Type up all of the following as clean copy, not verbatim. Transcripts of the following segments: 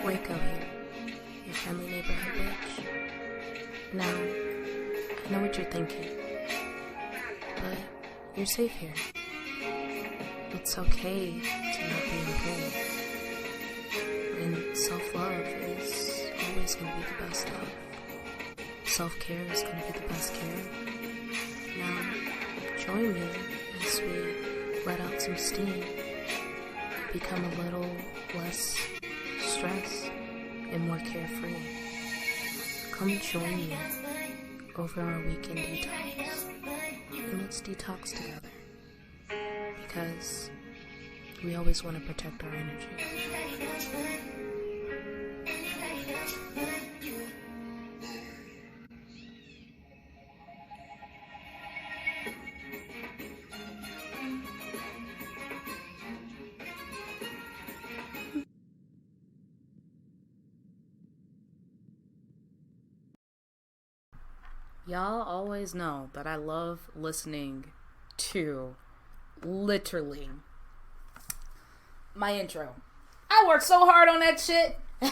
Waco here, your friendly neighborhood witch. Now, I know what you're thinking, but you're safe here. It's okay to not be okay. And self-love is always going to be the best love. Self-care is going to be the best care. Now, join me as we let out some steam, become a little less stressed and more carefree. Come join me over our weekend detox, and let's detox together, because we always want to protect our energy. Y'all always know that I love listening to literally my intro. I worked so hard on that shit. Hi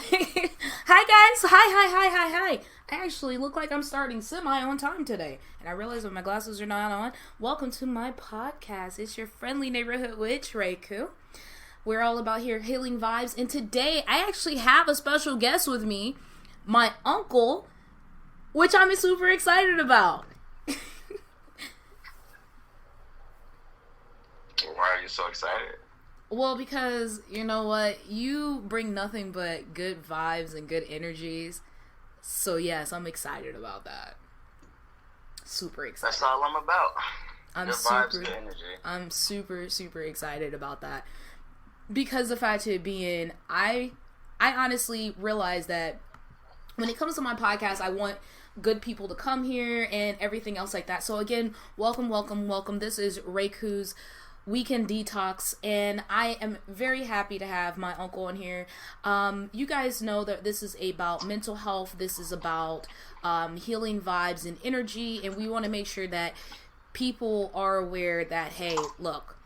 guys. Hi. I actually look like I'm starting semi on time today. And I realize that my glasses are not on. Welcome to my podcast. It's your friendly neighborhood witch, Reiku. We're all about here healing vibes. And today I actually have a special guest with me. My uncle, which I'm super excited about. Why are you so excited? Well, because, you know what? You bring nothing but good vibes and good energies. So, yes, I'm excited about that. Super excited. That's all I'm about. Good vibes, good energy. I'm super excited about that. Because the fact of it being, I honestly realize that when it comes to my podcast, I want good people to come here and everything else like that. So again, welcome. This is Reiku's Weekend Detox, and I am very happy to have my uncle on here. You guys know that this is about mental health. This is about healing vibes and energy, and we want to make sure that people are aware that, hey, look,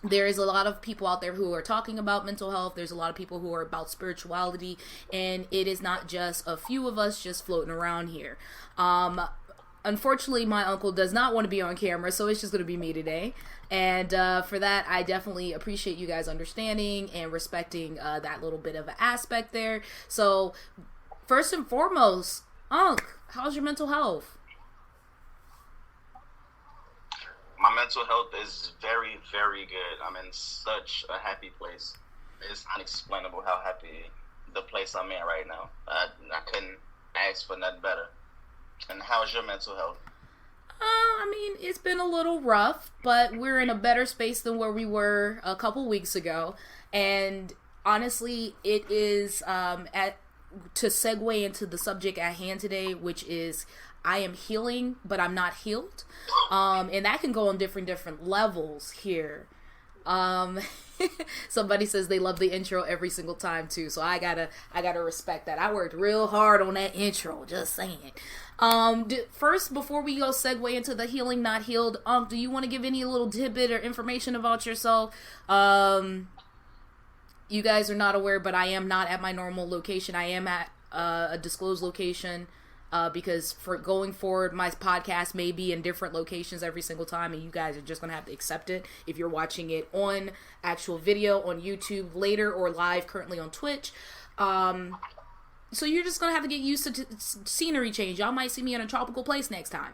there is a lot of people out there who are talking about mental health. There's a lot of people who are about spirituality, and it is not just a few of us just floating around here. Unfortunately, my uncle does not want to be on camera, so it's just going to be me today. And for that, I definitely appreciate you guys understanding and respecting that little bit of an aspect there. So, first and foremost, Unc, how's your mental health? My mental health is very, very good. I'm in such a happy place. It's unexplainable how happy the place I'm in right now. I couldn't ask for nothing better. And how's your mental health? I mean, it's been a little rough, but we're in a better space than where we were a couple weeks ago. And honestly, it is to segue into the subject at hand today, which is I am healing, but I'm not healed. And that can go on different levels here. Somebody says they love the intro every single time too, so I gotta respect that. I worked real hard on that intro, just saying. First, before we go segue into the healing, not healed, do you want to give any little tidbit or information about yourself? You guys are not aware, but I am not at my normal location. I am at a disclosed location. Because for going forward, my podcast may be in different locations every single time, and you guys are just going to have to accept it if you're watching it on actual video on YouTube later or live currently on Twitch. So you're just going to have to get used to scenery change. Y'all might see me in a tropical place next time.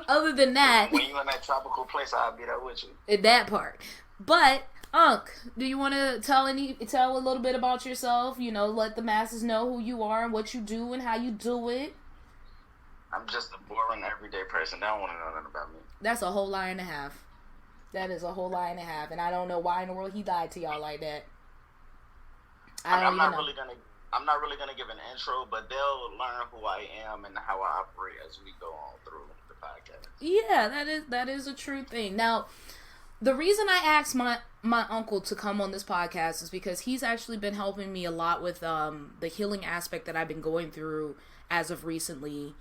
Other than that, when you're in that tropical place, I'll be there with you. In that part. But Unc, do you want to tell a little bit about yourself? You know, let the masses know who you are and what you do and how you do it. I'm just a boring, everyday person. They don't want to know nothing about me. That's a whole lie and a half. That is a whole lie and a half, and I don't know why in the world he lied to y'all like that. I'm not really gonna give an intro, but they'll learn who I am and how I operate as we go on through the podcast. Yeah, that is a true thing. Now, the reason I asked my uncle to come on this podcast is because he's actually been helping me a lot with the healing aspect that I've been going through as of recently.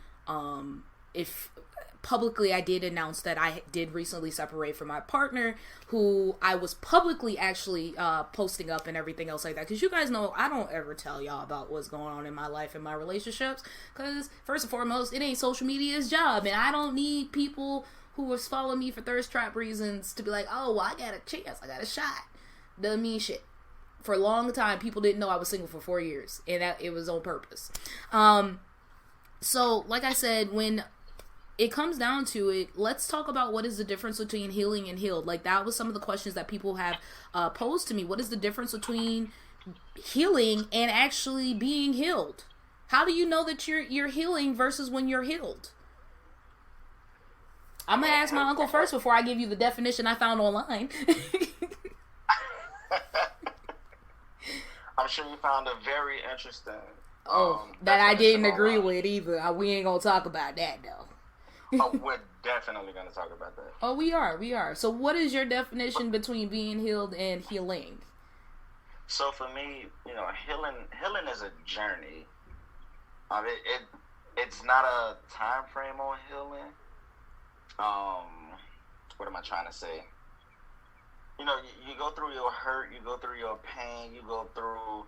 If publicly I did announce that I did recently separate from my partner, who I was publicly actually posting up and everything else like that. Because you guys know I don't ever tell y'all about what's going on in my life and my relationships. Because first and foremost, it ain't social media's job. And I don't need people who was following me for thirst trap reasons to be like, oh, well, I got a chance, I got a shot. Doesn't mean shit. For a long time, people didn't know I was single for 4 years. And that it was on purpose. So, like I said, when it comes down to it, let's talk about what is the difference between healing and healed. Like, that was some of the questions that people have posed to me. What is the difference between healing and actually being healed? How do you know that you're healing versus when you're healed? I'm going to ask my uncle first before I give you the definition I found online. I'm sure you found it very interesting. That I didn't agree with either. We ain't going to talk about that, though. Oh, we're definitely going to talk about that. Oh, we are. So what is your definition between being healed and healing? So for me, healing is a journey. It's not a time frame on healing. What am I trying to say? You go through your hurt, you go through your pain, you go through,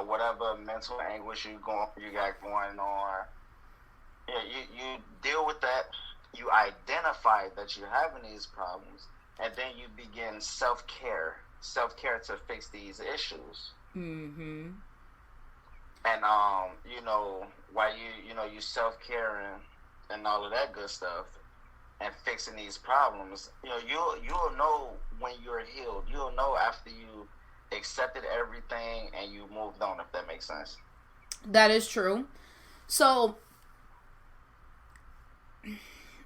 whatever mental anguish you got going on. You deal with that, you identify that you're having these problems, and then you begin self-care to fix these issues. Mm-hmm. And, while you self-caring and all of that good stuff and fixing these problems, you'll know when you're healed. You'll know after you accepted everything and you moved on, if that makes sense. That is true. So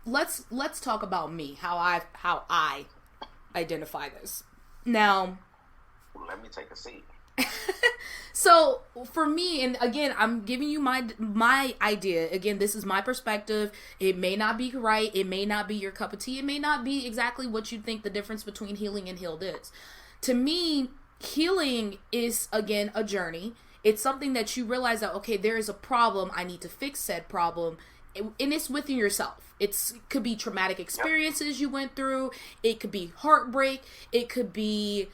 let's talk about me, how I identify this. Now, let me take a seat. So for me, and again, I'm giving you my idea. Again, this is my perspective. It may not be right. It may not be your cup of tea. It may not be exactly what you think the difference between healing and healed is. To me, healing is, again, a journey. It's something that you realize that, okay, there is a problem. I need to fix said problem. And it's within yourself. It could be traumatic experiences you went through. It could be heartbreak. It could be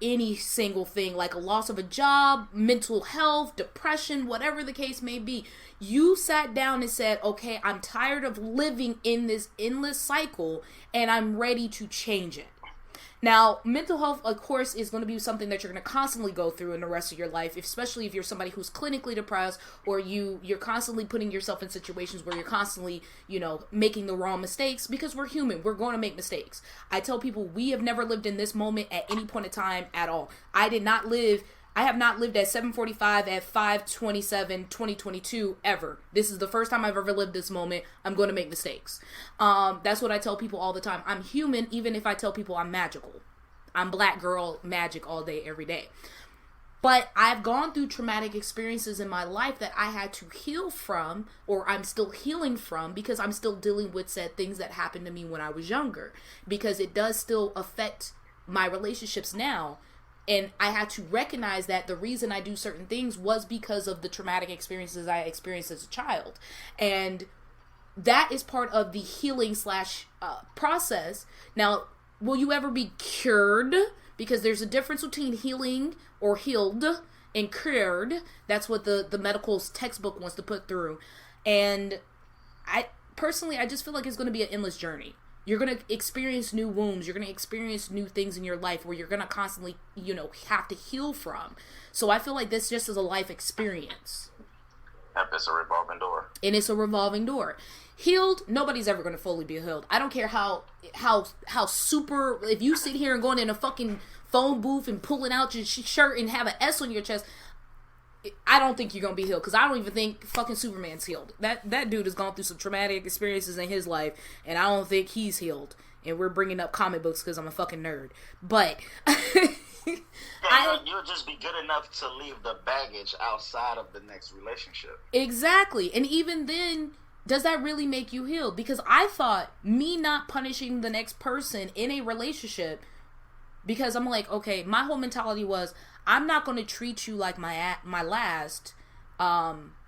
any single thing, like a loss of a job, mental health, depression, whatever the case may be. You sat down and said, okay, I'm tired of living in this endless cycle and I'm ready to change it. Now, mental health, of course, is going to be something that you're going to constantly go through in the rest of your life, especially if you're somebody who's clinically depressed, or you're constantly putting yourself in situations where you're constantly, making the wrong mistakes, because we're human. We're going to make mistakes. I tell people we have never lived in this moment at any point in time at all. I have not lived at 7:45 at 5/27/2022 ever. This is the first time I've ever lived this moment. I'm going to make mistakes. That's what I tell people all the time. I'm human, even if I tell people I'm magical. I'm black girl magic all day, every day. But I've gone through traumatic experiences in my life that I had to heal from, or I'm still healing from, because I'm still dealing with said things that happened to me when I was younger. Because it does still affect my relationships now. And I had to recognize that the reason I do certain things was because of the traumatic experiences I experienced as a child. And that is part of the healing / process. Now, will you ever be cured? Because there's a difference between healing or healed and cured. That's what the medical textbook wants to put through. And I just feel like it's going to be an endless journey. You're going to experience new wounds. You're going to experience new things in your life where you're going to constantly, have to heal from. So I feel like this just is a life experience. It's a revolving door. And it's a revolving door. Healed, nobody's ever going to fully be healed. I don't care how super, if you sit here and go in a fucking phone booth and pulling out your shirt and have an S on your chest, I don't think you're going to be healed, because I don't even think fucking Superman's healed. That dude has gone through some traumatic experiences in his life, and I don't think he's healed. And we're bringing up comic books because I'm a fucking nerd. But you'll just be good enough to leave the baggage outside of the next relationship. Exactly. And even then, does that really make you healed? Because I thought me not punishing the next person in a relationship, because I'm like, okay, my whole mentality was, I'm not going to treat you like my last,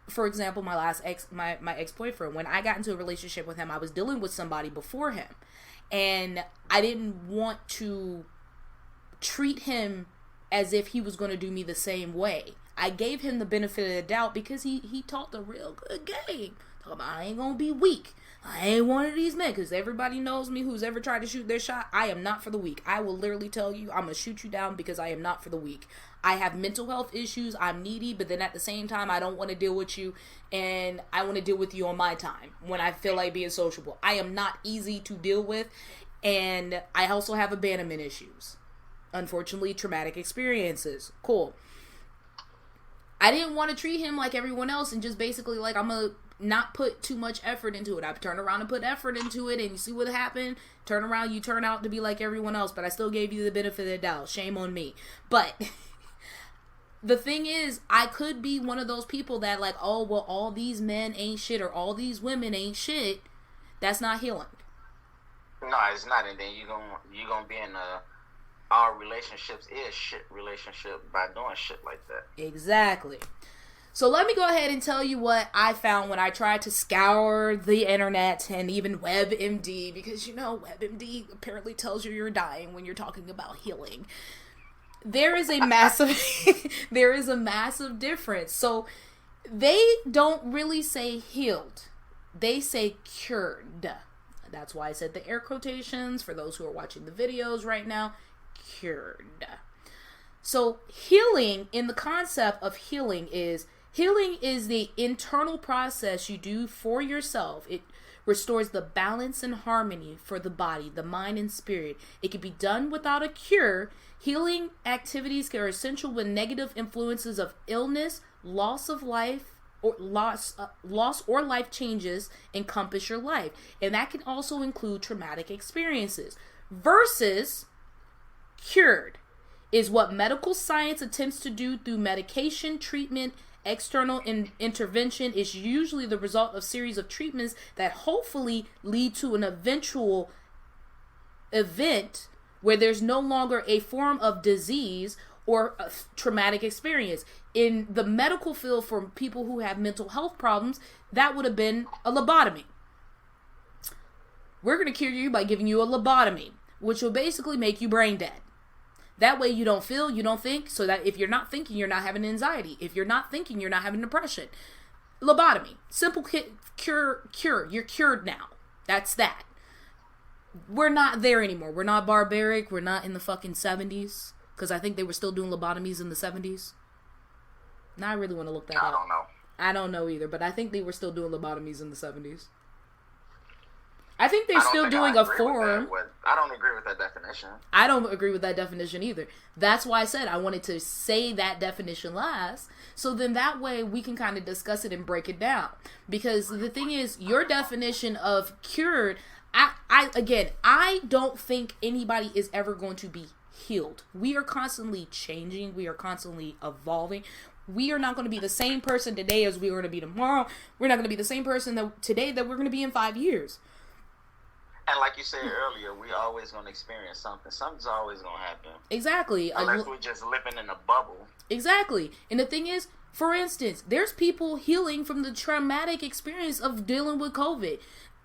for example, my ex-boyfriend, when I got into a relationship with him, I was dealing with somebody before him, and I didn't want to treat him as if he was going to do me the same way. I gave him the benefit of the doubt because he talked a real good game. Talking about, I ain't going to be weak. I ain't one of these men, because everybody knows me who's ever tried to shoot their shot. I am not for the weak. I will literally tell you, I'm going to shoot you down because I am not for the weak. I have mental health issues. I'm needy, but then at the same time, I don't want to deal with you, and I want to deal with you on my time when I feel like being sociable. I am not easy to deal with, and I also have abandonment issues. Unfortunately, traumatic experiences. Cool. I didn't want to treat him like everyone else and just basically like, I'm going to not put too much effort into it. I turn around and put effort into it, and you see what happened. Turn around, you turn out to be like everyone else, but I still gave you the benefit of the doubt. Shame on me. But the thing is, I could be one of those people that like, oh, well, all these men ain't shit, or all these women ain't shit. That's not healing. No, it's not. And then you're gonna be in our relationships is shit relationship by doing shit like that. Exactly. So let me go ahead and tell you what I found when I tried to scour the internet and even WebMD, because you know WebMD apparently tells you you're dying when you're talking about healing. There is a massive difference. So they don't really say healed. They say cured. That's why I said the air quotations for those who are watching the videos right now. Cured. So healing, in the concept of healing is the internal process you do for yourself. It restores the balance and harmony for the body, the mind, and spirit. It can be done without a cure. Healing activities are essential when negative influences of illness, loss of life, or loss or life changes encompass your life. And that can also include traumatic experiences. Versus cured is what medical science attempts to do through medication, treatment. External intervention is usually the result of a series of treatments that hopefully lead to an eventual event where there's no longer a form of disease or a traumatic experience. In the medical field, for people who have mental health problems, that would have been a lobotomy. We're going to cure you by giving you a lobotomy, which will basically make you brain dead. That way you don't feel, you don't think, so that if you're not thinking, you're not having anxiety. If you're not thinking, you're not having depression. Lobotomy. Simple cure. You're cured now. That's that. We're not there anymore. We're not barbaric. We're not in the fucking 70s. Because I think they were still doing lobotomies in the 70s. Now I really want to look that up. I don't know. I don't know either, but I think they were still doing lobotomies in the 70s. I think they're still doing a form. I don't agree with that definition. I don't agree with that definition either. That's why I said I wanted to say that definition last, so then that way we can kind of discuss it and break it down. Because the thing is, your definition of cured, I don't think anybody is ever going to be healed. We are constantly changing. We are constantly evolving. We are not going to be the same person today as we are going to be tomorrow. We're not going to be the same person today that we're going to be in 5 years. And like you said earlier, we always going to experience something. Something's always going to happen. Exactly. Unless we're just living in a bubble. Exactly. And the thing is, for instance, there's people healing from the traumatic experience of dealing with COVID.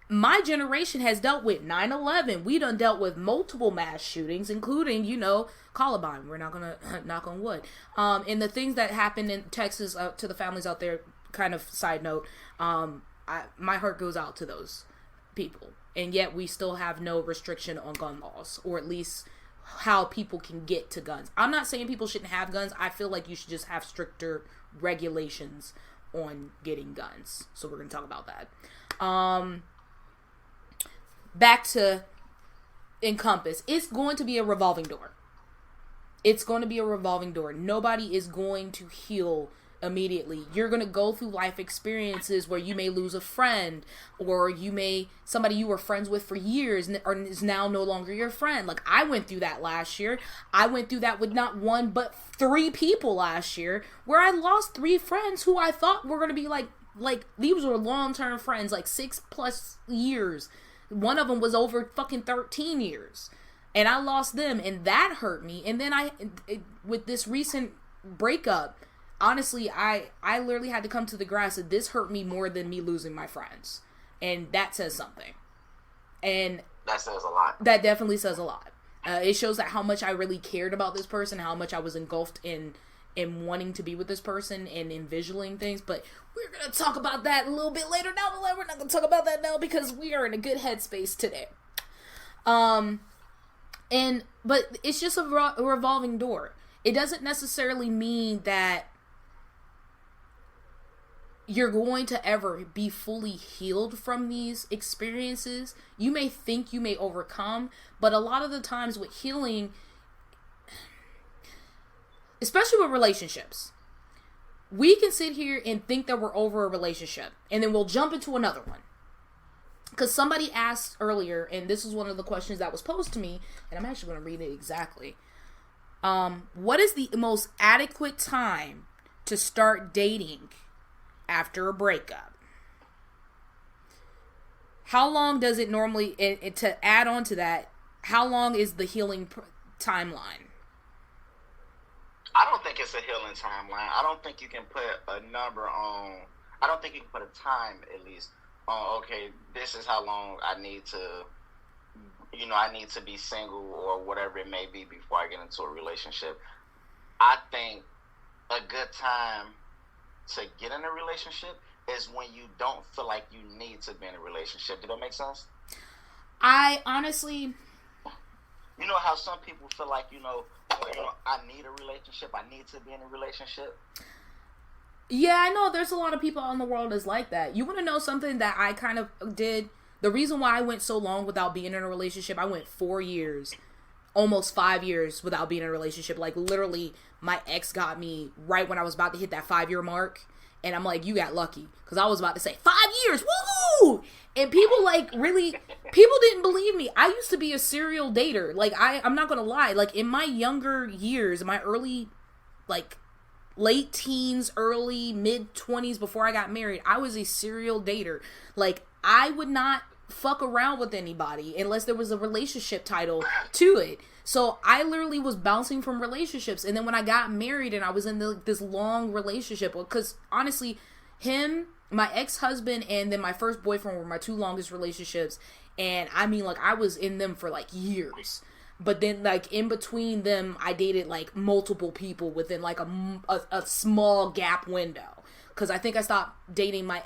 My generation has dealt with 9/11. We done dealt with multiple mass shootings, including, Columbine. We're not going to knock on wood. And the things that happened in Texas, to the families out there, kind of side note, my heart goes out to those people. And yet we still have no restriction on gun laws, or at least how people can get to guns. I'm not saying people shouldn't have guns. I feel like you should just have stricter regulations on getting guns. So we're going to talk about that. Back to Encompass. It's going to be a revolving door. It's going to be a revolving door. Nobody is going to heal immediately. You're going to go through life experiences where you may lose a friend, or somebody you were friends with for years is now no longer your friend. Like, I went through that last year. I went through that with not one but 3 people last year, where I lost 3 friends who I thought were going to be like these were long-term friends, like 6+ years. One of them was over fucking 13 years, and I lost them, and that hurt me. And then with this recent breakup, honestly, I literally had to come to the grasp that this hurt me more than me losing my friends. And that says something. And that says a lot. That definitely says a lot. It shows that how much I really cared about this person, how much I was engulfed in wanting to be with this person and envisioning things. But we're going to talk about that a little bit later down the line. We're not going to talk about that now because we are in a good headspace today. But it's just a revolving door. It doesn't necessarily mean that you're going to ever be fully healed from these experiences. You may think you may overcome, but a lot of the times with healing, especially with relationships, we can sit here and think that we're over a relationship, and then we'll jump into another one. Because somebody asked earlier, and this is one of the questions that was posed to me, and I'm actually going to read it exactly. What is the most adequate time to start dating after a breakup? How long does it normally, to add on to that, how long is the healing timeline? I don't think it's a healing timeline. I don't think you can put a number on, I don't think you can put a time at least on, okay, this is how long I need to, I need to be single or whatever it may be before I get into a relationship. I think a good time to get in a relationship is when you don't feel like you need to be in a relationship. Did that make sense? I honestly... You know how some people feel like, I need a relationship, I need to be in a relationship? Yeah, I know there's a lot of people out in the world that's like that. You want to know something that I kind of did? The reason why I went so long without being in a relationship, I went 4 years, almost 5 years without being in a relationship. Like, literally, my ex got me right when I was about to hit that 5-year mark. And I'm like, you got lucky. Because I was about to say, 5 years, woohoo! And people, people didn't believe me. I used to be a serial dater. Like, I'm not going to lie. Like, in my younger years, in my early, late teens, early, mid-20s, before I got married, I was a serial dater. Like, I would not fuck around with anybody unless there was a relationship title to it. So I literally was bouncing from relationships. And then when I got married and I was in this long relationship, because honestly, him, my ex-husband, and then my first boyfriend were my 2 longest relationships. And I mean, I was in them for years. But then in between them, I dated multiple people within a small gap window. Because I think I stopped dating my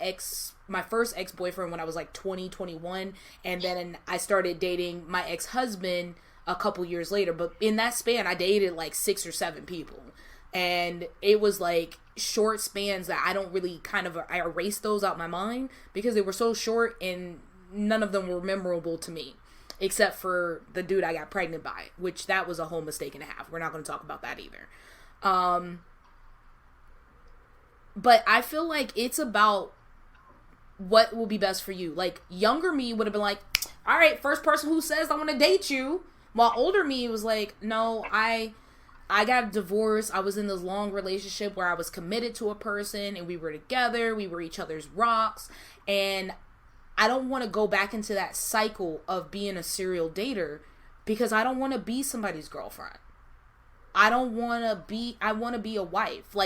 first ex-boyfriend when I was 20, 21. And then I started dating my ex-husband a couple years later. But in that span, I dated 6 or 7 people. And it was short spans that I don't really I erased those out my mind because they were so short and none of them were memorable to me. Except for the dude I got pregnant by, which that was a whole mistake and a half. We're not going to talk about that either. But I feel like it's about what will be best for you. Younger me would have been all right, first person who says I want to date you. While older me was no, I got a divorce. I was in this long relationship where I was committed to a person and we were together. We were each other's rocks. And I don't want to go back into that cycle of being a serial dater because I don't want to be somebody's girlfriend. I want to be a wife.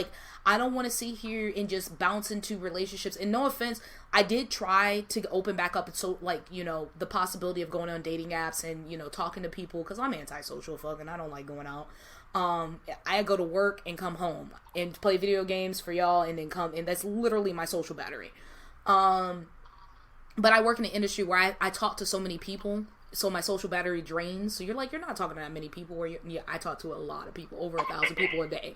I don't want to sit here and just bounce into relationships. And no offense, I did try to open back up. So the possibility of going on dating apps and, talking to people because I'm antisocial fucking. I don't like going out. I go to work and come home and play video games for y'all and then come. And that's literally my social battery. But I work in an industry where I talk to so many people, so my social battery drains. So you're you're not talking to that many people. I talk to a lot of people, over 1,000 people a day.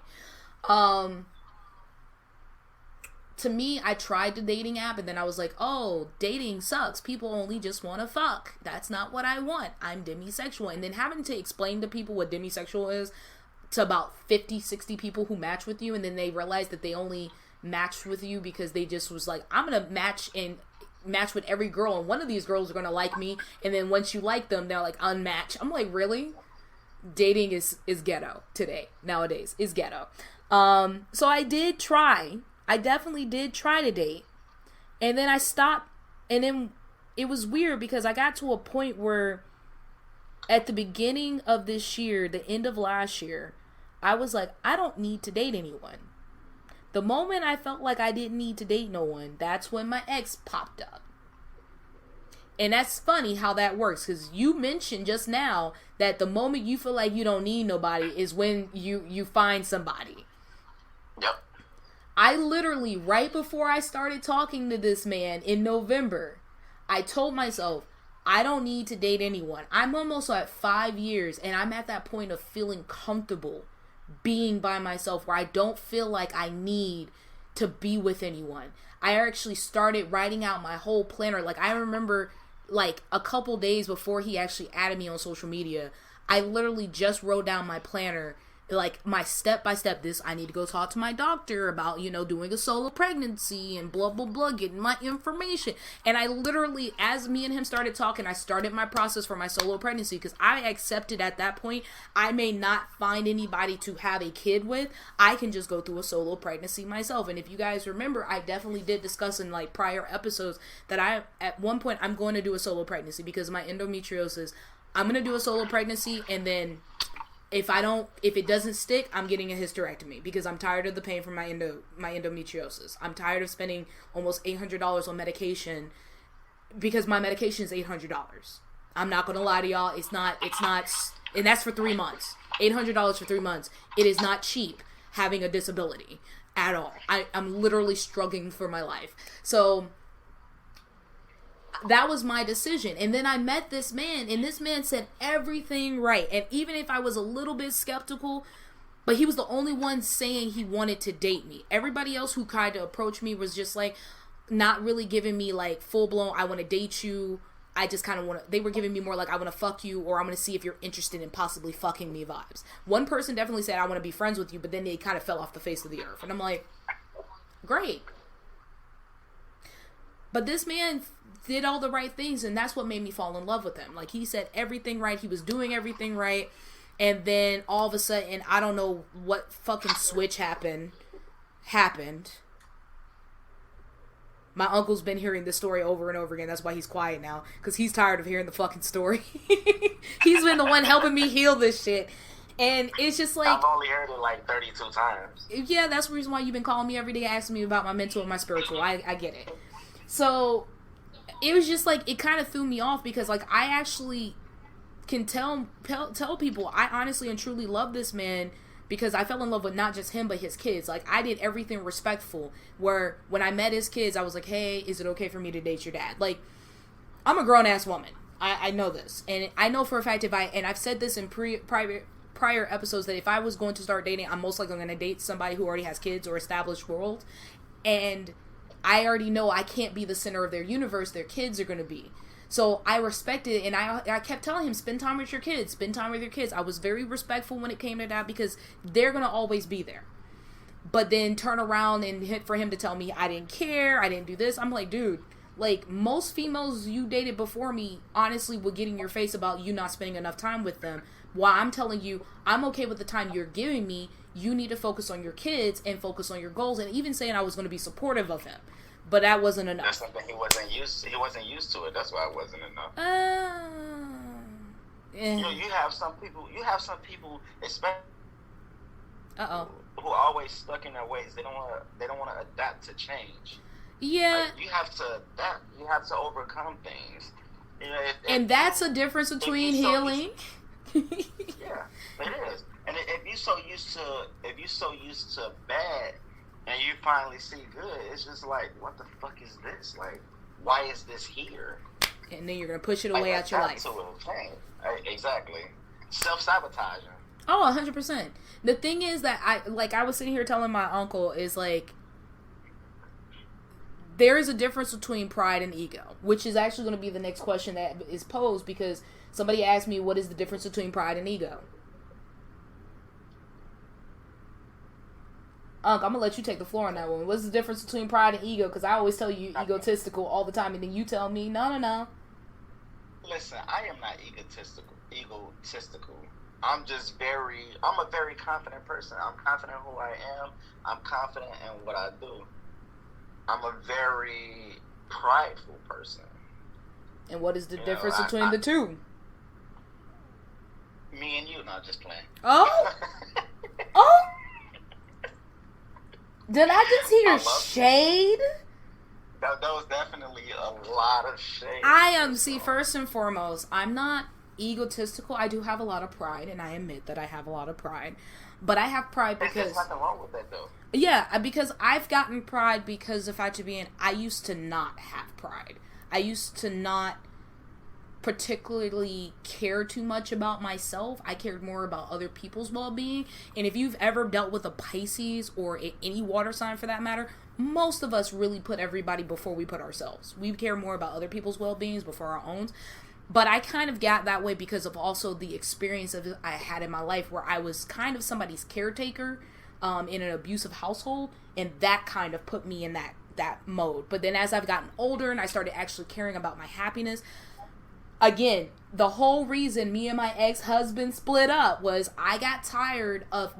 To me, I tried the dating app, and then I was oh, dating sucks. People only just want to fuck. That's not what I want. I'm demisexual. And then having to explain to people what demisexual is to about 50, 60 people who match with you, and then they realize that they only matched with you because they just was I'm going to match with every girl, and one of these girls are going to like me, and then once you like them, they're unmatch. I'm really? Dating is ghetto today, nowadays, is ghetto. So I did try. I definitely did try to date. And then I stopped, and then it was weird because I got to a point where at the beginning of this year, the end of last year, I was I don't need to date anyone. The moment I felt like I didn't need to date no one, that's when my ex popped up. And that's funny how that works, because you mentioned just now that the moment you feel like you don't need nobody is when you find somebody. Yep. I literally, right before I started talking to this man in November, I told myself, I don't need to date anyone. I'm almost at 5 years, and I'm at that point of feeling comfortable being by myself where I don't feel like I need to be with anyone. I actually started writing out my whole planner. Like, I remember, like, a couple days before he actually added me on social media, I literally just wrote down my planner, like, my step-by-step, this, I need to go talk to my doctor about, you know, doing a solo pregnancy and blah, blah, blah, getting my information. And I literally, as me and him started talking, I started my process for my solo pregnancy, because I accepted at that point, I may not find anybody to have a kid with. I can just go through a solo pregnancy myself. And if you guys remember, I definitely did discuss in, like, prior episodes that at one point, I'm going to do a solo pregnancy because of my endometriosis. I'm going to do a solo pregnancy, and then if it doesn't stick, I'm getting a hysterectomy because I'm tired of the pain from my endometriosis. I'm tired of spending almost $800 on medication because my medication is $800. I'm not going to lie to y'all. It's not, and that's for 3 months. $800 for 3 months. It is not cheap having a disability at all. I'm literally struggling for my life. So that was my decision. And then I met this man, and this man said everything right. And even if I was a little bit skeptical, but he was the only one saying he wanted to date me. Everybody else who tried to approach me was just like not really giving me like full blown, I want to date you. I just kind of want to, they were giving me more like, I want to fuck you, or I'm going to see if you're interested in possibly fucking me vibes. One person definitely said, I want to be friends with you, but then they kind of fell off the face of the earth. And I'm like, great. But this man did all the right things, and that's what made me fall in love with him. Like, he said everything right. He was doing everything right. And then all of a sudden, I don't know what fucking switch happened. My uncle's been hearing this story over and over again. That's why he's quiet now, because he's tired of hearing the fucking story. He's been the one helping me heal this shit. And it's just like, I've only heard it like 32 times. Yeah, that's the reason why you've been calling me every day asking me about my mental and my spiritual. I get it. So it was just like, it kind of threw me off, because like I actually can tell people I honestly and truly love this man, because I fell in love with not just him but his kids. Like, I did everything respectful, where when I met his kids I was like, hey, is it okay for me to date your dad? Like, I'm a grown-ass woman. I know this, and I know for a fact and I've said this in prior episodes, that if I was going to start dating, I'm most likely going to date somebody who already has kids or established world, and I already know I can't be the center of their universe. Their kids are going to be. So I respected it, and I kept telling him, spend time with your kids. Spend time with your kids. I was very respectful when it came to that, because they're going to always be there. But then turn around and for him to tell me I didn't care, I didn't do this. I'm like, dude, like, most females you dated before me honestly would get in your face about you not spending enough time with them. While I'm telling you, I'm okay with the time you're giving me. You need to focus on your kids and focus on your goals. And even saying I was going to be supportive of him. But that wasn't enough. That's something he wasn't used to. He wasn't used to it. That's why it wasn't enough. You have some people, especially who are always stuck in their ways. They don't want to adapt to change. Yeah. Like, you have to adapt. You have to overcome things. You know, and that's a difference between healing. Yeah, it is. And if you're so used to bad, and you finally see good, it's just like, what the fuck is this? Like, why is this here? And then you're gonna push it away out your life. Exactly. Self-sabotaging. Oh, 100%. The thing is that I was sitting here telling my uncle, is like, there is a difference between pride and ego, which is actually going to be the next question that is posed, because somebody asked me, what is the difference between pride and ego? Unc, I'm going to let you take the floor on that one. What's the difference between pride and ego? Because I always tell you egotistical all the time, and then you tell me, no. Listen, I am not egotistical. I'm a very confident person. I'm confident in who I am. I'm confident in what I do. I'm a very prideful person. And what is the difference between the two? Me and you, not just playing. Oh? Did I just hear I shade? That was definitely a lot of shade. First and foremost, I'm not egotistical. I do have a lot of pride, and I admit that I have a lot of pride. But I have pride because... There's nothing wrong with that, though. Yeah, because I've gotten pride because, if I to be in, I used to not have pride. I used to not particularly care too much about myself. I cared more about other people's well-being. And if you've ever dealt with a Pisces or any water sign for that matter, most of us really put everybody before we put ourselves. We care more about other people's well-beings before our own. But I kind of got that way because of also the experience of I had in my life where I was kind of somebody's caretaker in an abusive household, and that kind of put me in that mode. But then as I've gotten older and I started actually caring about my happiness, again, the whole reason me and my ex-husband split up was I got tired of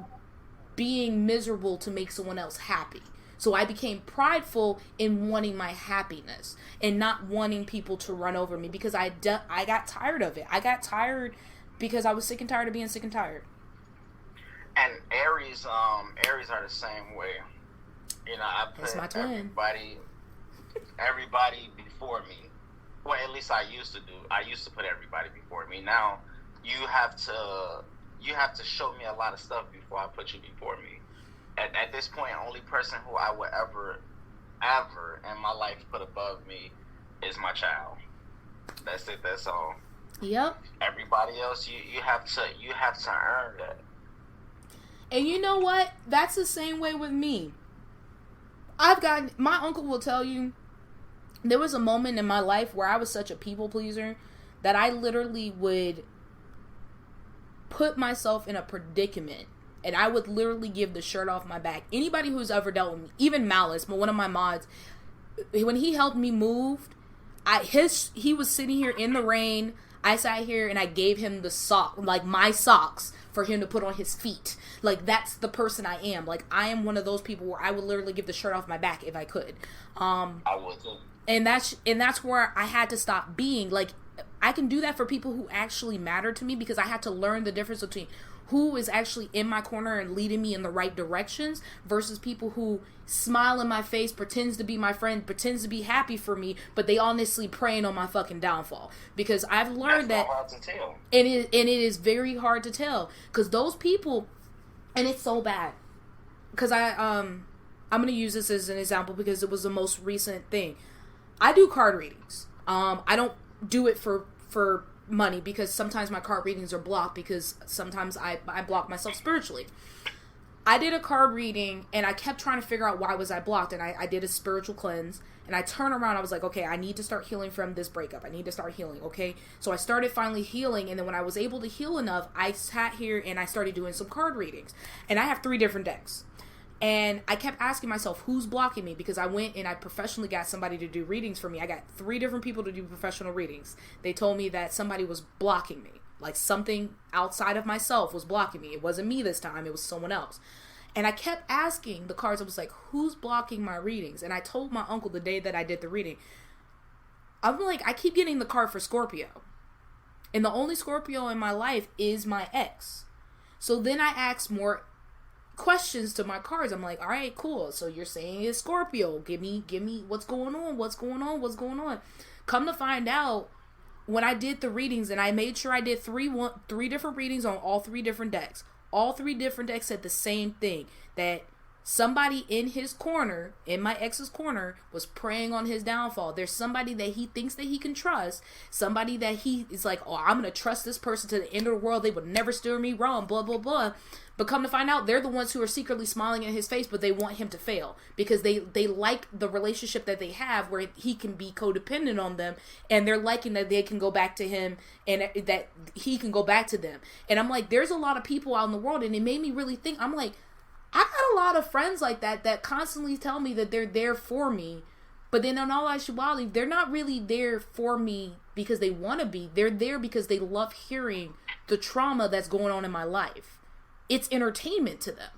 being miserable to make someone else happy. So I became prideful in wanting my happiness and not wanting people to run over me because I got tired of it. I got tired because I was sick and tired of being sick and tired. And Aries are the same way. You know, I put everybody before me. Well, at least I used to do. I used to put everybody before me. Now, you have to show me a lot of stuff before I put you before me. At this point, only person who I would ever in my life put above me is my child. That's it. That's all. Yep. Everybody else, you have to earn that. And you know what? That's the same way with me. My uncle will tell you, there was a moment in my life where I was such a people pleaser that I literally would put myself in a predicament. And I would literally give the shirt off my back. Anybody who's ever dealt with me, even Malice, but one of my mods, when he helped me move, he was sitting here in the rain. I sat here and I gave him my socks for him to put on his feet. Like, that's the person I am. Like, I am one of those people where I would literally give the shirt off my back if I could. I would too. And that's where I had to stop being. Like, I can do that for people who actually matter to me because I had to learn the difference between who is actually in my corner and leading me in the right directions versus people who smile in my face, pretends to be my friend, pretends to be happy for me, but they honestly preying on my fucking downfall. Because I've learned that's hard to tell. And it is very hard to tell. Because those people, and it's so bad. Because I'm going to use this as an example because it was the most recent thing. I do card readings. I don't do it for money because sometimes my card readings are blocked because sometimes I block myself spiritually. I did a card reading and I kept trying to figure out why was I blocked, and I did a spiritual cleanse and I turned around. I was like, okay, I need to start healing from this breakup. I need to start healing. Okay. So I started finally healing. And then when I was able to heal enough, I sat here and I started doing some card readings, and I have 3 different decks. And I kept asking myself, who's blocking me? Because I went and I professionally got somebody to do readings for me. I got 3 different people to do professional readings. They told me that somebody was blocking me. Like, something outside of myself was blocking me. It wasn't me this time. It was someone else. And I kept asking the cards. I was like, who's blocking my readings? And I told my uncle the day that I did the reading, I'm like, I keep getting the card for Scorpio. And the only Scorpio in my life is my ex. So then I asked more questions to my cards. I'm like, all right, cool. So you're saying it's Scorpio. Give me what's going on. Come to find out, when I did the readings, and I made sure I did three different readings on all 3 different decks. All 3 different decks said the same thing, that somebody in his corner, in my ex's corner, was preying on his downfall. There's somebody that he thinks that he can trust, somebody that he is like, oh, I'm going to trust this person to the end of the world. They would never steer me wrong, blah, blah, blah. But come to find out, they're the ones who are secretly smiling in his face, but they want him to fail because they like the relationship that they have where he can be codependent on them, and they're liking that they can go back to him and that he can go back to them. And I'm like, there's a lot of people out in the world, and it made me really think. I'm like, I got a lot of friends like that constantly tell me that they're there for me, but then in all actuality, they're not really there for me because they want to be. They're there because they love hearing the trauma that's going on in my life. It's entertainment to them.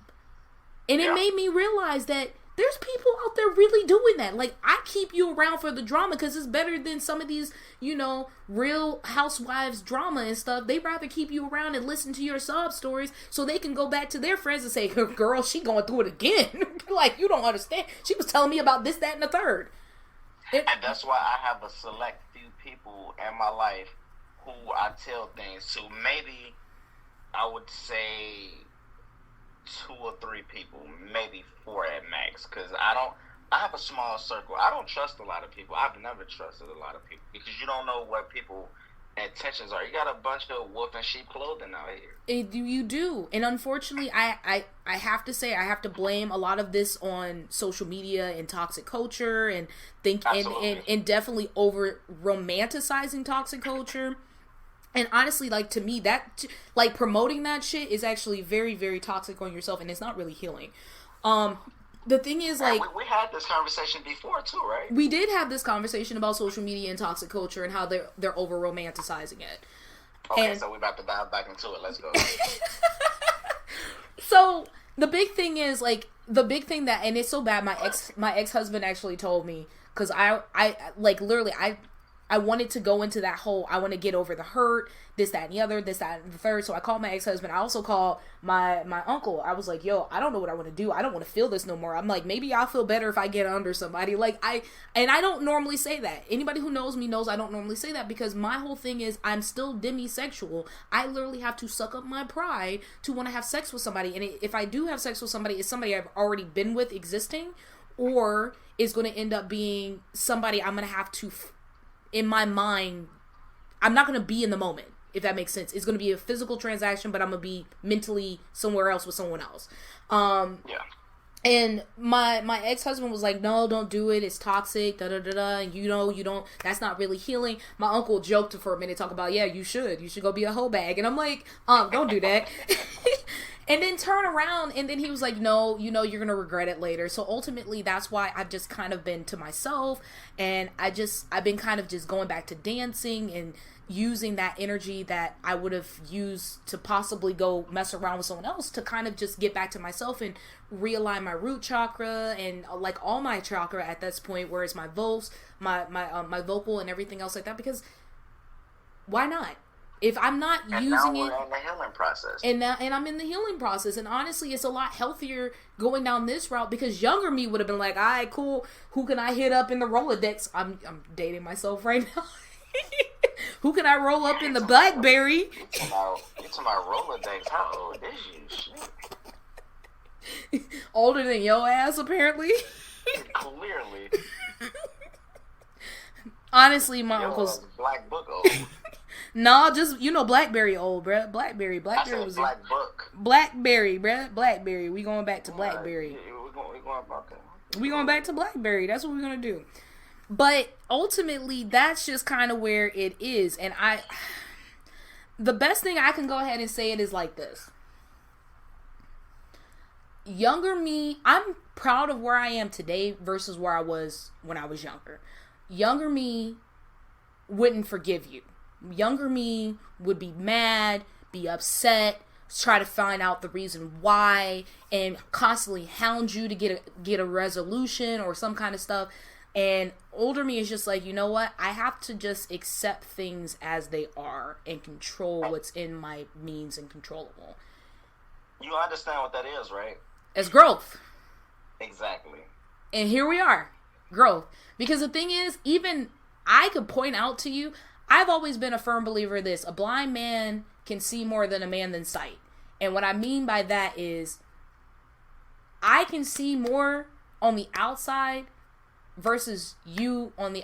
And it made me realize that There's people out there really doing that. Like, I keep you around for the drama because it's better than some of these, Real Housewives drama and stuff. They rather keep you around and listen to your sob stories so they can go back to their friends and say, girl, she going through it again. Like, you don't understand. She was telling me about this, that, and the third. And that's why I have a select few people in my life who I tell things to. Maybe I would say 2 or 3 people, maybe 4 at max, because I have a small circle. I don't trust a lot of people. I've never trusted a lot of people because you don't know what people intentions are. You got a bunch of wolf in sheep clothing out here. You do. And unfortunately, I have to say, I have to blame a lot of this on social media and toxic culture and and definitely over romanticizing toxic culture. And honestly, like, to me, that, like, promoting that shit is actually very, very toxic on yourself, and it's not really healing. The thing is, like... We had this conversation before, too, right? We did have this conversation about social media and toxic culture and how they're over-romanticizing it. Okay, so we're about to dive back into it. Let's go. So, the big thing is, like, that, and it's so bad, my ex-husband actually told me, because I literally, I wanted to go into that whole, I want to get over the hurt, this, that, and the other, this, that, and the third. So I called my ex-husband. I also called my uncle. I was like, yo, I don't know what I want to do. I don't want to feel this no more. I'm like, maybe I'll feel better if I get under somebody. Like, I don't normally say that. Anybody who knows me knows I don't normally say that because my whole thing is I'm still demisexual. I literally have to suck up my pride to want to have sex with somebody. And if I do have sex with somebody, it's somebody I've already been with existing, or is going to end up being somebody I'm going to have to... in my mind, I'm not going to be in the moment, if that makes sense. It's going to be a physical transaction, but I'm going to be mentally somewhere else with someone else. Yeah. And my ex-husband was like, no, don't do it. It's toxic, da-da-da-da. And you don't, that's not really healing. My uncle joked for a minute, talk about, yeah, you should go be a hoe bag. And I'm like, don't do that. And then turn around, and then he was like, no, you're going to regret it later. So ultimately, that's why I've just kind of been to myself, and I've been kind of just going back to dancing and using that energy that I would have used to possibly go mess around with someone else to kind of just get back to myself and realign my root chakra and like all my chakra at this point, whereas my voice, my vocal and everything else like that, because why not? If I'm not using it, in the healing process. And I'm in the healing process. And honestly, it's a lot healthier going down this route, because younger me would have been like, all right, cool. Who can I hit up in the Rolodex? I'm dating myself right now. Who can I roll up in the BlackBerry? You to my Rolodex. How old is you? Shit. Older than your ass, apparently. Clearly. Honestly, my uncle's Black Book old. No, just, BlackBerry old, bruh. Blackberry was Black Book. Blackberry, bruh. Blackberry. We going back to Blackberry. We going back to Blackberry. That's what we're gonna do. But ultimately, that's just kind of where it is. And the best thing I can go ahead and say it is like this. Younger me, I'm proud of where I am today versus where I was when I was younger. Younger me wouldn't forgive you. Younger me would be mad, be upset, try to find out the reason why, and constantly hound you to get a resolution or some kind of stuff. And older me is just like, you know what? I have to just accept things as they are and control what's in my means and controllable. You understand what that is, right? It's growth. Exactly. And here we are. Growth. Because the thing is, even I could point out to you, I've always been a firm believer of this. A blind man can see more than a man than sight. And what I mean by that is I can see more on the outside versus you on the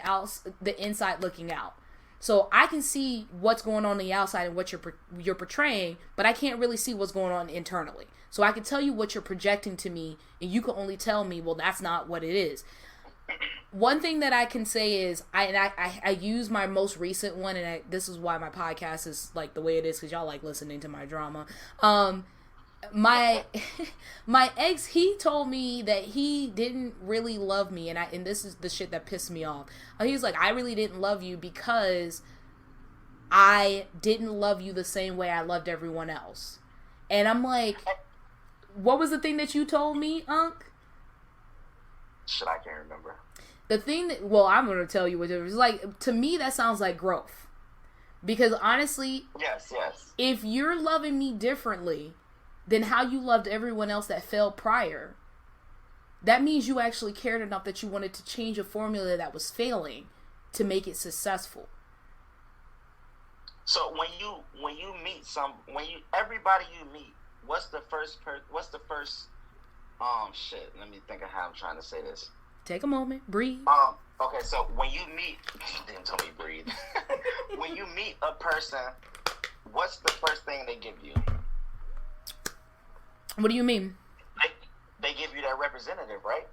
inside looking out. So I can see what's going on the outside and what you're portraying, but I can't really see what's going on internally. So I can tell you what you're projecting to me, and you can only tell me, well, that's not what it is. One thing that I can say is I use my most recent one, and this is why my podcast is like the way it is, because y'all like listening to my drama. My ex, he told me that he didn't really love me, and this is the shit that pissed me off. He was like, I really didn't love you because I didn't love you the same way I loved everyone else. And I'm like, what was the thing that you told me, Unc? Shit, I can't remember. The thing that, well, I'm going to tell you what it was like. To me, that sounds like growth. Because honestly, yes. If you're loving me differently than how you loved everyone else that failed prior, that means you actually cared enough that you wanted to change a formula that was failing to make it successful. So when you meet everybody you meet, what's the first shit, let me think of how I'm trying to say this. Take a moment, breathe. Okay, so when you meet, didn't tell me breathe. When you meet a person, what's the first thing they give you? What do you mean? They give you their representative, right?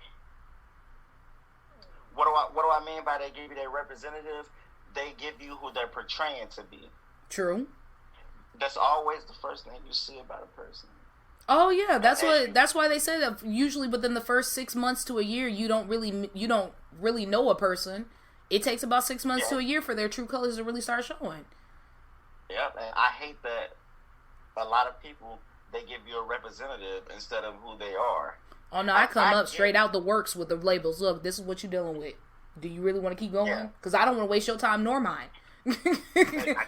What do I mean by they give you their representative? They give you who they're portraying to be. True. That's always the first thing you see about a person. Oh yeah, that's why they say that usually within the first 6 months to a year you don't really know a person. It takes about 6 months to a year for their true colors to really start showing. Yep, and I hate that a lot of people, they give you a representative instead of who they are. Oh no, I come up straight out the works with the labels. Look, this is what you're dealing with. Do you really want to keep going? Because I don't want to waste your time nor mine.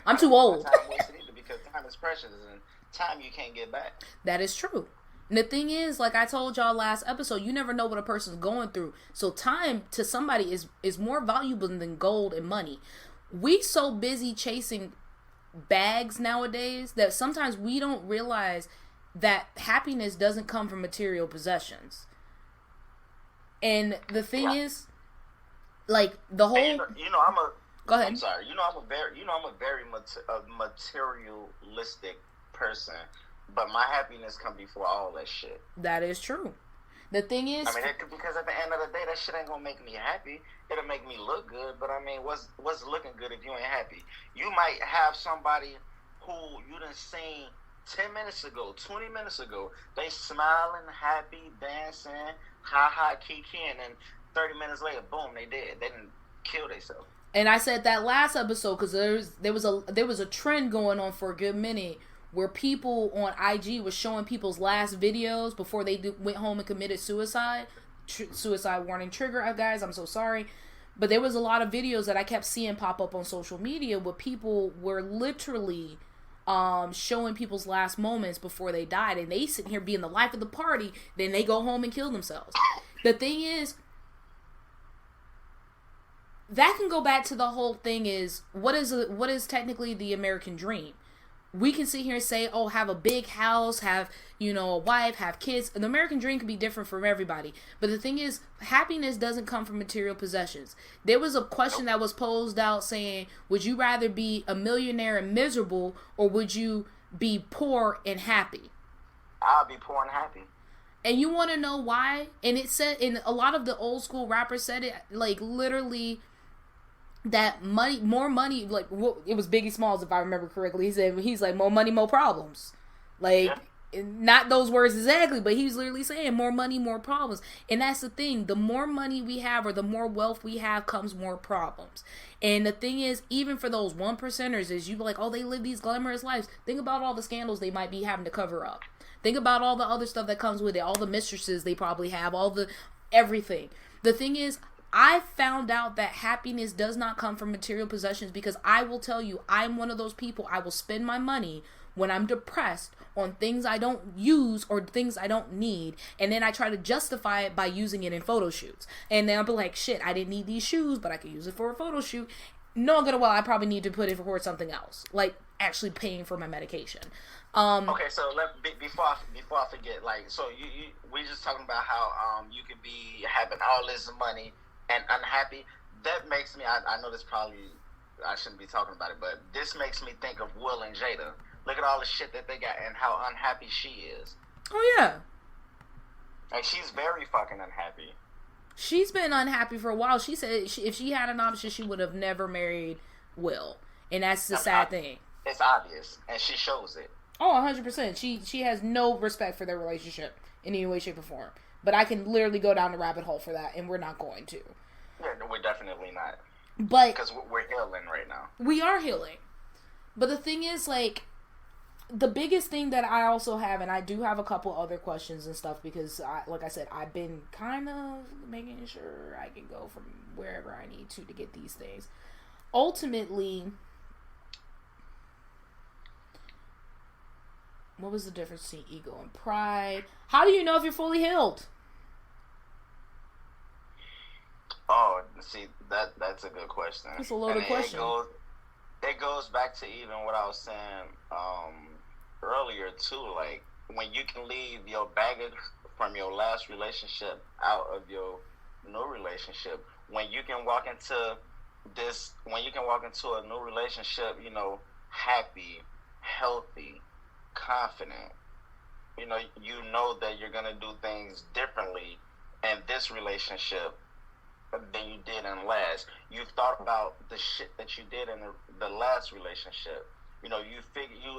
I'm too old. Time wasted either, because time is precious and time you can't get back. That is true. And the thing is, like I told y'all last episode, you never know what a person's going through. So time to somebody is more valuable than gold and money. We so busy chasing bags nowadays that sometimes we don't realize that happiness doesn't come from material possessions. And the thing is, like the whole, I'm a. Go ahead. I'm sorry. I'm a very materialistic person, but my happiness comes before all that shit. That is true. The thing is, because at the end of the day, that shit ain't gonna make me happy. It'll make me look good, but I mean, what's looking good if you ain't happy? You might have somebody who you done seen 10 minutes ago, 20 minutes ago. They smiling, happy, dancing, ha kiki, and then 30 minutes later, boom, they dead. They didn't kill themselves. And I said that last episode because there was a trend going on for a good minute where people on IG was showing people's last videos before they went home and committed suicide. Suicide warning trigger, guys. I'm so sorry. But there was a lot of videos that I kept seeing pop up on social media where people were literally showing people's last moments before they died. And they sit here being the life of the party. Then they go home and kill themselves. The thing is, that can go back to the whole thing is, what is technically the American dream? We can sit here and say, oh, have a big house, have, a wife, have kids. The American dream can be different from everybody. But the thing is, happiness doesn't come from material possessions. There was a question that was posed out saying, would you rather be a millionaire and miserable, or would you be poor and happy? I'll be poor and happy. And you want to know why? And it said, and a lot of the old school rappers said it, like, literally, that more money, like, it was Biggie Smalls, if I remember correctly. He's like, more money, more problems. Like, not those words exactly, but he was literally saying more money, more problems. And that's the thing. The more money we have or the more wealth we have comes more problems. And the thing is, even for those 1%ers, is you be like, oh, they live these glamorous lives. Think about all the scandals they might be having to cover up. Think about all the other stuff that comes with it. All the mistresses they probably have. All the everything. The thing is, I found out that happiness does not come from material possessions, because I will tell you, I'm one of those people. I will spend my money when I'm depressed on things I don't use or things I don't need, and then I try to justify it by using it in photo shoots. And then I'll be like, shit, I didn't need these shoes, but I could use it for a photo shoot. No, I probably need to put it towards something else, like actually paying for my medication. Okay, so before I forget, like, so we just talking about how you could be having all this money and unhappy. That makes me, I know this probably, I shouldn't be talking about it, but this makes me think of Will and Jada. Look at all the shit that they got and how unhappy she is. Oh, yeah. Like, she's very fucking unhappy. She's been unhappy for a while. She said if she had an option, she would have never married Will. And that's the sad thing. It's obvious, and she shows it. Oh, 100%. She has no respect for their relationship in any way, shape, or form. But I can literally go down the rabbit hole for that, and we're not going to. Yeah, we're definitely not. But because we're healing right now. We are healing. But the thing is, like, the biggest thing that I also have, and I do have a couple other questions and stuff, because like I said, I've been kind of making sure I can go from wherever I need to get these things. Ultimately, what was the difference between ego and pride? How do you know if you're fully healed? Oh, see, that's a good question. It's a loaded question. It goes back to even what I was saying earlier too. Like, when you can leave your baggage from your last relationship out of your new relationship, when you can walk into a new relationship, you know, happy, healthy, confident, you know that you're gonna do things differently in this relationship than you did in last. You've thought about the shit that you did in the last relationship. You know, you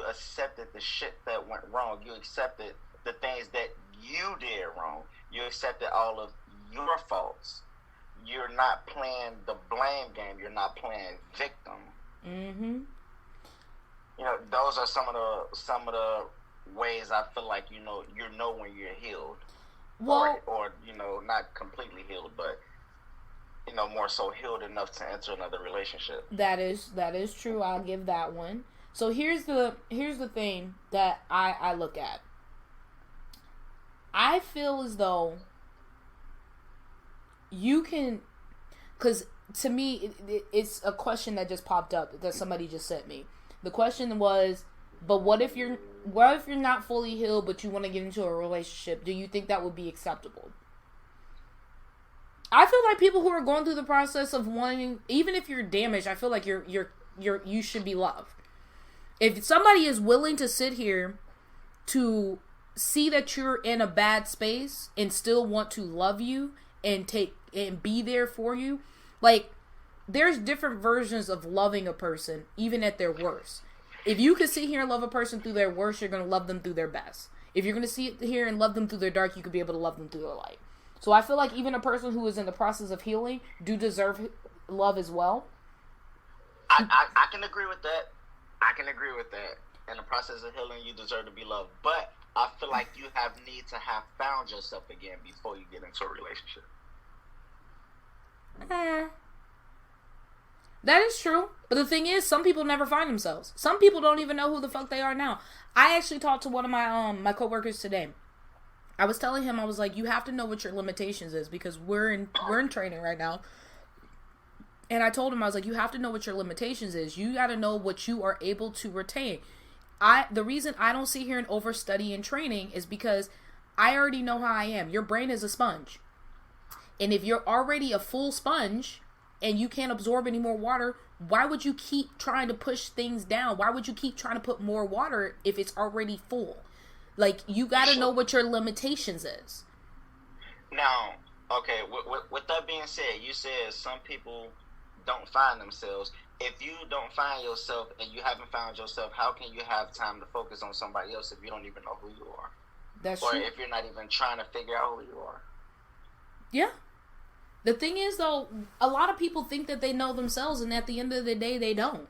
accepted the shit that went wrong. You accepted the things that you did wrong. You accepted all of your faults. You're not playing the blame game. You're not playing victim. Mm-hmm. You know, those are some of the ways I feel like, you know when you're healed. Well, or you know, not completely healed, but you know, more so healed enough to enter another relationship. That is true. I'll give that one. So here's the thing that I look at. I feel as though you can, because to me it's a question that just popped up that somebody just sent me. The question was, but what if you're not fully healed but you want to get into a relationship? Do you think that would be acceptable? I feel like people who are going through the process of wanting, even if you're damaged, I feel like you should be loved. If somebody is willing to sit here to see that you're in a bad space and still want to love you and be there for you, like, there's different versions of loving a person even at their worst. If you could sit here and love a person through their worst, you're going to love them through their best. If you're going to sit here and love them through their dark, you could be able to love them through their light. So I feel like even a person who is in the process of healing do deserve love as well. I can agree with that. In the process of healing, you deserve to be loved. But I feel like you need to have found yourself again before you get into a relationship. That is true. But the thing is, some people never find themselves. Some people don't even know who the fuck they are now. I actually talked to one of my coworkers today. I was telling him, I was like, you have to know what your limitations is, because we're in training right now. And I told him, I was like, you have to know what your limitations is. You got to know what you are able to retain. The reason I don't sit here and overstudy in training is because I already know how I am. Your brain is a sponge. And if you're already a full sponge and you can't absorb any more water, why would you keep trying to push things down? Why would you keep trying to put more water if it's already full? Like, you got to know what your limitations is. Now, okay, with that being said, you said some people don't find themselves. If you don't find yourself and you haven't found yourself, how can you have time to focus on somebody else if you don't even know who you are? That's true. Or if you're not even trying to figure out who you are. Yeah. The thing is, though, a lot of people think that they know themselves, and at the end of the day, they don't.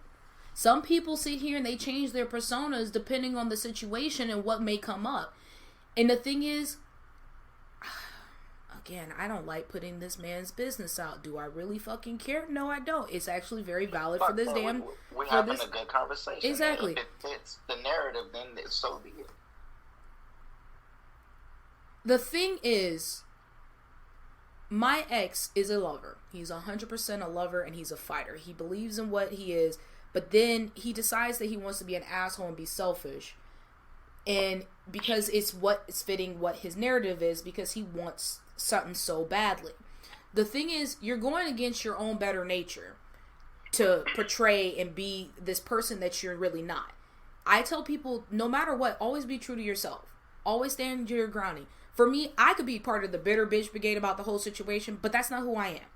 Some people sit here and they change their personas depending on the situation and what may come up. And the thing is, again, I don't like putting this man's business out. Do I really fucking care? No, I don't. It's actually very valid for this damn... We're having a good conversation. Exactly. If it fits the narrative, then so be it. The thing is, my ex is a lover. He's 100% a lover, and he's a fighter. He believes in what he is, but then he decides that he wants to be an asshole and be selfish. And because it's fitting what his narrative is, because he wants something so badly. The thing is, you're going against your own better nature to portray and be this person that you're really not. I tell people, no matter what, always be true to yourself. Always stand your grounding. For me, I could be part of the bitter bitch brigade about the whole situation, but that's not who I am.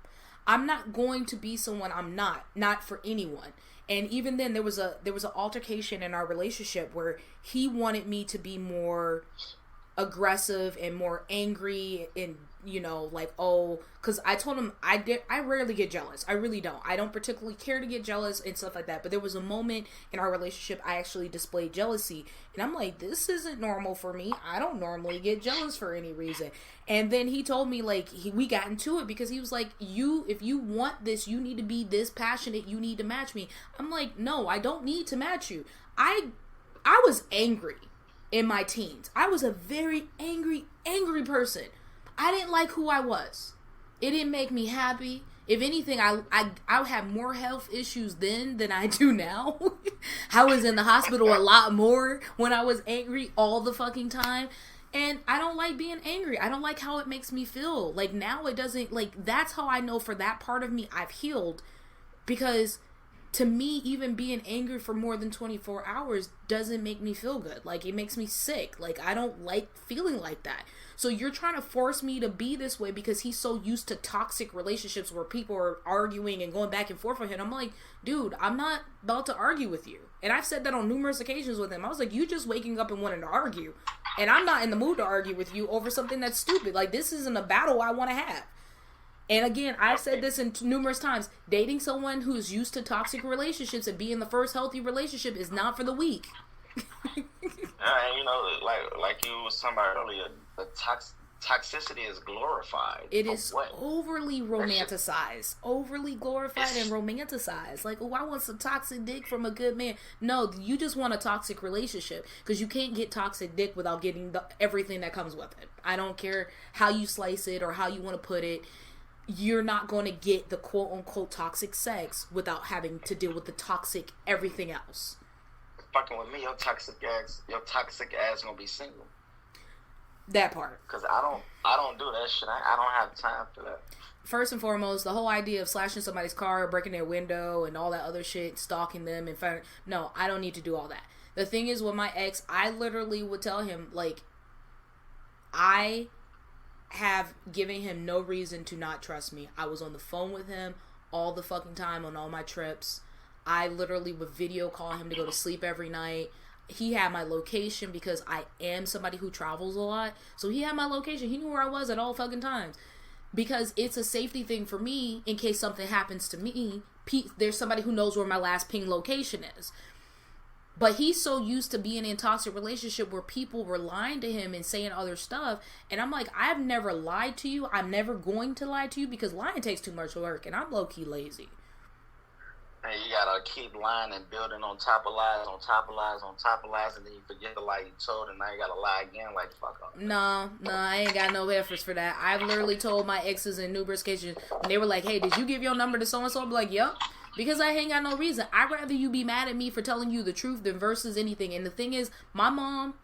I'm not going to be someone I'm not for anyone. And even then, there was an altercation in our relationship where he wanted me to be more aggressive and more angry and, you know, like, oh, because I told him I rarely get jealous. I really don't. I don't particularly care to get jealous and stuff like that. But there was a moment in our relationship I actually displayed jealousy. And I'm like, this isn't normal for me. I don't normally get jealous for any reason. And then he told me, like, we got into it because he was like, if you want this, you need to be this passionate. You need to match me. I'm like, no, I don't need to match you. I was angry in my teens. I was a very angry person. I didn't like who I was. It didn't make me happy. If anything, I have more health issues then than I do now. I was in the hospital a lot more when I was angry all the fucking time. And I don't like being angry. I don't like how it makes me feel. Like, now it doesn't, like, that's how I know for that part of me I've healed. Because to me, even being angry for more than 24 hours doesn't make me feel good. Like, it makes me sick. Like, I don't like feeling like that. So you're trying to force me to be this way because he's so used to toxic relationships where people are arguing and going back and forth with him. I'm like, dude, I'm not about to argue with you. And I've said that on numerous occasions with him. I was like, you just waking up and wanting to argue. And I'm not in the mood to argue with you over something that's stupid. Like, this isn't a battle I want to have. And again, I've said this numerous times. Dating someone who's used to toxic relationships and being the first healthy relationship is not for the weak. You know, like you was talking about earlier, the toxicity is glorified. It is overly romanticized, overly glorified and romanticized. Like, oh, I want some toxic dick from a good man. No, you just want a toxic relationship because you can't get toxic dick without getting everything that comes with it. I don't care how you slice it or how you want to put it. You're not going to get the quote-unquote toxic sex without having to deal with the toxic everything else. Fucking with me, your toxic ass gonna be single. That part. Because I don't do that shit. I don't have time for that. First and foremost, the whole idea of slashing somebody's car, breaking their window, and all that other shit, stalking them, no, I don't need to do all that. The thing is, with my ex, I literally would tell him, like, I have given him no reason to not trust me. I was on the phone with him all the fucking time on all my trips. I literally would video call him to go to sleep every night. He had my location because I am somebody who travels a lot. So he had my location. He knew where I was at all fucking times. Because it's a safety thing for me in case something happens to me. There's somebody who knows where my last ping location is. But he's so used to being in a toxic relationship where people were lying to him and saying other stuff. And I'm like, I've never lied to you. I'm never going to lie to you because lying takes too much work. And I'm low-key lazy. And you gotta keep lying and building on top of lies, on top of lies, on top of lies, and then you forget the lie you told, and now you gotta lie again. Like, fuck off. No, I ain't got no efforts for that. I've literally told my exes in numerous occasions when they were like, "Hey, did you give your number to so and so?" I'm like, "Yup," because I ain't got no reason. I'd rather you be mad at me for telling you the truth than versus anything. And the thing is, my mom,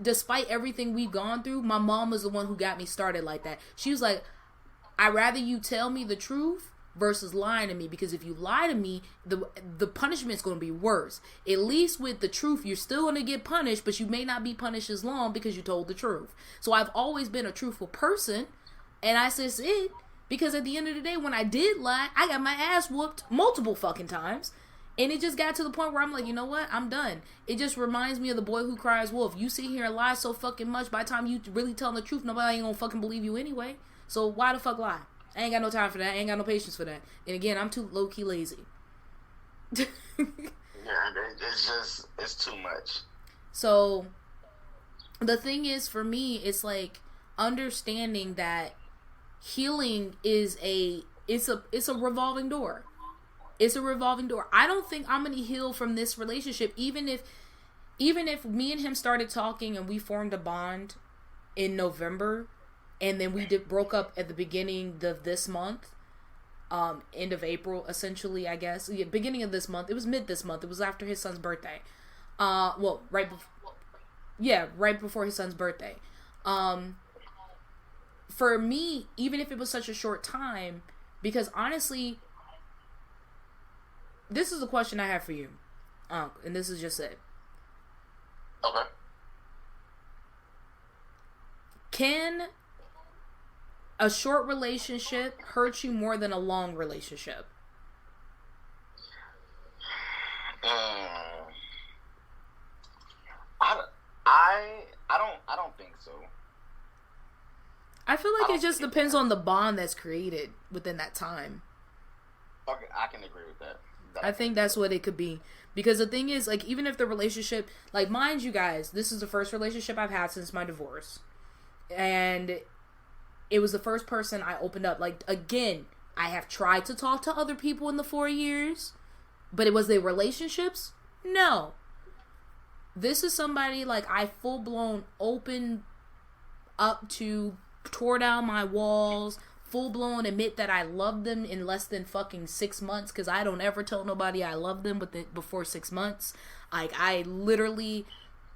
despite everything we've gone through, my mom was the one who got me started like that. She was like, "I'd rather you tell me the truth versus lying to me, because if you lie to me, the punishment's going to be worse. At least with the truth, you're still going to get punished, but you may not be punished as long because you told the truth." So I've always been a truthful person, and I said it because at the end of the day, when I did lie, I got my ass whooped multiple fucking times, and it just got to the point where I'm like, you know what, I'm done. It just reminds me of the boy who cries wolf. You sit here and lie so fucking much, by the time you really tell the truth, nobody ain't gonna fucking believe you anyway. So why the fuck lie? I ain't got no time for that. I ain't got no patience for that. And again, I'm too low-key lazy. Yeah, it's too much. So, the thing is, for me, it's like understanding that healing is it's a revolving door. It's a revolving door. I don't think I'm gonna heal from this relationship, even if me and him started talking and we formed a bond in November. And then we broke up at the beginning of this month, end of April, essentially, I guess. Yeah, beginning of this month. It was mid this month. It was after his son's birthday. Right before his son's birthday. For me, even if it was such a short time, because honestly, this is a question I have for you, and this is just it. Okay. Can a short relationship hurt you more than a long relationship? I don't think So I feel like it just depends on the bond that's created within that time. okay, I can agree with that. I think that's what it could be. Because the thing is, like, even if the relationship, like, mind you guys, this is the first relationship I've had since my divorce. And it was the first person I opened up. Like, again, I have tried to talk to other people in the 4 years, but it was their relationships? No. This is somebody, like, I full-blown opened up to, tore down my walls, full-blown admit that I loved them in less than fucking 6 months, because I don't ever tell nobody I love them before 6 months. Like, I literally...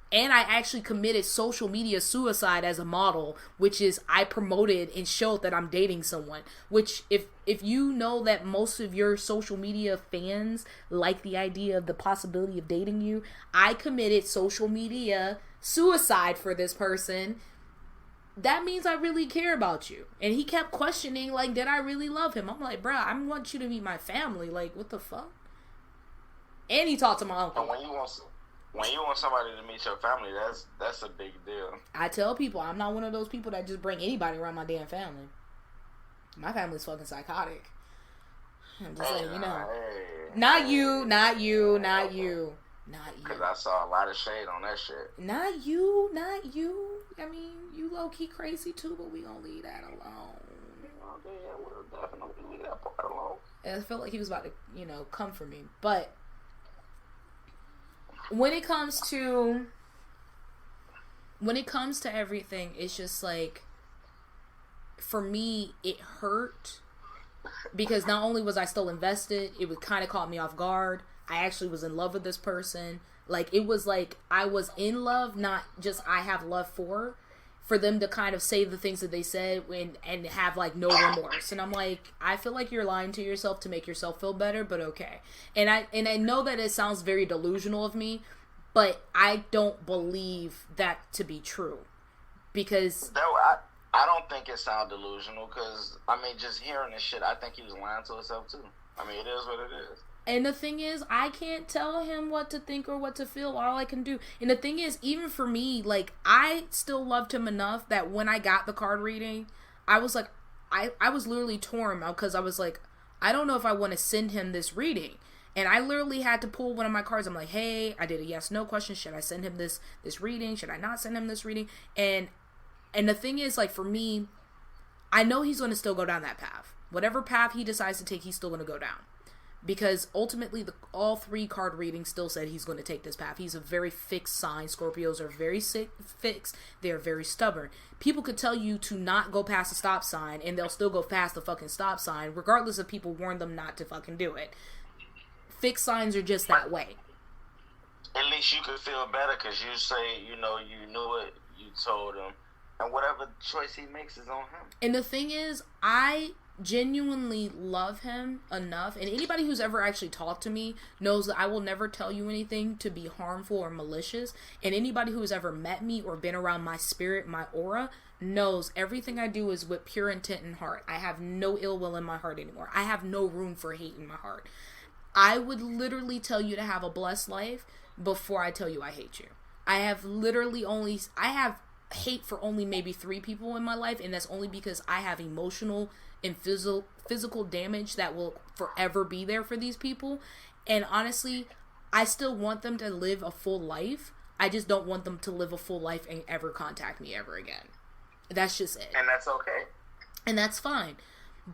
And I actually committed social media suicide as a model, which is I promoted and showed that I'm dating someone. Which, if you know that most of your social media fans like the idea of the possibility of dating you, I committed social media suicide for this person. That means I really care about you. And he kept questioning, like, did I really love him? I'm like, bruh, I want you to meet my family. Like, what the fuck? And he talked to my uncle. And when you want somebody to meet your family, that's a big deal. I tell people I'm not one of those people that just bring anybody around my damn family. My family's fucking psychotic. I'm just letting you know. Not you. Because I saw a lot of shade on that shit. Not you. I mean, you low-key crazy too, but we gonna leave that alone. Okay, yeah, we'll definitely leave that part alone. And I felt like he was about to, come for me. But when it comes to everything, it's just like, for me, it hurt because not only was I still invested, it would kind of caught me off guard. I actually was in love with this person. Like, it was like I was in love, not just I have love for them to kind of say the things that they said and have, like, no remorse. And I'm like, I feel like you're lying to yourself to make yourself feel better, but okay. And I know that it sounds very delusional of me, but I don't believe that to be true. Because... I don't think it sounds delusional, because, I mean, just hearing this shit, I think he was lying to himself, too. I mean, it is what it is. And the thing is, I can't tell him what to think or what to feel. All I can do. And the thing is, even for me, like, I still loved him enough that when I got the card reading, I was like, I was literally torn because I was like, I don't know if I want to send him this reading. And I literally had to pull one of my cards. I'm like, hey, I did a yes/no question. Should I send him this reading? Should I not send him this reading? And the thing is, like, for me, I know he's going to still go down that path. Whatever path he decides to take, he's still going to go down. Because ultimately, all 3 card readings still said he's going to take this path. He's a very fixed sign. Scorpios are very fixed. They're very stubborn. People could tell you to not go past the stop sign, and they'll still go past the fucking stop sign, regardless if people warn them not to fucking do it. Fixed signs are just that way. At least you could feel better because you say, you knew it, you told him. And whatever choice he makes is on him. And the thing is, I genuinely love him enough, and anybody who's ever actually talked to me knows that I will never tell you anything to be harmful or malicious. And anybody who has ever met me or been around my spirit, my aura, knows everything I do is with pure intent and heart. I have no ill will in my heart anymore. I have no room for hate in my heart. I would literally tell you to have a blessed life before I tell you I hate you. I have hate for only maybe 3 people in my life, and that's only because I have emotional and physical damage that will forever be there for these people. And honestly, I still want them to live a full life. I just don't want them to live a full life and ever contact me ever again. That's just it. And that's okay. And that's fine.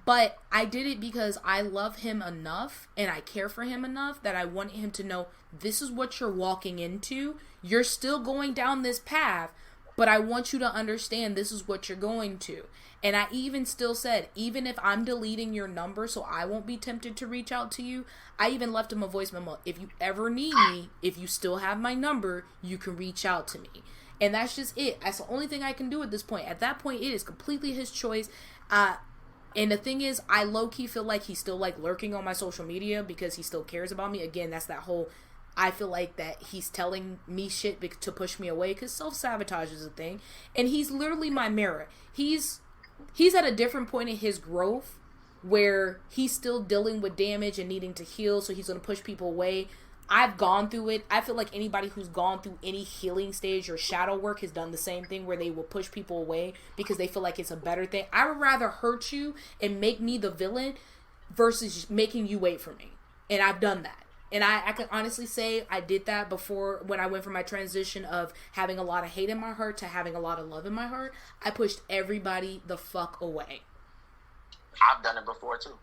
But I did it because I love him enough and I care for him enough that I want him to know this is what you're walking into. You're still going down this path, but I want you to understand this is what you're going to. And I even still said, even if I'm deleting your number so I won't be tempted to reach out to you, I even left him a voice memo. If you ever need me, if you still have my number, you can reach out to me. And that's just it. That's the only thing I can do at this point. At that point, it is completely his choice. And the thing is, I low-key feel like he's still, like, lurking on my social media because he still cares about me. Again, that's that whole... I feel like that he's telling me shit to push me away because self-sabotage is a thing. And he's literally my mirror. He's at a different point in his growth where he's still dealing with damage and needing to heal, so he's going to push people away. I've gone through it. I feel like anybody who's gone through any healing stage or shadow work has done the same thing where they will push people away because they feel like it's a better thing. I would rather hurt you and make me the villain versus making you wait for me. And I've done that. And I can honestly say I did that before when I went from my transition of having a lot of hate in my heart to having a lot of love in my heart. I pushed everybody the fuck away. I've done it before too.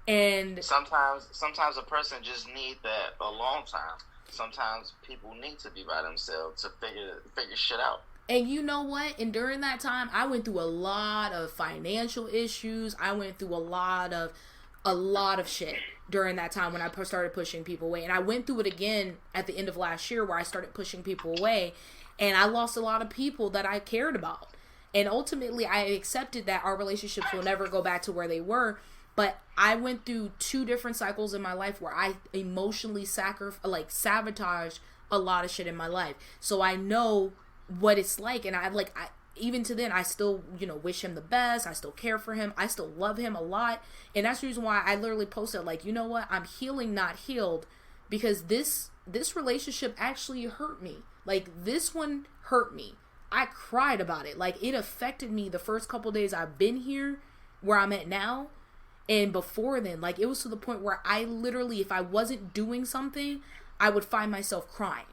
And sometimes a person just need that alone time. Sometimes people need to be by themselves to figure shit out. And you know what? And during that time, I went through a lot of financial issues. I went through a lot of shit during that time when I started pushing people away. And I went through it again at the end of last year where I started pushing people away. And I lost a lot of people that I cared about. And ultimately, I accepted that our relationships will never go back to where they were. But I went through 2 different cycles in my life where I emotionally sabotaged a lot of shit in my life. So I know what it's like. And I even to then, I still, wish him the best. I still care for him. I still love him a lot. And that's the reason why I literally posted, you know what? I'm healing, not healed. Because this relationship actually hurt me. This one hurt me. I cried about it. It affected me the first couple days I've been here, where I'm at now. And before then, it was to the point where I literally, if I wasn't doing something, I would find myself crying.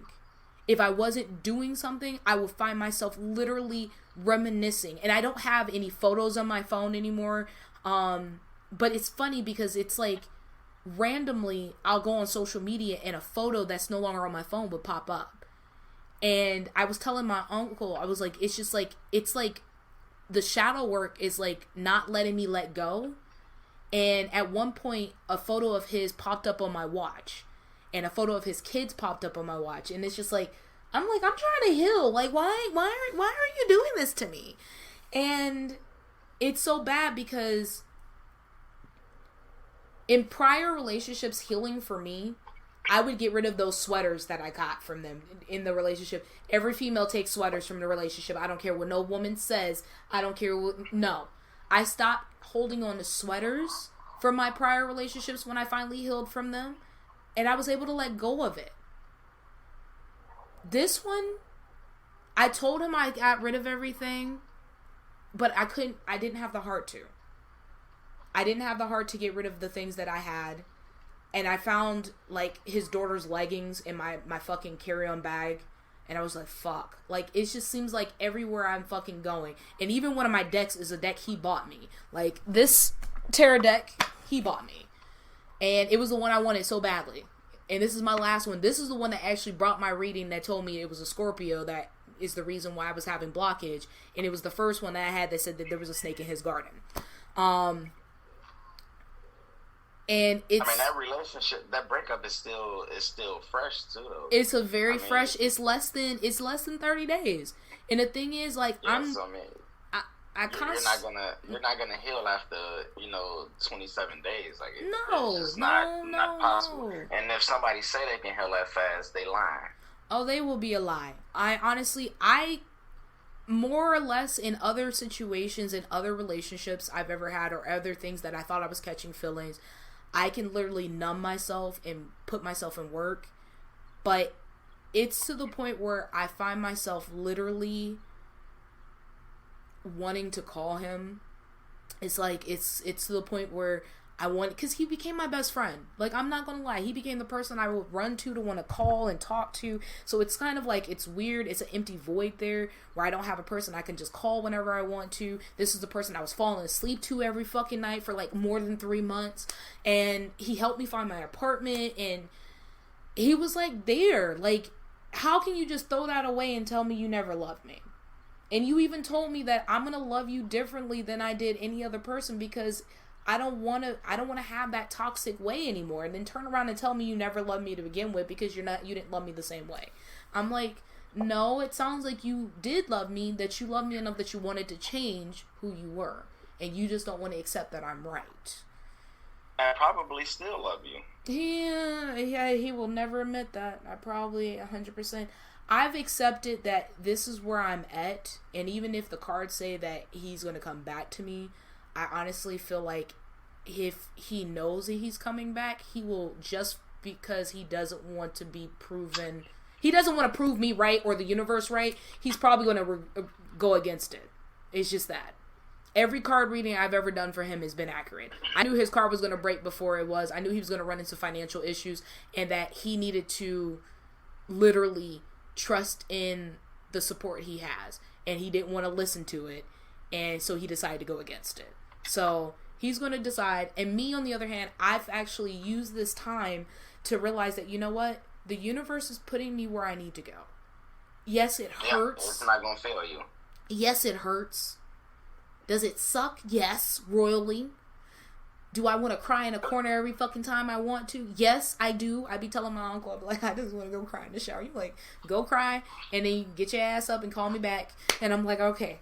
If I wasn't doing something, I would find myself literally reminiscing. And I don't have any photos on my phone anymore. But it's funny because it's randomly I'll go on social media and a photo that's no longer on my phone would pop up. And I was telling my uncle, I was it's just it's the shadow work is not letting me let go. And at one point, a photo of his popped up on my watch. And a photo of his kids popped up on my watch. And it's just I'm trying to heal. Why are you doing this to me? And it's so bad because in prior relationships, healing for me, I would get rid of those sweaters that I got from them in the relationship. Every female takes sweaters from the relationship. I don't care what no woman says. I don't care what, no. I stopped holding on to sweaters from my prior relationships when I finally healed from them. And I was able to let go of it. This one, I told him I got rid of everything, but I didn't have the heart to. I didn't have the heart to get rid of the things that I had. And I found, his daughter's leggings in my fucking carry-on bag. And I was fuck. It just seems like everywhere I'm fucking going. And even one of my decks is a deck he bought me. This tarot deck, he bought me. And it was the one I wanted so badly. And this is my last one. This is the one that actually brought my reading that told me it was a Scorpio that is the reason why I was having blockage. And it was the first one that I had that said that there was a snake in his garden. And it's, that relationship, that breakup is still fresh too, though. It's a very fresh. It's less than 30 days. And the thing is, you're not gonna heal after 27 days. It's not possible. And if somebody say they can heal that fast, they lie. Oh, they will be a lie. I more or less in other situations, in other relationships I've ever had, or other things that I thought I was catching feelings, I can literally numb myself and put myself in work. But it's to the point where I find myself literally wanting to call him. It's it's to the point where I want, because he became my best friend. I'm not gonna lie, he became the person I would run to want to call and talk to. So it's kind of it's weird. It's an empty void there where I don't have a person I can just call whenever I want to. This is the person I was falling asleep to every fucking night for more than 3 months. And he helped me find my apartment, and he was there. How can you just throw that away and tell me you never loved me? And you even told me that I'm gonna love you differently than I did any other person, because I don't want to have that toxic way anymore. And then turn around and tell me you never loved me to begin with because you didn't love me the same way. I'm no, it sounds like you did love me, that you loved me enough that you wanted to change who you were. And you just don't want to accept that I'm right. I probably still love you. Yeah, he will never admit that. I probably 100%. I've accepted that this is where I'm at. And even if the cards say that he's going to come back to me, I honestly feel like if he knows that he's coming back, he will just because he doesn't want to be proven. He doesn't want to prove me right or the universe right. He's probably going to go against it. It's just that. Every card reading I've ever done for him has been accurate. I knew his card was going to break before it was. I knew he was going to run into financial issues and that he needed to literally trust in the support he has. And he didn't want to listen to it. And so he decided to go against it. So he's going to decide. And me, on the other hand, I've actually used this time to realize that, you know what? The universe is putting me where I need to go. Yes, it hurts. It's not going to fail you. Yes, it hurts. Does it suck? Yes, royally. Do I want to cry in a corner every fucking time I want to? Yes, I do. I be telling my uncle, I'm like, I just want to go cry in the shower. You like, go cry, and then you get your ass up and call me back. And I'm like, okay.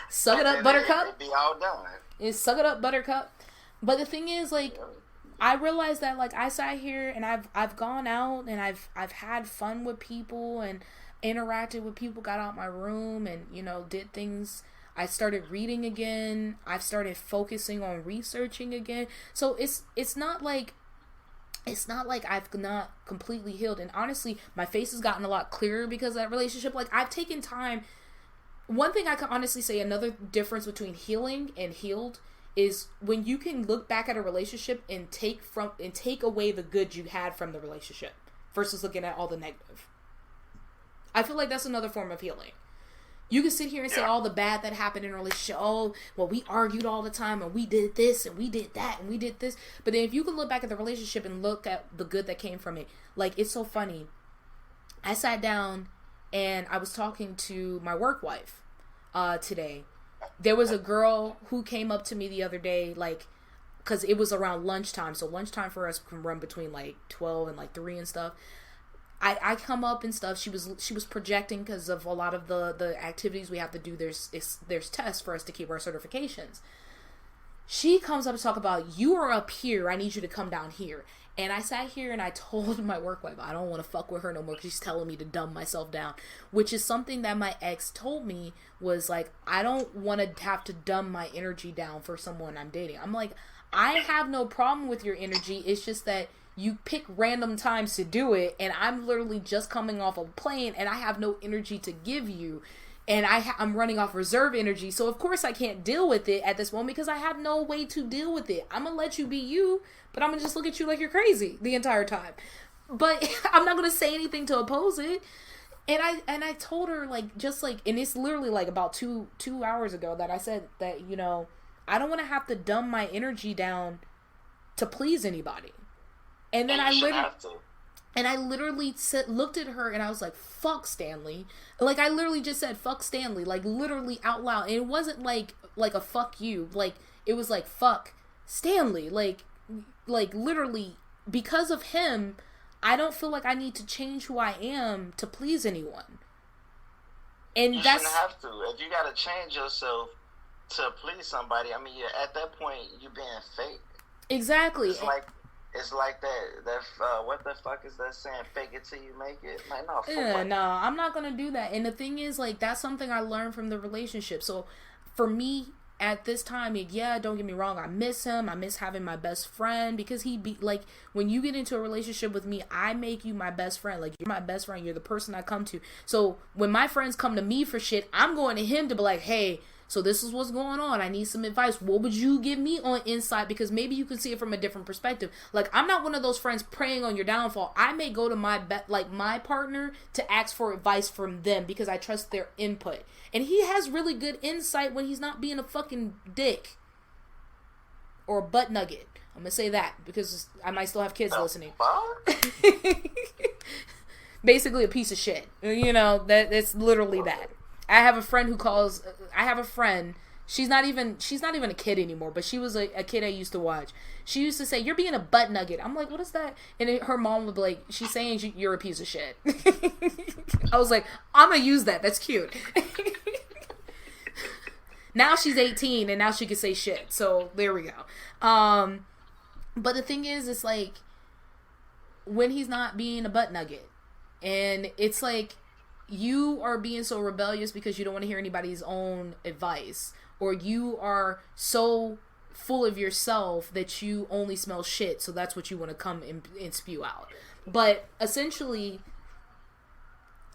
Suck it up, buttercup. It'd be all done. It's suck it up, buttercup. But the thing is, like, I realized that, like, I sat here and I've gone out and I've had fun with people and interacted with people, got out my room and, you know, did things. I started reading again. I've started focusing on researching again. So it's not like I've not completely healed. And honestly, my face has gotten a lot clearer because of that relationship. Like, I've taken time. One thing I can honestly say, another difference between healing and healed is when you can look back at a relationship and take away the good you had from the relationship versus looking at all the negative. I feel like that's another form of healing. You can sit here and say all the bad that happened in a relationship. Oh, well, we argued all the time and we did this and we did that and we did this. But then if you can look back at the relationship and look at the good that came from it, like, it's so funny. I sat down and I was talking to my work wife today. There was a girl who came up to me the other day, like, because it was around lunchtime. So lunchtime for us can run between like 12 and like 3 and stuff. I come up and stuff. She was projecting because of a lot of the activities we have to do. There's tests for us to keep our certifications. She comes up to talk about, you are up here. I need you to come down here. And I sat here and I told my work wife, I don't want to fuck with her no more because she's telling me to dumb myself down. Which is something that my ex told me was like, I don't want to have to dumb my energy down for someone I'm dating. I'm like, I have no problem with your energy. It's just that you pick random times to do it, and I'm literally just coming off a plane, and I have no energy to give you, and I'm running off reserve energy, so of course I can't deal with it at this moment because I have no way to deal with it. I'm gonna let you be you, but I'm gonna just look at you like you're crazy the entire time. But I'm not gonna say anything to oppose it. And I told her, like, just like, and it's literally like about two hours ago that I said that, you know, I don't want to have to dumb my energy down to please anybody. And then I literally looked at her and I was like, fuck Stanley. Like, I literally just said, fuck Stanley, like, literally out loud. And it wasn't like a fuck you. Like, it was like, fuck Stanley. Like literally, because of him, I don't feel like I need to change who I am to please anyone. And you shouldn't have to. If you gotta change yourself to please somebody, I mean, at that point, you're being fake. Exactly. It's like that what the fuck is that saying? Fake it till you make it? Like, no, no, I'm not gonna do that. And the thing is, like, that's something I learned from the relationship. So, for me, at this time, yeah, don't get me wrong, I miss him. I miss having my best friend because when you get into a relationship with me, I make you my best friend. Like, you're my best friend. You're the person I come to. So, when my friends come to me for shit, I'm going to him to be like, hey, so this is what's going on. I need some advice. What would you give me on insight? Because maybe you can see it from a different perspective. Like, I'm not one of those friends preying on your downfall. I may go to my partner to ask for advice from them because I trust their input. And he has really good insight when he's not being a fucking dick. Or a butt nugget. I'm going to say that because I might still have kids listening. Basically a piece of shit. You know, it's literally that. I have a friend, she's not even a kid anymore, but she was a kid I used to watch. She used to say, you're being a butt nugget. I'm like, what is that? And her mom would be like, she's saying you're a piece of shit. I was like, I'm going to use that. That's cute. Now she's 18 and now she can say shit. So there we go. But the thing is, it's like, when he's not being a butt nugget, and it's like, you are being so rebellious because you don't want to hear anybody's own advice, or you are so full of yourself that you only smell shit, so that's what you want to come and spew out. But essentially,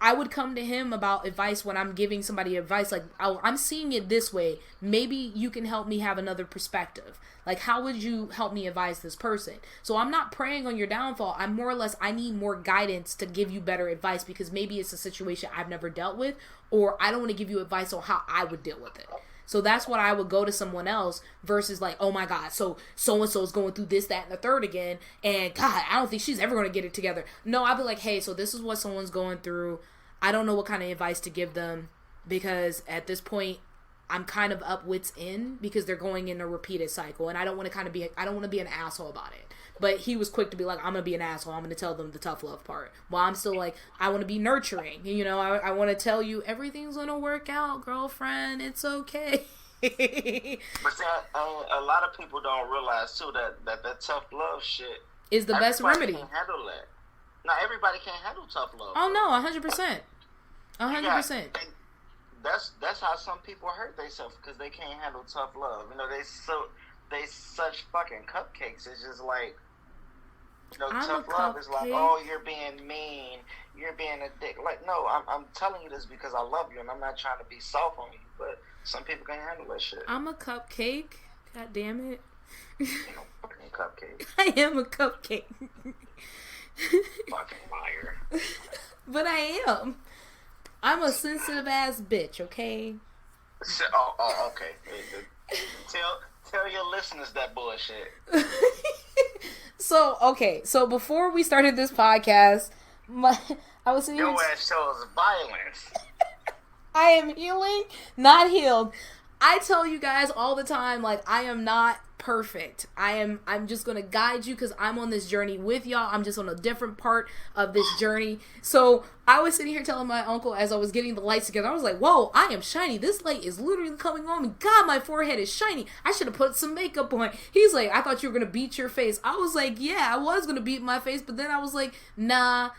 I would come to him about advice when I'm giving somebody advice. Like, I'm seeing it this way. Maybe you can help me have another perspective. Like, how would you help me advise this person? So I'm not preying on your downfall. I'm more or less, I need more guidance to give you better advice, because maybe it's a situation I've never dealt with, or I don't want to give you advice on how I would deal with it. So that's what I would go to someone else versus like, oh my God, so-and-so is going through this, that, and the third again. And God, I don't think she's ever going to get it together. No, I'd be like, hey, so this is what someone's going through. I don't know what kind of advice to give them, because at this point, I'm kind of up wits end, because they're going in a repeated cycle. And I don't want to be an asshole about it. But he was quick to be like, I'm going to be an asshole. I'm going to tell them the tough love part. While I'm still like, I want to be nurturing. You know, I want to tell you everything's going to work out, girlfriend. It's okay. But see, a lot of people don't realize, too, that tough love shit is the best remedy. Can't handle that. Not everybody can't handle tough love. Oh, no, 100%. 100%. That's how some people hurt themselves, because they can't handle tough love. You know, they such fucking cupcakes. It's just like, you know, tough love is like, oh, you're being mean, you're being a dick. Like, no, I'm telling you this because I love you, and I'm not trying to be soft on you. But some people can't handle that shit. I'm a cupcake. God damn it. You're no fucking cupcake. I am a cupcake. Fucking liar. But I am. I'm a sensitive ass bitch, okay? Oh, okay. Tell your listeners that bullshit. So before we started this podcast, I was sitting your ass shows violence. I am healing, not healed. I tell you guys all the time, like, I am not perfect. I'm just gonna guide you, because I'm on this journey with y'all. I'm just on a different part of this journey. So I was sitting here telling my uncle as I was getting the lights together, I was like, whoa, I am shiny. This light is literally coming on me. God, my forehead is shiny. I should have put some makeup on. He's like, I thought you were gonna beat your face. I was like, yeah, I was gonna beat my face, but then I was like, nah,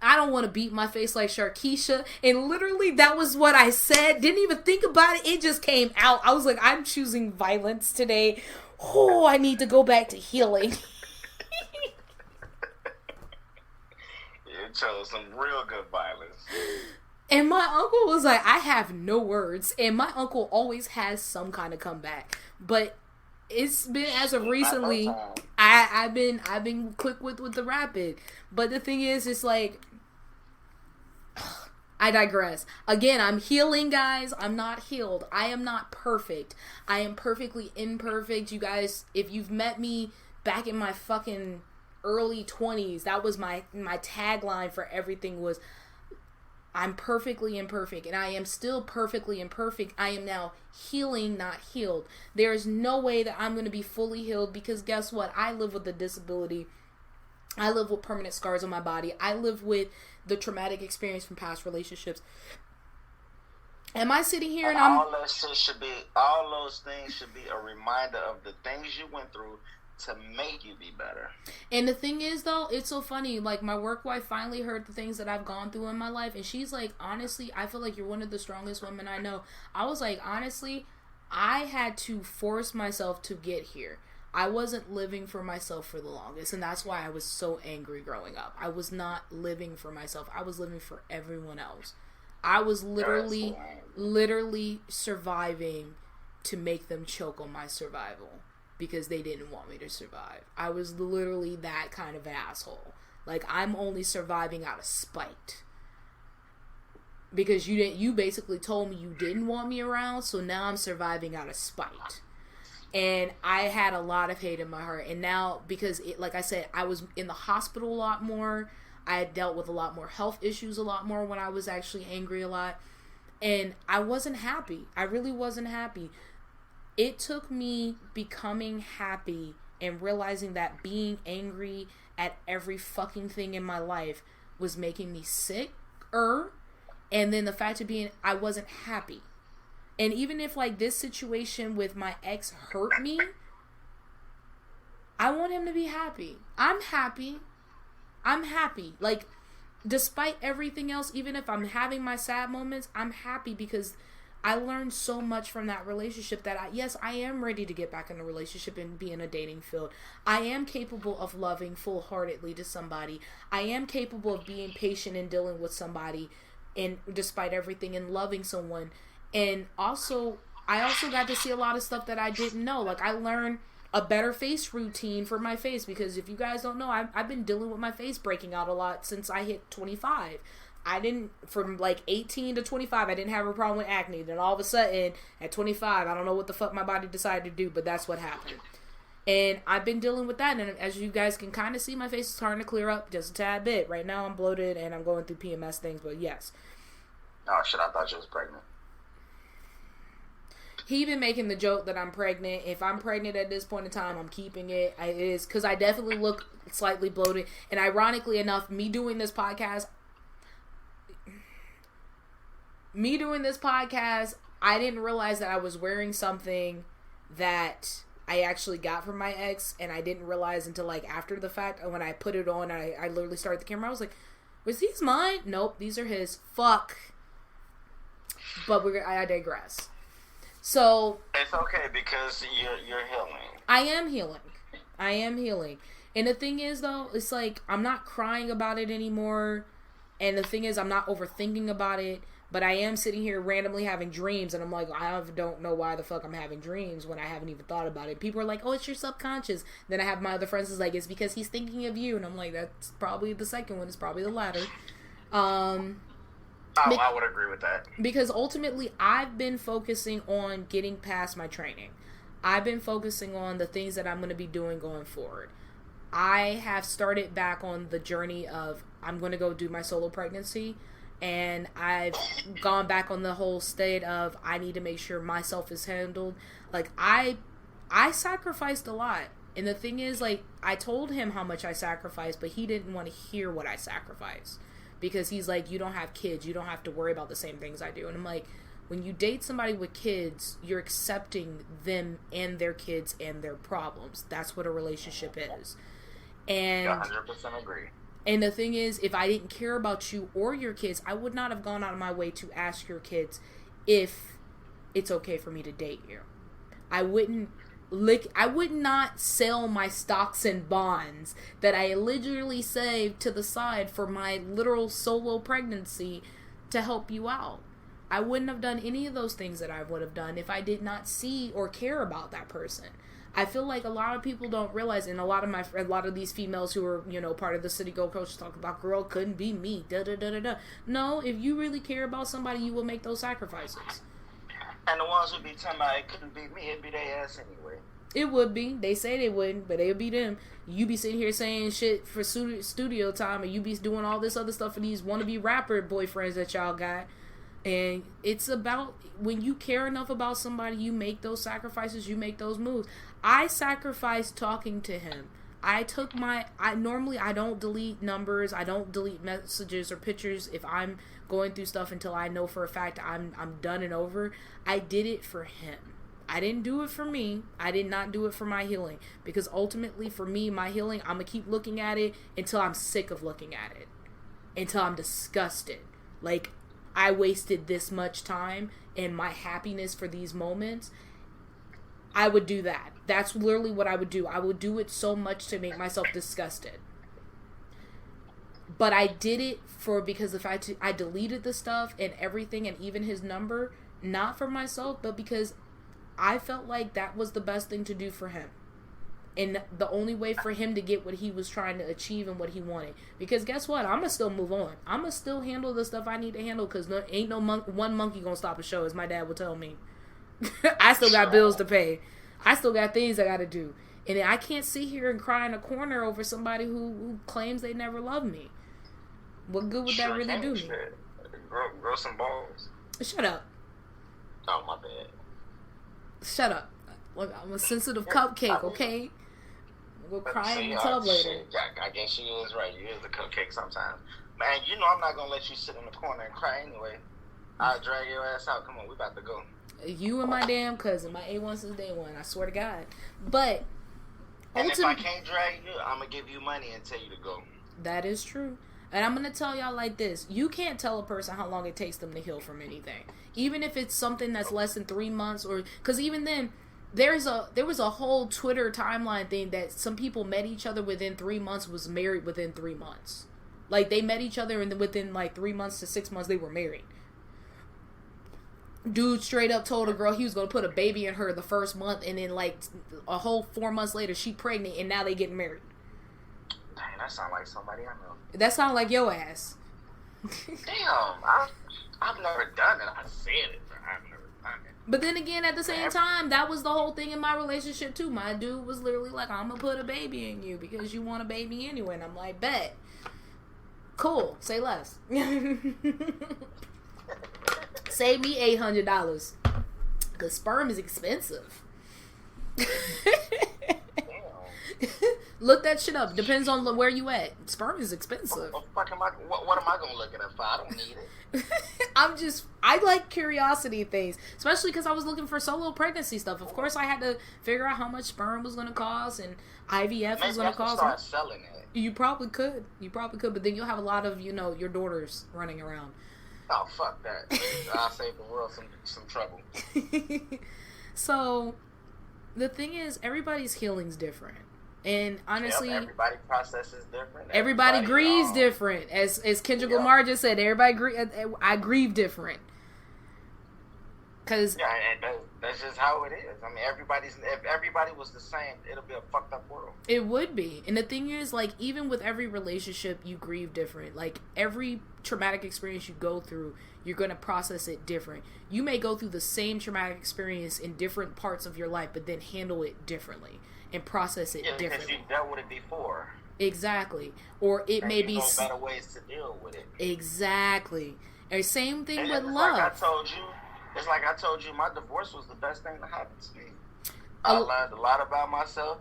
I don't want to beat my face like Sharkeisha. And literally, that was what I said. Didn't even think about it. It just came out. I was like, I'm choosing violence today. Oh, I need to go back to healing. You chose some real good violence. And my uncle was like, I have no words. And my uncle always has some kind of comeback. But it's been, as of recently, I've been quick with the rapid. But the thing is, it's like, I digress. Again, I'm healing, guys. I'm not healed. I am not perfect. I am perfectly imperfect. You guys, if you've met me back in my fucking early 20s, that was my tagline for everything was, I'm perfectly imperfect, and I am still perfectly imperfect. I am now healing, not healed. There is no way that I'm going to be fully healed, because guess what? I live with a disability. I live with permanent scars on my body. I live with the traumatic experience from past relationships. Am I sitting here and all those things should be a reminder of the things you went through to make you be better. And the thing is, though, it's so funny. Like, my work wife finally heard the things that I've gone through in my life, and she's like, honestly, I feel like you're one of the strongest women I know. I was like, honestly, I had to force myself to get here. I wasn't living for myself for the longest, and that's why I was so angry growing up. I was not living for myself. I was living for everyone else. I was literally surviving to make them choke on my survival, because they didn't want me to survive. I was literally that kind of asshole. Like, I'm only surviving out of spite. Because you basically told me you didn't want me around, so now I'm surviving out of spite. And I had a lot of hate in my heart. And now, because, like I said, I was in the hospital a lot more. I had dealt with a lot more health issues a lot more when I was actually angry a lot. And I wasn't happy. I really wasn't happy. It took me becoming happy and realizing that being angry at every fucking thing in my life was making me sicker. And then the fact of being, I wasn't happy. And even if, like, this situation with my ex hurt me, I want him to be happy. I'm happy. Like, despite everything else, even if I'm having my sad moments, I'm happy because I learned so much from that relationship that I am ready to get back in a relationship and be in a dating field. I am capable of loving full-heartedly to somebody. I am capable of being patient and dealing with somebody, and despite everything, and loving someone. And also, I also got to see a lot of stuff that I didn't know. Like, I learned a better face routine for my face, because if you guys don't know, I've been dealing with my face breaking out a lot since I hit 25. From like 18 to 25, I didn't have a problem with acne. Then all of a sudden, at 25, I don't know what the fuck my body decided to do, but that's what happened. And I've been dealing with that, and as you guys can kind of see, my face is starting to clear up just a tad bit. Right now, I'm bloated, and I'm going through PMS things, but yes. Oh, shit, I thought you was pregnant. He been making the joke that I'm pregnant. If I'm pregnant at this point in time, I'm keeping it. It is, because I definitely look slightly bloated. And ironically enough, me doing this podcast, I didn't realize that I was wearing something that I actually got from my ex, and I didn't realize until like after the fact. When I put it on, I literally started the camera. I was like, "Was these mine? Nope, these are his." Fuck. But I digress. So it's okay because you're healing. I am healing. And the thing is, though, it's like I'm not crying about it anymore. And the thing is, I'm not overthinking about it. But I am sitting here randomly having dreams, and I'm like, I don't know why the fuck I'm having dreams when I haven't even thought about it. People are like, oh, it's your subconscious. Then I have my other friends is like, it's because he's thinking of you. And I'm like, that's probably the second one. It's probably the latter. I would agree with that. Because ultimately, I've been focusing on getting past my training. I've been focusing on the things that I'm going to be doing going forward. I have started back on the journey of I'm going to go do my solo pregnancy. And I've gone back on the whole state of I need to make sure myself is handled. Like, I sacrificed a lot. And the thing is, like, I told him how much I sacrificed, but he didn't want to hear what I sacrificed. Because he's like, you don't have kids. You don't have to worry about the same things I do. And I'm like, when you date somebody with kids, you're accepting them and their kids and their problems. That's what a relationship is. And 100% agree. And the thing is, if I didn't care about you or your kids, I would not have gone out of my way to ask your kids if it's okay for me to date you. I would not sell my stocks and bonds that I literally saved to the side for my literal solo pregnancy to help you out. I wouldn't have done any of those things that I would have done if I did not see or care about that person. I feel like a lot of people don't realize, and a lot of these females who are, part of the City Girl Coach talk about, girl, couldn't be me, da-da-da-da-da. No, if you really care about somebody, you will make those sacrifices. And the ones who be talking about it couldn't be me, it'd be their ass anyway. It would be. They say they wouldn't, but it would be them. You be sitting here saying shit for studio time, and you be doing all this other stuff for these wannabe rapper boyfriends that y'all got. And it's about, when you care enough about somebody, you make those sacrifices, you make those moves. I sacrificed talking to him. I normally don't delete numbers, I don't delete messages or pictures if I'm going through stuff until I know for a fact I'm done and over. I did it for him. I didn't do it for me. I did not do it for my healing. Because ultimately, for me, my healing, I'm going to keep looking at it until I'm sick of looking at it. Until I'm disgusted. Like, I wasted this much time and my happiness for these moments. I would do that. That's literally what I would do. I would do it so much to make myself disgusted. But I did it because the fact I deleted the stuff and everything and even his number, not for myself, but because I felt like that was the best thing to do for him. And the only way for him to get what he was trying to achieve and what he wanted. Because guess what? I'm going to still move on. I'm going to still handle the stuff I need to handle, because ain't no one monkey going to stop a show, as my dad would tell me. I still got bills to pay. I still got things I got to do. And I can't sit here and cry in a corner over somebody who claims they never loved me. What good would that really do me? Grow some balls. Shut up. Oh, my bad. Shut up. Look, I'm a sensitive cupcake, okay? We'll cry in the tub later. I guess you is right. You is a cupcake sometimes. Man, I'm not going to let you sit in the corner and cry anyway. I'll drag your ass out. Come on, we about to go. You and my damn cousin. My A1 since day one. I swear to God. But and if I can't drag you, I'm going to give you money and tell you to go. That is true. And I'm gonna tell y'all like this: you can't tell a person how long it takes them to heal from anything, even if it's something that's less than 3 months, or because even then, there was a whole Twitter timeline thing that some people met each other within 3 months, was married within 3 months. Like they met each other and within like 3 months to 6 months they were married. Dude straight up told a girl he was gonna put a baby in her the first month, and then like a whole 4 months later she pregnant, and now they getting married. Dang, that sound like somebody I know. That sound like your ass. Damn, I've never done it. I said it, but I've never done it. But then again, at the same time, that was the whole thing in my relationship too. My dude was literally like, I'm gonna put a baby in you because you want a baby anyway. And I'm like, bet. Cool. Say less. Save me $800. Because sperm is expensive. Look that shit up. Depends on where you at. Sperm is expensive. What am I going to look it up for? I don't need it. I like curiosity things. Especially because I was looking for solo pregnancy stuff. Of course, I had to figure out how much sperm was going to cost and IVF was going to cost. Start selling it. You probably could. But then you'll have a lot of, your daughters running around. Oh, fuck that. I'll save the world some trouble. So, the thing is, everybody's healing's different. And honestly, everybody processes different. Everybody grieves different. As Kendrick Lamar just said, I grieve different. Cause and that's just how it is. I mean, if everybody was the same, it'll be a fucked up world. It would be. And the thing is, like, even with every relationship, you grieve different. Like, every traumatic experience you go through, you're going to process it different. You may go through the same traumatic experience in different parts of your life, but then handle it differently and process it differently. Because you dealt with it before. Exactly. Or it may be better ways to deal with it. Exactly. And same thing with love. Like I told you, my divorce was the best thing that happened to me. I learned a lot about myself.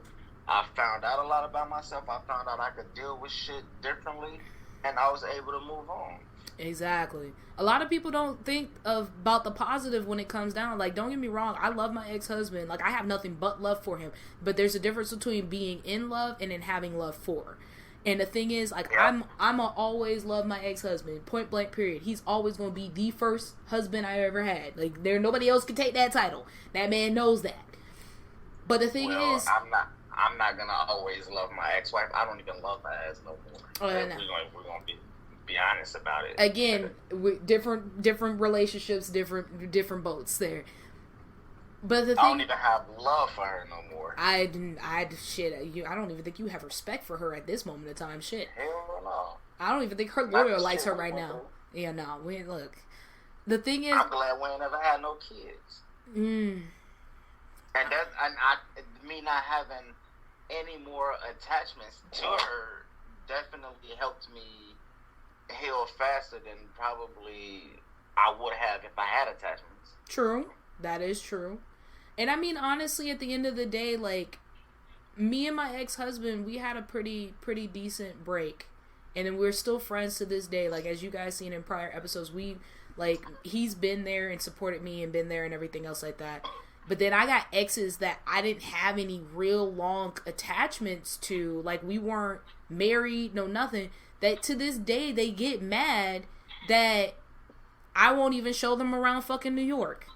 I found out a lot about myself. I found out I could deal with shit differently, and I was able to move on. Exactly. A lot of people don't think about the positive when it comes down. Like, don't get me wrong, I love my ex-husband. Like, I have nothing but love for him. But there's a difference between being in love and in having love for. And the thing is, like, I'm always love my ex-husband, point blank period. He's always going to be the first husband I ever had. Like, nobody else can take that title. That man knows that. But the thing is, I'm not gonna always love my ex-wife. I don't even love my ass no more. Oh, no. We're gonna be honest about it. Again, with different relationships, different boats there. But the thing, I don't even have love for her no more. I don't even think you have respect for her at this moment in time. Shit. Hell no. I don't even think her lawyer likes her right now. Yeah, no. Look. The thing is, I'm glad we ain't never had no kids. And me not having any more attachments to her definitely helped me heal faster than probably I would have if I had attachments. True. That is true. And I mean, honestly, at the end of the day, like, me and my ex-husband, we had a pretty decent break. And then we're still friends to this day. Like, as you guys seen in prior episodes, he's been there and supported me and been there and everything else like that. But then I got exes that I didn't have any real long attachments to. Like, we weren't married, no nothing. That to this day, they get mad that I won't even show them around fucking New York.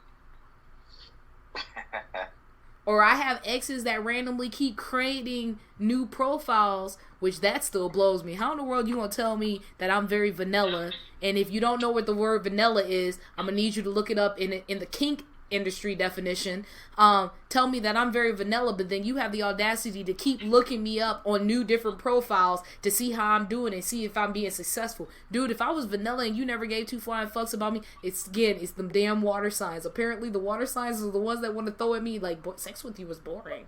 Or I have exes that randomly keep creating new profiles, which that still blows me. How in the world you gonna tell me that I'm very vanilla? And if you don't know what the word vanilla is, I'm gonna need you to look it up in the kink industry definition. Tell me that I'm very vanilla, but then you have the audacity to keep looking me up on new different profiles to see how I'm doing and see if I'm being successful. Dude, if I was vanilla and you never gave two flying fucks about me, it's them damn water signs. Apparently the water signs are the ones that want to throw at me like, sex with you was boring.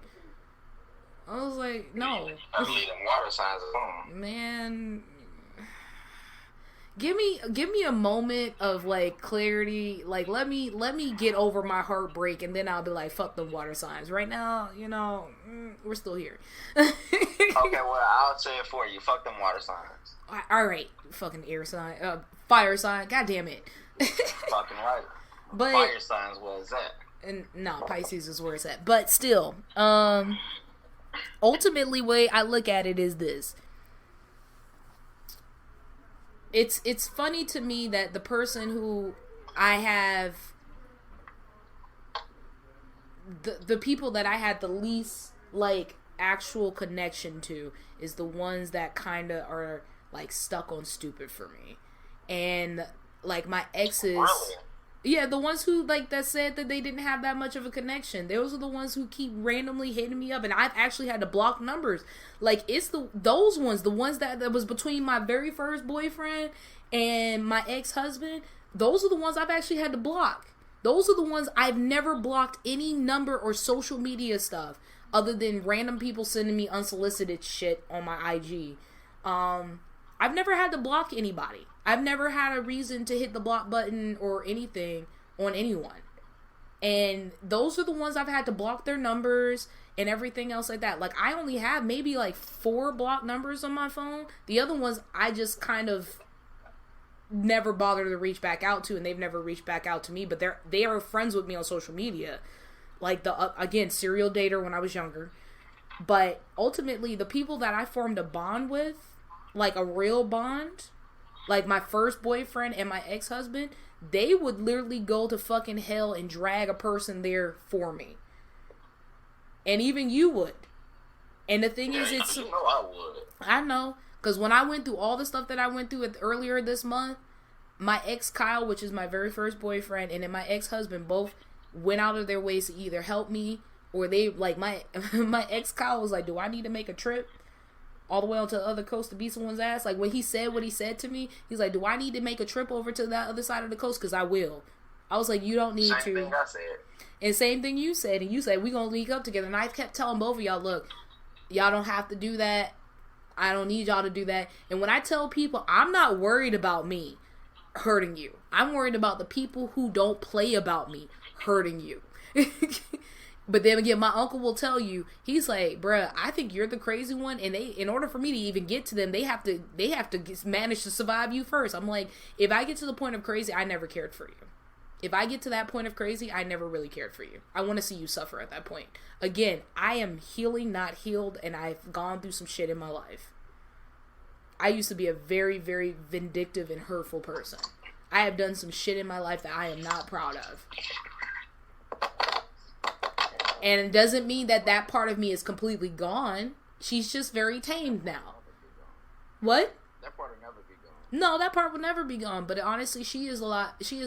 I was like, no. Leave them water signs alone. Man, Give me a moment of like clarity. Like let me get over my heartbreak, and then I'll be like, fuck them water signs. Right now, we're still here. Okay, well I'll say it for you. Fuck them water signs. All right, fucking air sign, fire sign. God damn it. Fucking right. But fire signs, where is that? And no, Pisces is where it's at. But still, ultimately, way I look at it is this. it's funny to me that the person who I have the people that I had the least like actual connection to is the ones that kind of are like stuck on stupid for me. And like my exes, yeah, the ones who like that said that they didn't have that much of a connection, those are the ones who keep randomly hitting me up, and I've actually had to block numbers. Like it's those ones, the ones that was between my very first boyfriend and my ex-husband, those are the ones I've actually had to block. Those are the ones I've never blocked any number or social media stuff other than random people sending me unsolicited shit on my IG. I've never had to block anybody. I've never had a reason to hit the block button or anything on anyone. And those are the ones I've had to block their numbers and everything else like that. Like, I only have maybe like 4 blocked numbers on my phone. The other ones I just kind of never bothered to reach back out to, and they've never reached back out to me. But they are friends with me on social media. Like, again, serial dater when I was younger. But ultimately, the people that I formed a bond with, like a real bond, like my first boyfriend and my ex-husband, they would literally go to fucking hell and drag a person there for me. And even you would. And the thing is, it's... You know I would. I know. Because when I went through all the stuff that I went through earlier this month, my ex Kyle, which is my very first boyfriend, and then my ex-husband both went out of their ways to either help me, or they, like, my ex Kyle was like, do I need to make a trip all the way onto the other coast to beat someone's ass? Like, when he said what he said to me, he's like, do I need to make a trip over to that other side of the coast? Because I will. I was like, you don't need to. Same thing I said. And same thing you said. And you said, we going to link up together. And I kept telling both of y'all, look, y'all don't have to do that. I don't need y'all to do that. And when I tell people, I'm not worried about me hurting you. I'm worried about the people who don't play about me hurting you. But then again, my uncle will tell you, he's like, bruh, I think you're the crazy one, and in order for me to even get to them, they have to manage to survive you first. I'm like, if I get to the point of crazy, I never cared for you. If I get to that point of crazy, I never really cared for you. I want to see you suffer at that point. Again, I am healing, not healed, and I've gone through some shit in my life. I used to be a very, very vindictive and hurtful person. I have done some shit in my life that I am not proud of. And it doesn't mean that that part of me is completely gone. She's just very tamed now. What? That part will never be gone. No, that part will never be gone. But honestly, she is a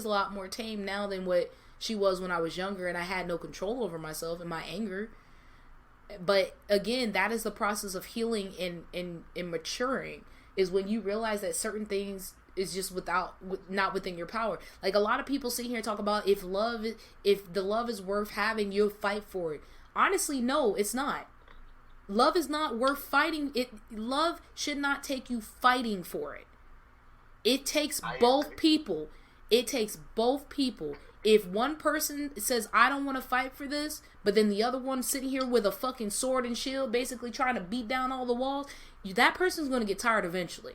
lot more tame now than what she was when I was younger, and I had no control over myself and my anger. But again, that is the process of healing and maturing, is when you realize that certain things is just not within your power. Like, a lot of people sit here and talk about if the love is worth having, you'll fight for it. Honestly, no, it's not. Love is not worth fighting. Love should not take you fighting for it. It takes both people. It takes both people. If one person says, I don't want to fight for this, but then the other one sitting here with a fucking sword and shield, basically trying to beat down all the walls, that person's going to get tired eventually.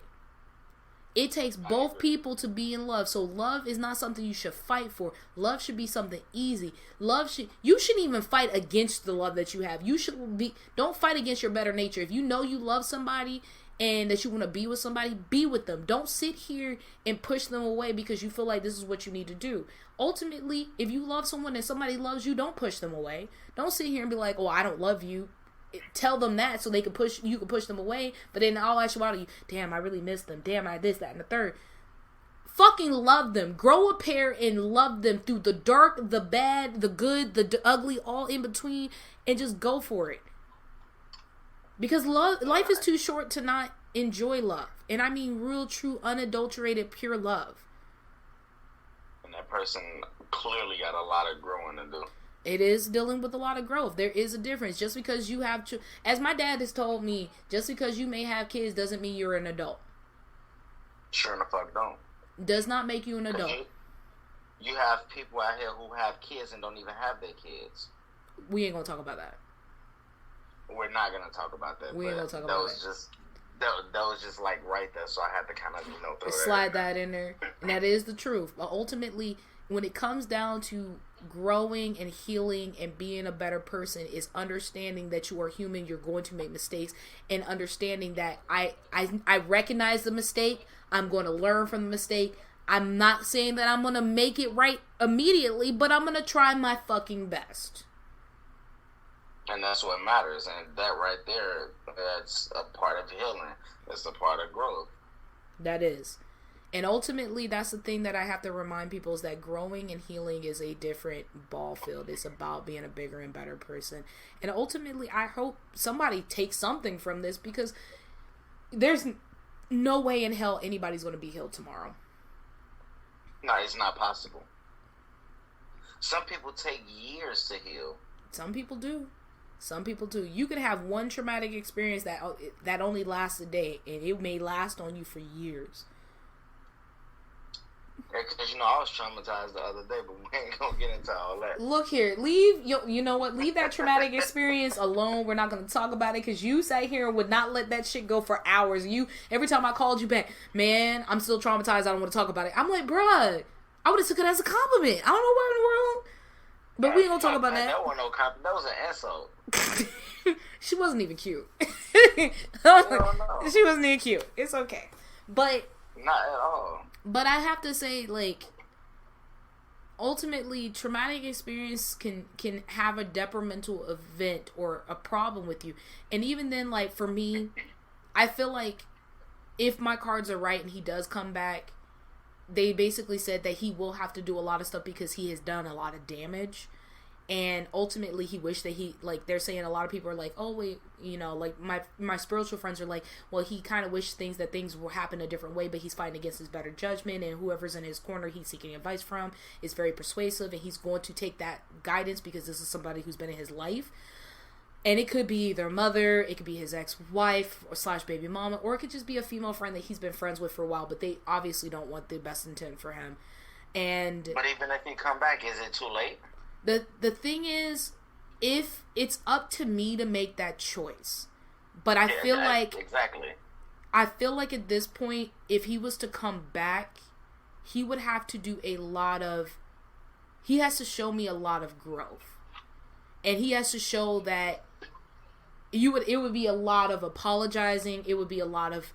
It takes both people to be in love. So love is not something you should fight for. Love should be something easy. You shouldn't even fight against the love that you have. Don't fight against your better nature. If you know you love somebody and that you want to be with somebody, be with them. Don't sit here and push them away because you feel like this is what you need to do. Ultimately, if you love someone and somebody loves you, don't push them away. Don't sit here and be like, oh, I don't love you. Tell them that so you can push them away. But then in all actuality, damn, I really miss them. Damn, I this, that, and the third. Fucking love them. Grow a pair and love them through the dark, the bad, the good, the ugly, all in between, and just go for it. Because life is too short to not enjoy love. And I mean real, true, unadulterated, pure love. And that person clearly got a lot of growing to do. It is dealing with a lot of growth. There is a difference. Just because you have as my dad has told me, just because you may have kids doesn't mean you're an adult. Sure the fuck don't. Does not make you an adult. You have people out here who have kids and don't even have their kids. We ain't gonna talk about that. We're not gonna talk about that. We ain't gonna talk about that. That was just like right there, so I had to kind of slide that in there. And that is the truth. But ultimately, when it comes down to growing and healing and being a better person is understanding that you are human, you're going to make mistakes, and understanding that I recognize the mistake, I'm going to learn from the mistake. I'm not saying that I'm going to make it right immediately, but I'm going to try my fucking best. And that's what matters. And that right there, that's a part of healing. It's a part of growth. That is. And ultimately, that's the thing that I have to remind people, is that growing and healing is a different ball field. It's about being a bigger and better person. And ultimately, I hope somebody takes something from this, because there's no way in hell anybody's going to be healed tomorrow. No, it's not possible. Some people take years to heal. Some people do. Some people do. You could have one traumatic experience that only lasts a day, and it may last on you for years. Because, I was traumatized the other day, but we ain't going to get into all that. Look here. You know what? Leave that traumatic experience alone. We're not going to talk about it, because you sat here and would not let that shit go for hours. Every time I called you back, man, I'm still traumatized. I don't want to talk about it. I'm like, bruh, I would have took it as a compliment. I don't know what in the world. But we ain't going to talk about that. That wasn't no compliment. That was an insult. She wasn't even cute. No. She wasn't even cute. It's okay. But not at all. But I have to say, like, ultimately, traumatic experience can have a detrimental event or a problem with you. And even then, like, for me, I feel like if my cards are right and he does come back, they basically said that he will have to do a lot of stuff because he has done a lot of damage. And ultimately, he wished that they're saying, a lot of people are like, oh, wait, like my spiritual friends are like, well, he kind of wished that things will happen a different way, but he's fighting against his better judgment, and whoever's in his corner he's seeking advice from is very persuasive, and he's going to take that guidance because this is somebody who's been in his life. And it could be their mother, it could be his ex-wife / baby mama, or it could just be a female friend that he's been friends with for a while, but they obviously don't want the best intent for him. But even if he come back, is it too late? The thing is, if it's up to me to make that choice, but I feel like at this point, if he was to come back, he would have to do he has to show me a lot of growth, and he has to show that it would be a lot of apologizing, it would be a lot of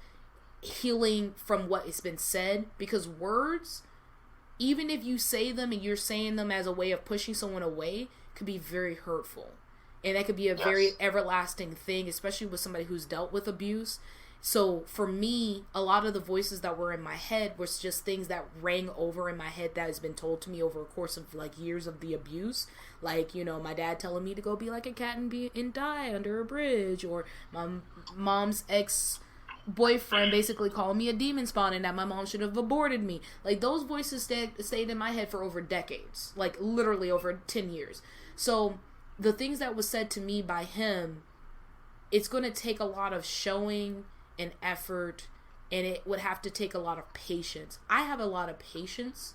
healing from what has been said, because words, even if you say them and you're saying them as a way of pushing someone away, could be very hurtful. And that could be a very everlasting thing, especially with somebody who's dealt with abuse. So for me, a lot of the voices that were in my head was just things that rang over in my head that has been told to me over a course of like years of the abuse. Like, my dad telling me to go be like a cat and die under a bridge, or my mom's ex-boyfriend basically called me a demon spawn and that my mom should have aborted me. Like, those voices stayed in my head for over decades, like literally over 10 years. So the things that was said to me by him, it's going to take a lot of showing and effort, and it would have to take a lot of patience. I have a lot of patience,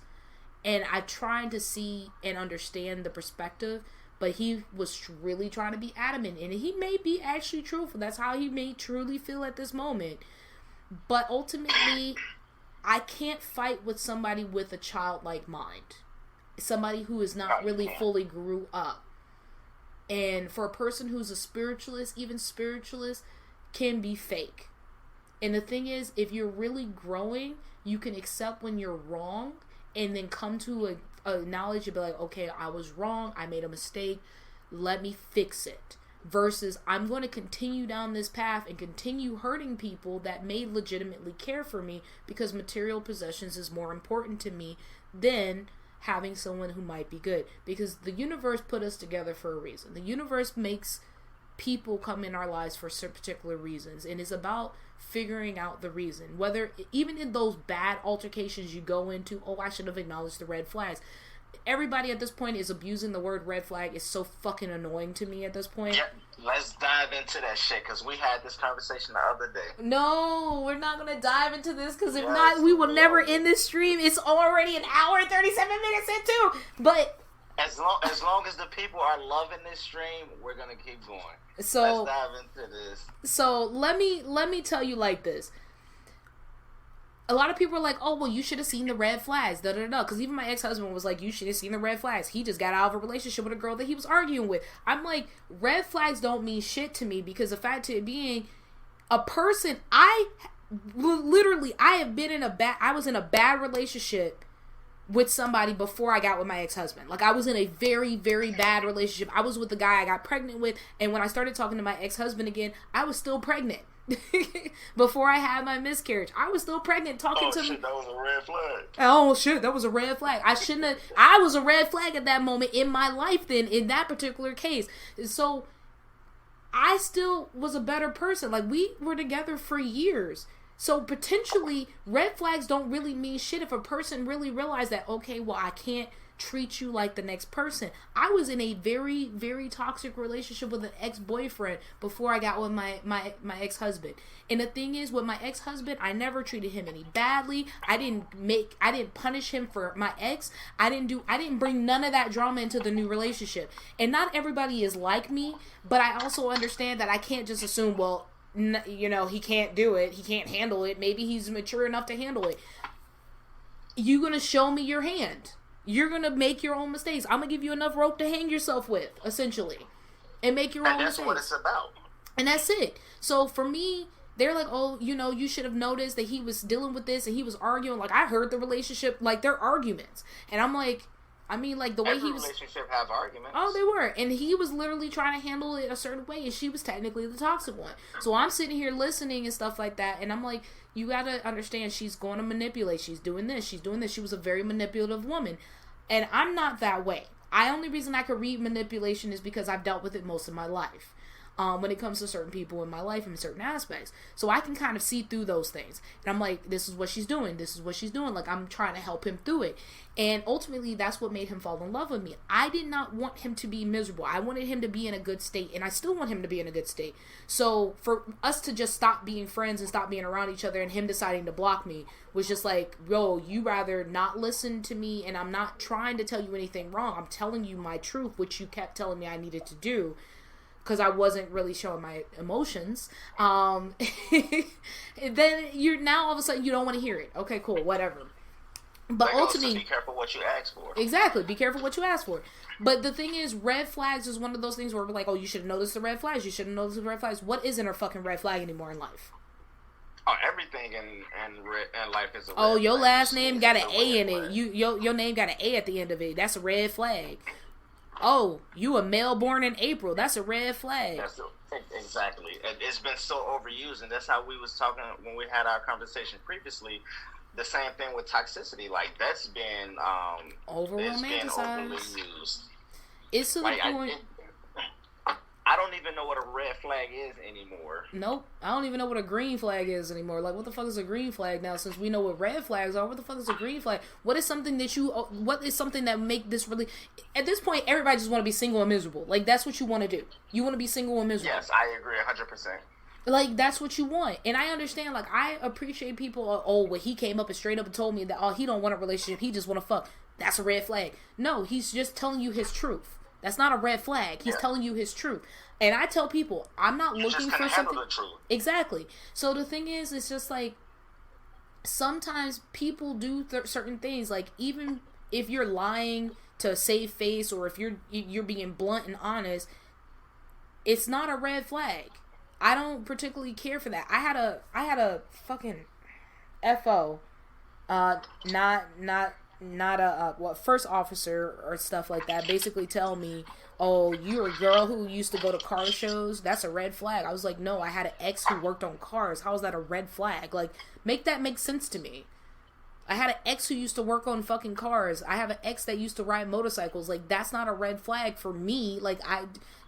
and I'm trying to see and understand the perspective, but he was really trying to be adamant, and he may be actually truthful. That's how he may truly feel at this moment. But ultimately, I can't fight with somebody with a childlike mind. Somebody who is not really fully grew up. And for a person who's a spiritualist, even spiritualists can be fake. And the thing is, if you're really growing, you can accept when you're wrong and then come to a knowledge and be like, okay, I was wrong, I made a mistake, let me fix it. Versus, I'm going to continue down this path and continue hurting people that may legitimately care for me because material possessions is more important to me than having someone who might be good. Because the universe put us together for a reason. The universe makes people come in our lives for particular reasons, and it's about figuring out the reason. Whether, even in those bad altercations you go into, oh, I should have acknowledged the red flags. Everybody at this point is abusing the word red flag. It's so fucking annoying to me at this point. Yeah, let's dive into that shit, because we had this conversation the other day. No, we're not going to dive into this, because if not, we will never end this stream. It's already an hour and 37 minutes into. But as long as the people are loving this stream, we're going to keep going. So let's dive into this. So let me tell you like this. a lot of people are like, oh, well, you should have seen the red flags, da da da. Because even my ex-husband was like, you should have seen the red flags. He just got out of a relationship with a girl that he was arguing with. I'm like, red flags don't mean shit to me, because the fact of it being, a person, I have been I was in a bad relationship with somebody before I got with my ex-husband. Like, I was in a very, very bad relationship. I was with the guy I got pregnant with, and when I started talking to my ex-husband again, I was still pregnant. Before I had my miscarriage, I was still pregnant talking to shit, that was a red flag. Oh shit, that was a red flag. I was a red flag at that moment in my life then, in that particular case. So I still was a better person. Like, we were together for years. So potentially red flags don't really mean shit if a person really realized that, okay, well, I can't treat you like the next person. I was in a very, very toxic relationship with an ex-boyfriend before I got with my ex-husband. And the thing is, with my ex-husband, I never treated him any badly. I didn't punish him for my ex. I didn't bring none of that drama into the new relationship. And not everybody is like me, but I also understand that I can't just assume, well, you know, he can't do it. He can't handle it. Maybe he's mature enough to handle it. You're going to show me your hand. You're going to make your own mistakes. I'm going to give you enough rope to hang yourself with, essentially. And make your own mistakes. And that's what it's about. And that's it. So for me, they're like, oh, you know, you should have noticed that he was dealing with this and he was arguing. Like, I heard the relationship, like, their arguments. And I'm like, I mean, like, the way he was... Every relationship have arguments. Oh, they were. And he was literally trying to handle it a certain way, and she was technically the toxic one. So I'm sitting here listening and stuff like that, and I'm like, you gotta understand, she's going to manipulate. She's doing this. She's doing this. She was a very manipulative woman. And I'm not that way. The only reason I could read manipulation is because I've dealt with it most of my life. When it comes to certain people in my life and certain aspects. So I can kind of see through those things. And I'm like, this is what she's doing. This is what she's doing. Like, I'm trying to help him through it. And ultimately, that's what made him fall in love with me. I did not want him to be miserable. I wanted him to be in a good state. And I still want him to be in a good state. So for us to just stop being friends and stop being around each other and him deciding to block me was just like, yo, you rather not listen to me. And I'm not trying to tell you anything wrong. I'm telling you my truth, which you kept telling me I needed to do. Because I wasn't really showing my emotions. Then you're now all of a sudden you don't want to hear it. Okay, cool, whatever. But ultimately, be careful what you ask for. Exactly, be careful what you ask for. But the thing is, red flags is one of those things where we're like, oh, you should have noticed the red flags. You should have noticed the red flags. What isn't a fucking red flag anymore in life? Oh, everything in life is a red flag. Your last name got an A in it. Your name got an A at the end of it. That's a red flag. Oh, you a male born in April. That's a red flag. Exactly. It's been so overused, and that's how we was talking when we had our conversation previously. The same thing with toxicity. Like, that's been overly used. It's to the point... I don't even know what a red flag is anymore. Nope. I don't even know what a green flag is anymore. Like, what the fuck is a green flag now? Since we know what red flags are, what the fuck is a green flag? What is something that make this really... At this point, everybody just want to be single and miserable. Like, that's what you want to do. You want to be single and miserable. Yes, I agree 100%. Like, that's what you want. And I understand, like, I appreciate people, well, he came up and straight up and told me that, oh, he don't want a relationship, he just want to fuck. That's a red flag. No, he's just telling you his truth. That's not a red flag. He's telling you his truth. And I tell people, I'm not looking for something. The truth. Exactly. So the thing is, it's just like, sometimes people do certain things. Like, even if you're lying to save face, or if you're being blunt and honest, it's not a red flag. I don't particularly care for that. I had a fucking FO, not a first officer or stuff like that, basically tell me, oh, you're a girl who used to go to car shows, that's a red flag. I was like, no, I had an ex who worked on cars. How is that a red flag? Like, make that make sense to me. I had an ex who used to work on fucking cars. I have an ex that used to ride motorcycles. Like, that's not a red flag for me. Like,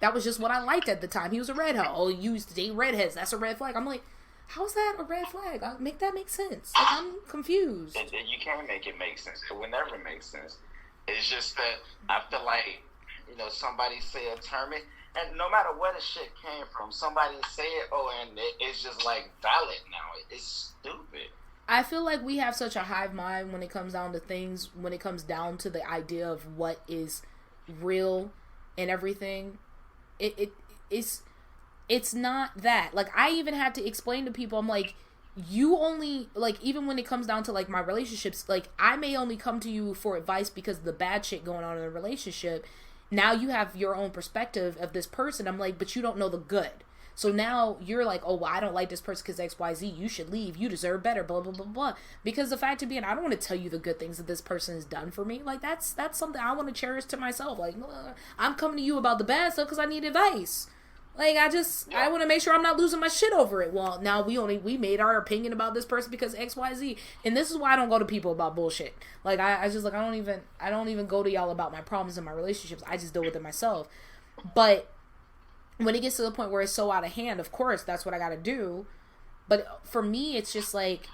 that was just what I liked at the time. He was a redhead. Oh, you used to date redheads. That's a red flag. I'm like, how's that a red flag? Make that make sense. Like, I'm confused. You can't make it make sense. It will never make sense. It's just that I feel like, somebody say a term, and no matter where the shit came from, somebody say it, and it's just like valid now. It's stupid. I feel like we have such a hive mind when it comes down to things, when it comes down to the idea of what is real and everything. It's not that. Like, I even had to explain to people, I'm like, you only, like, even when it comes down to, like, my relationships, like, I may only come to you for advice because of the bad shit going on in the relationship. Now you have your own perspective of this person. I'm like, but you don't know the good. So now you're like, oh, well, I don't like this person because XYZ. You should leave. You deserve better, blah, blah, blah, blah. Because the fact of being, I don't want to tell you the good things that this person has done for me. Like, that's something I want to cherish to myself. Like, I'm coming to you about the bad stuff because I need advice. Like, I want to make sure I'm not losing my shit over it. Well, now we made our opinion about this person because XYZ. And this is why I don't go to people about bullshit. Like, I just, like, I don't even go to y'all about my problems in my relationships. I just deal with it myself. But when it gets to the point where it's so out of hand, of course, that's what I got to do. But for me, it's just like,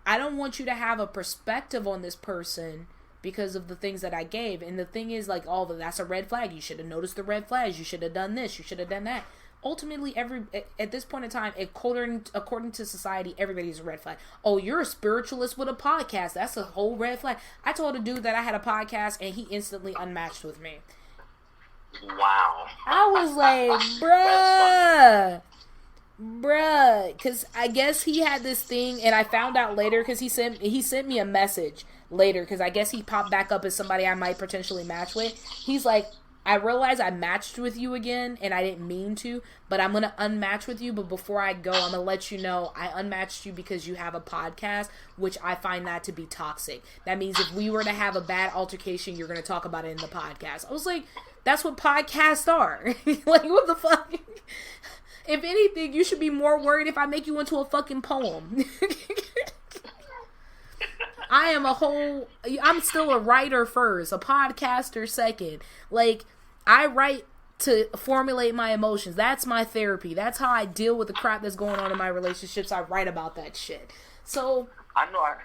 I don't want you to have a perspective on this person because of the things that I gave. And the thing is, like, that's a red flag. You should have noticed the red flags. You should have done this. You should have done that. Ultimately, at this point in time, according to society, everybody's a red flag. Oh, you're a spiritualist with a podcast. That's a whole red flag. I told a dude that I had a podcast, and he instantly unmatched with me. Wow. I was like, bruh, because I guess he had this thing, and I found out later because he sent me a message later because I guess he popped back up as somebody I might potentially match with. He's like, I realize I matched with you again, and I didn't mean to, but I'm going to unmatch with you, but before I go, I'm going to let you know I unmatched you because you have a podcast, which I find that to be toxic. That means if we were to have a bad altercation, you're going to talk about it in the podcast. I was like, that's what podcasts are. Like, what the fuck? If anything, you should be more worried if I make you into a fucking poem. I'm still a writer first, a podcaster second. Like, I write to formulate my emotions. That's my therapy. That's how I deal with the crap that's going on in my relationships. I write about that shit. So I know I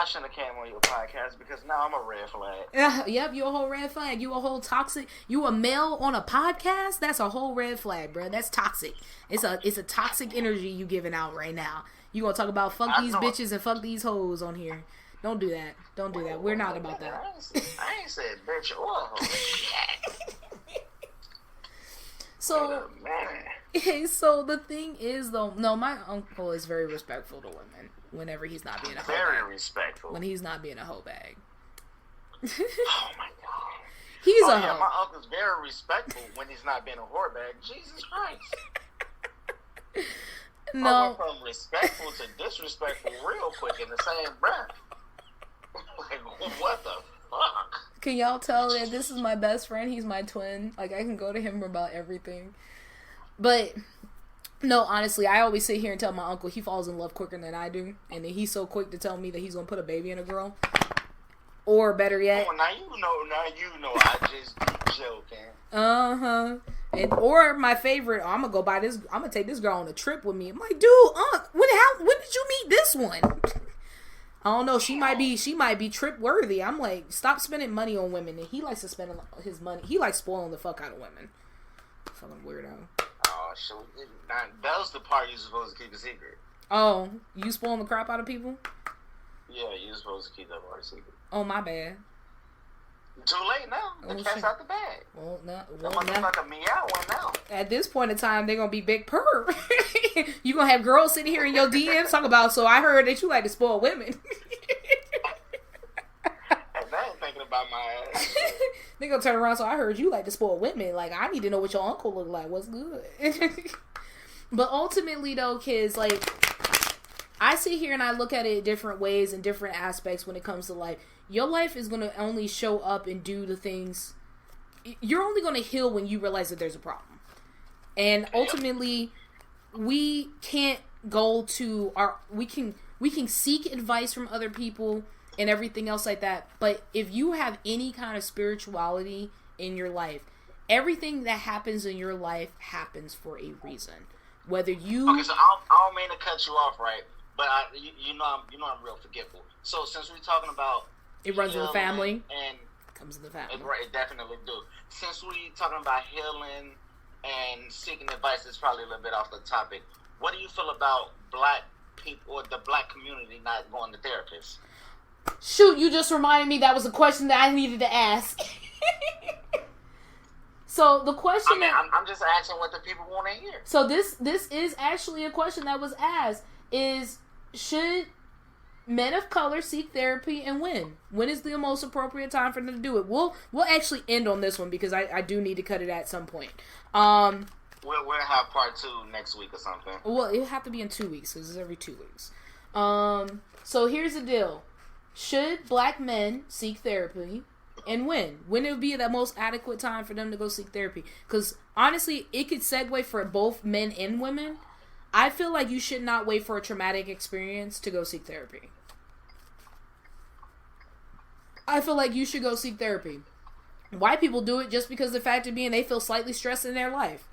shouldn't have came on your podcast because now I'm a red flag. Yep, you a whole red flag. You a whole toxic. You a male on a podcast? That's a whole red flag, bro. That's toxic. It's a toxic energy you giving out right now. You gonna talk about fuck these bitches and fuck these hoes on here. Don't do that. Don't do that. We're not about that. I ain't said bitch or hoe. So the thing is, though, no, my uncle is very respectful to women whenever he's not being a hoe bag. Very respectful. When he's not being a hoe bag. Oh my god. He's a hoe. My uncle's very respectful when he's not being a whore bag. Jesus Christ. No. I went from respectful to disrespectful real quick in the same breath. Like, what the fuck? Can y'all tell that this is my best friend? He's my twin. Like, I can go to him about everything. But, no, honestly, I always sit here and tell my uncle he falls in love quicker than I do. And then he's so quick to tell me that he's going to put a baby in a girl. Or, better yet... Oh, now you know, I just be joking. Uh-huh. Or my favorite, I'm gonna take this girl on a trip with me. I'm like, dude, when did you meet this one? I don't know. She might be trip worthy. I'm like, stop spending money on women. And he likes to spend his money. He likes spoiling the fuck out of women. Fucking weirdo. Oh, so that was the part you're supposed to keep a secret. Oh, you spoiling the crap out of people? Yeah, you're supposed to keep that part a secret. Oh, my bad. Too late now. The cat's out the bag. Well, like a meow one now. At this point in time, they're gonna be big purr. You gonna have girls sitting here in your DMs talking about, so I heard that you like to spoil women. And I ain't thinking about my ass. They gonna turn around, so I heard you like to spoil women. Like, I need to know what your uncle look like. What's good? But ultimately, though, kids, like, I sit here and I look at it different ways and different aspects when it comes to life. Your life is going to only show up and do the things. You're only going to heal when you realize that there's a problem. And ultimately, we can't go to we can seek advice from other people and everything else like that. But if you have any kind of spirituality in your life, everything that happens in your life happens for a reason. Whether you... Okay, so I don't mean to cut you off, right? But you know I'm real forgetful. So since we're talking about... It runs in the family. And comes in the family. It definitely do. Since we talking about healing and seeking advice, it's probably a little bit off the topic. What do you feel about black people or the black community not going to therapists? Shoot, you just reminded me that was a question that I needed to ask. So the question I'm just asking what the people want to hear. So this is actually a question that was asked: is should men of color seek therapy, and when? When is the most appropriate time for them to do it? We'll actually end on this one because I do need to cut it at some point. We'll have part 2 next week or something. Well, it'll have to be in 2 weeks because it's every 2 weeks. So here's the deal: should black men seek therapy, and when? When it would be the most adequate time for them to go seek therapy? Because honestly, it could segue for both men and women. I feel like you should not wait for a traumatic experience to go seek therapy. I feel like you should go seek therapy. White people do it just because the fact of being they feel slightly stressed in their life.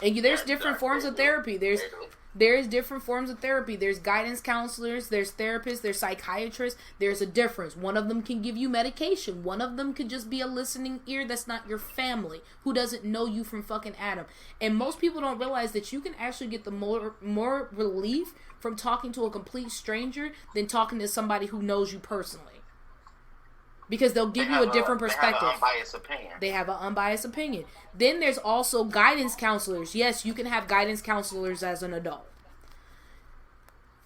And there's different forms of therapy. There's different forms of therapy. There's guidance counselors, there's therapists, there's psychiatrists. There's a difference. One of them can give you medication. One of them could just be a listening ear that's not your family, who doesn't know you from fucking Adam. And most people don't realize that you can actually get the more relief from talking to a complete stranger than talking to somebody who knows you personally. Because they'll give you a different perspective. They have an unbiased opinion. They have an unbiased opinion. Then there's also guidance counselors. Yes, you can have guidance counselors as an adult.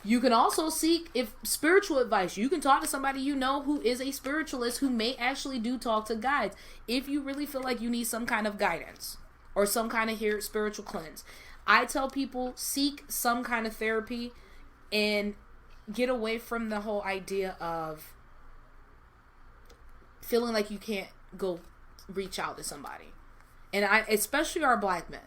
You can also seek spiritual advice. You can talk to somebody you know who is a spiritualist who may actually do talk to guides. If you really feel like you need some kind of guidance or some kind of spiritual cleanse. I tell people seek some kind of therapy and get away from the whole idea of feeling like you can't go reach out to somebody. And especially our black men.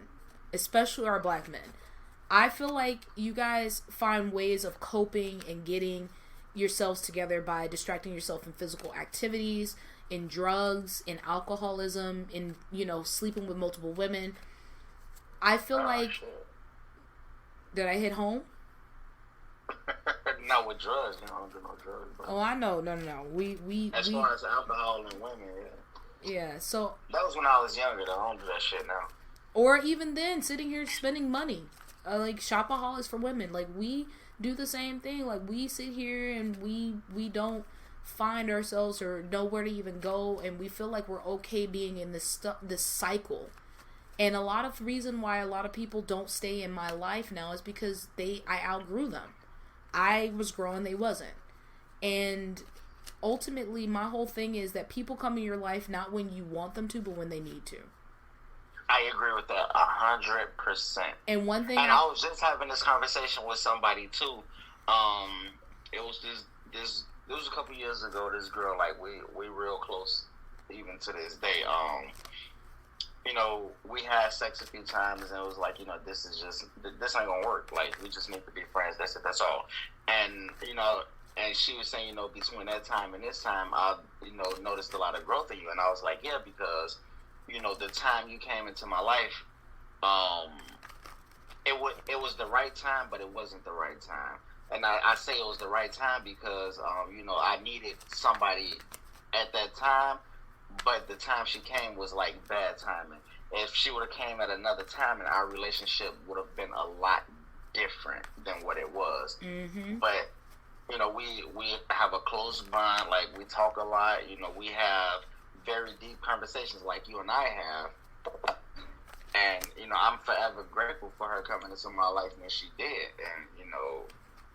I feel like you guys find ways of coping and getting yourselves together by distracting yourself in physical activities, in drugs, in alcoholism, in, sleeping with multiple women. I feel like... Shit. Did I hit home? No, with drugs, I don't do no drugs. Bro. Oh, I know. No. We as far as alcohol and women, yeah, so... That was when I was younger, though. I don't do that shit now. Or even then, sitting here spending money. Like, shopaholics for women. Like, we do the same thing. Like, we sit here and we don't find ourselves or know where to even go. And we feel like we're okay being in this cycle. And a lot of reason why a lot of people don't stay in my life now is because I outgrew them. I was growing, they wasn't. And ultimately, my whole thing is that people come in your life not when you want them to, but when they need to. I agree with that 100%. And one thing, and I was just having this conversation with somebody too. It was this was a couple years ago. This girl, like we real close, even to this day. We had sex a few times, and it was like, this ain't gonna work. Like, we just need to be friends. That's it. That's all. And and she was saying, between that time and this time, I noticed a lot of growth in you. And I was like, yeah, because the time you came into my life, it was the right time, but it wasn't the right time. And I say it was the right time because I needed somebody at that time. But the time she came was like bad timing. If she would have came at another time, and our relationship would have been a lot different than what it was. Mm-hmm. But we have a close bond. Like, we talk a lot. We have very deep conversations, like you and I have. And I'm forever grateful for her coming into my life when she did. And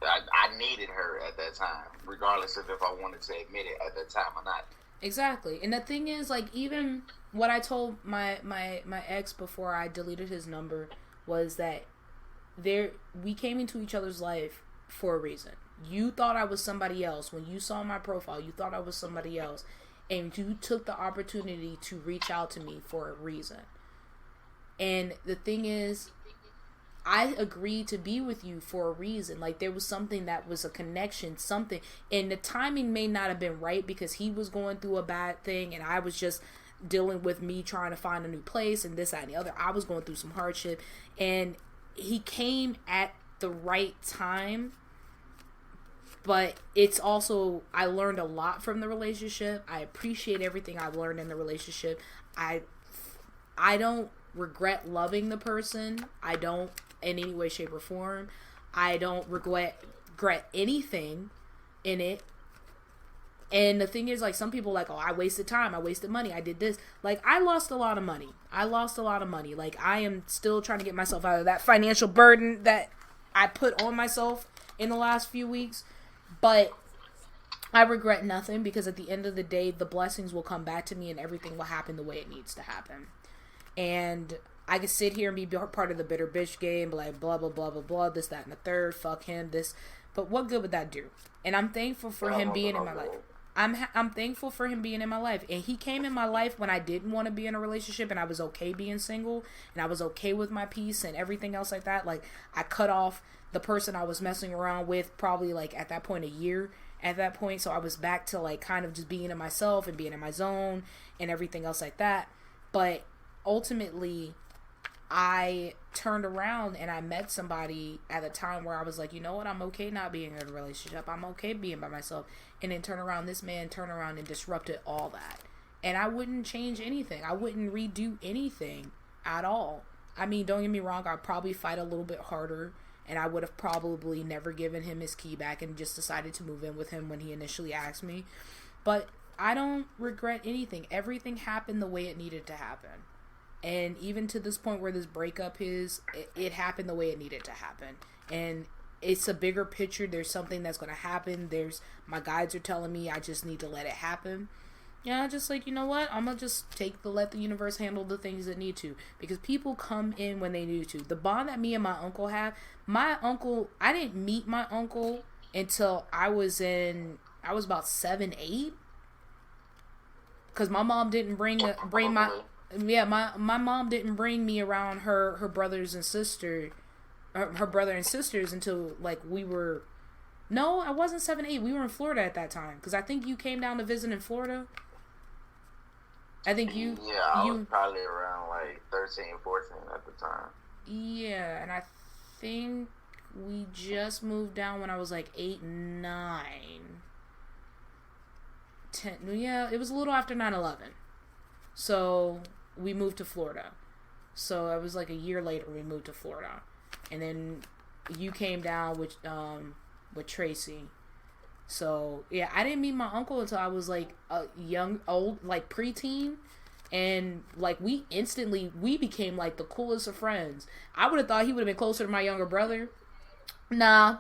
I needed her at that time, regardless of if I wanted to admit it at that time or not. Exactly. And the thing is, like, even what I told my ex before I deleted his number was that we came into each other's life for a reason. You thought I was somebody else. When you saw my profile, you thought I was somebody else. And you took the opportunity to reach out to me for a reason. And the thing is, I agreed to be with you for a reason. Like, there was something that was a connection, something. And the timing may not have been right because he was going through a bad thing and I was just dealing with me trying to find a new place and this, that, and the other. I was going through some hardship. And he came at the right time. But it's also, I learned a lot from the relationship. I appreciate everything I've learned in the relationship. I don't regret loving the person. I don't in any way, shape, or form. I don't regret anything in it. And the thing is, like, some people like, oh, I wasted time, I wasted money, I did this. Like, I lost a lot of money. Like, I am still trying to get myself out of that financial burden that I put on myself in the last few weeks. But I regret nothing, because at the end of the day, the blessings will come back to me and everything will happen the way it needs to happen. And I could sit here and be part of the bitter bitch game, like, blah, blah, blah, blah, blah, this, that, and the third, fuck him, this. But what good would that do? And I'm thankful for him being in my life. I'm thankful for him being in my life. And he came in my life when I didn't want to be in a relationship, and I was okay being single, and I was okay with my peace and everything else like that. Like, I cut off the person I was messing around with probably, like, at that point, a year at that point. So I was back to, like, kind of just being in myself and being in my zone and everything else like that. But ultimately, I turned around and I met somebody at a time where I was like, you know what, I'm okay not being in a relationship. I'm okay being by myself. And then this man turned around and disrupted all that. And I wouldn't change anything. I wouldn't redo anything at all. I mean, don't get me wrong, I'd probably fight a little bit harder, and I would have probably never given him his key back and just decided to move in with him when he initially asked me. But I don't regret anything. Everything happened the way it needed to happen. And even to this point where this breakup is, it happened the way it needed to happen. And it's a bigger picture. There's something that's going to happen. My guides are telling me I just need to let it happen. Yeah, just like, you know what? I'm going to just let the universe handle the things that need to. Because people come in when they need to. The bond that me and my uncle have, I didn't meet my uncle until I was about 7, 8. Because my mom didn't bring my mom didn't bring me around her brothers and sisters, her brother and sisters until, like, no, I wasn't 7, 8. We were in Florida at that time. Because I think you came down to visit in Florida. I think you... Yeah, I was probably around, like, 13, 14 at the time. Yeah, and I think we just moved down when I was, like, 8, 9. 10... Yeah, it was a little after 9/11. So we moved to Florida. So it was like a year later we moved to Florida. And then you came down with Tracy. So yeah, I didn't meet my uncle until I was like a old, like preteen. And like we became like the coolest of friends. I would have thought he would have been closer to my younger brother. Nah.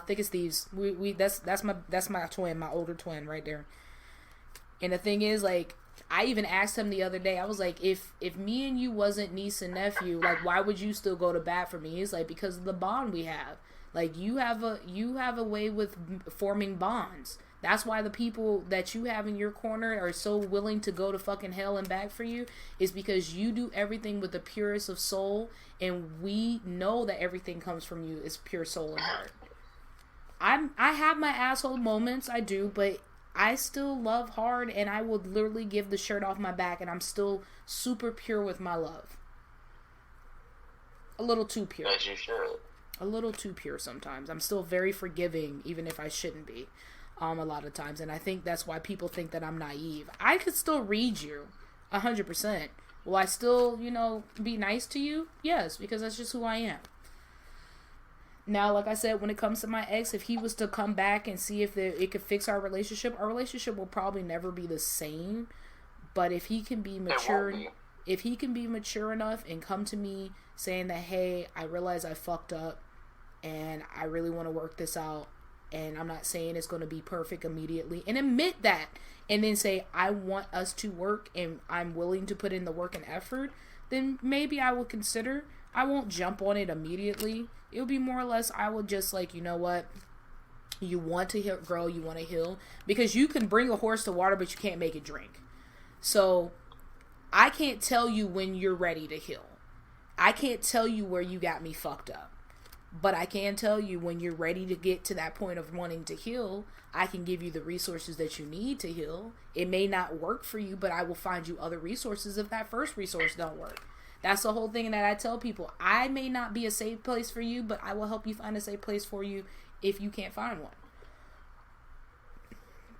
Thick as thieves. That's my twin, my older twin right there. And the thing is, like, I even asked him the other day, I was like, if me and you wasn't niece and nephew, like, why would you still go to bat for me? He's like, because of the bond we have. Like, you have a way with forming bonds. That's why the people that you have in your corner are so willing to go to fucking hell and back for you, is because you do everything with the purest of soul, and we know that everything comes from you is pure soul and heart. I have my asshole moments, I do, but I still love hard, and I would literally give the shirt off my back, and I'm still super pure with my love. A little too pure. As you should. A little too pure sometimes. I'm still very forgiving, even if I shouldn't be, a lot of times. And I think that's why people think that I'm naive. I could still read you, 100%. Will I still, be nice to you? Yes, because that's just who I am. Now, like I said, when it comes to my ex, if he was to come back and see if it could fix our relationship will probably never be the same. But if he can be mature, enough and come to me saying that, hey, I realize I fucked up and I really want to work this out, and I'm not saying it's going to be perfect immediately, and admit that, and then say, I want us to work and I'm willing to put in the work and effort, then maybe I will consider. I won't jump on it immediately. It'll be more or less, I will just like, you know what? You want to grow, you want to heal. Because you can bring a horse to water, but you can't make it drink. So, I can't tell you when you're ready to heal. I can't tell you where you got me fucked up. But I can tell you when you're ready to get to that point of wanting to heal, I can give you the resources that you need to heal. It may not work for you, but I will find you other resources if that first resource don't work. That's the whole thing that I tell people. I may not be a safe place for you, but I will help you find a safe place for you if you can't find one.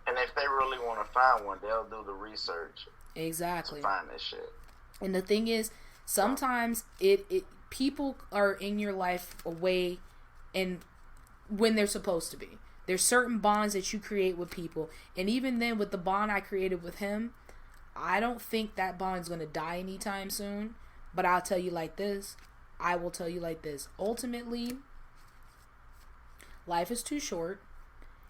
And if they really want to find one, they'll do the research. Exactly. To find this shit. And the thing is, sometimes people are in your life away and when they're supposed to be. There's certain bonds that you create with people. And even then, with the bond I created with him, I don't think that bond's going to die anytime soon. But I'll tell you like this. I will tell you like this. Ultimately, life is too short.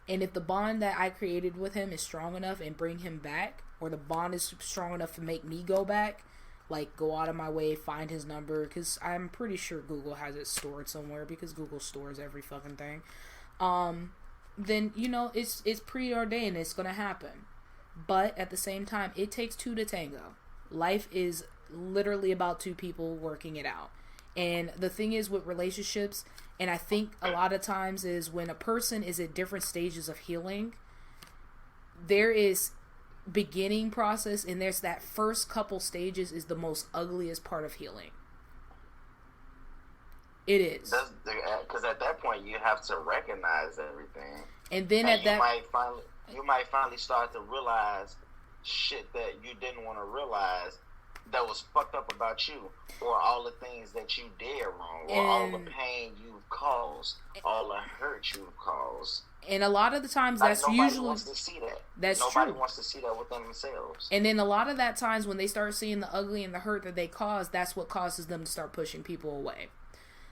And if the bond that I created with him is strong enough and bring him back, or the bond is strong enough to make me go back, like go out of my way, find his number, because I'm pretty sure Google has it stored somewhere, because Google stores every fucking thing, then, you know, it's preordained, it's gonna happen. But at the same time, it takes two to tango. Life is literally about two people working it out. And the thing is with relationships, and I think a lot of times is when a person is at different stages of healing, there is beginning process, and there's that first couple stages is the most ugliest part of healing. It is. Because at that point, you have to recognize everything. And then at that... You might finally start to realize shit that you didn't want to realize that was fucked up about you, or all the things that you did wrong, or all the pain you've caused, all the hurt you've caused. And a lot of the times, that's nobody usually... wants to see that. That's nobody true. wants to see that within themselves. And then a lot of that times when they start seeing the ugly and the hurt that they cause, that's what causes them to start pushing people away.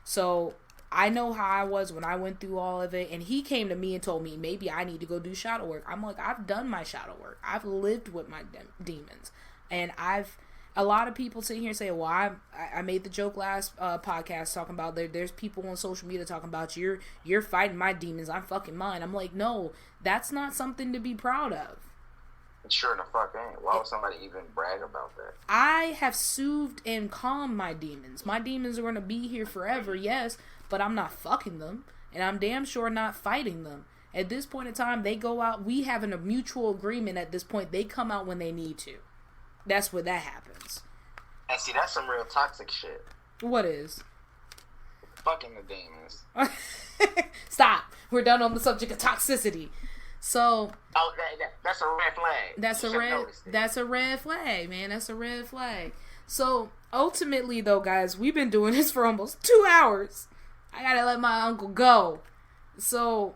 So I know how I was when I went through all of it, and he came to me and told me maybe I need to go do shadow work. I'm like, I've done my shadow work. I've lived with my demons, and a lot of people sit here and say, well, I made the joke last podcast talking about there's people on social media talking about you're fighting my demons, I'm fucking mine. I'm like, no, that's not something to be proud of. Sure the fuck ain't. Why would somebody even brag about that? I have soothed and calmed my demons. My demons are going to be here forever, yes, but I'm not fucking them, and I'm damn sure not fighting them. At this point in time, they go out. We have a mutual agreement at this point. They come out when they need to. That's where that happens. And see, that's some real toxic shit. What is? Fucking the demons. Stop. We're done on the subject of toxicity. So. Oh, that's a red flag. That's a red flag, man. That's a red flag. So ultimately, though, guys, we've been doing this for almost 2 hours. I gotta let my uncle go. So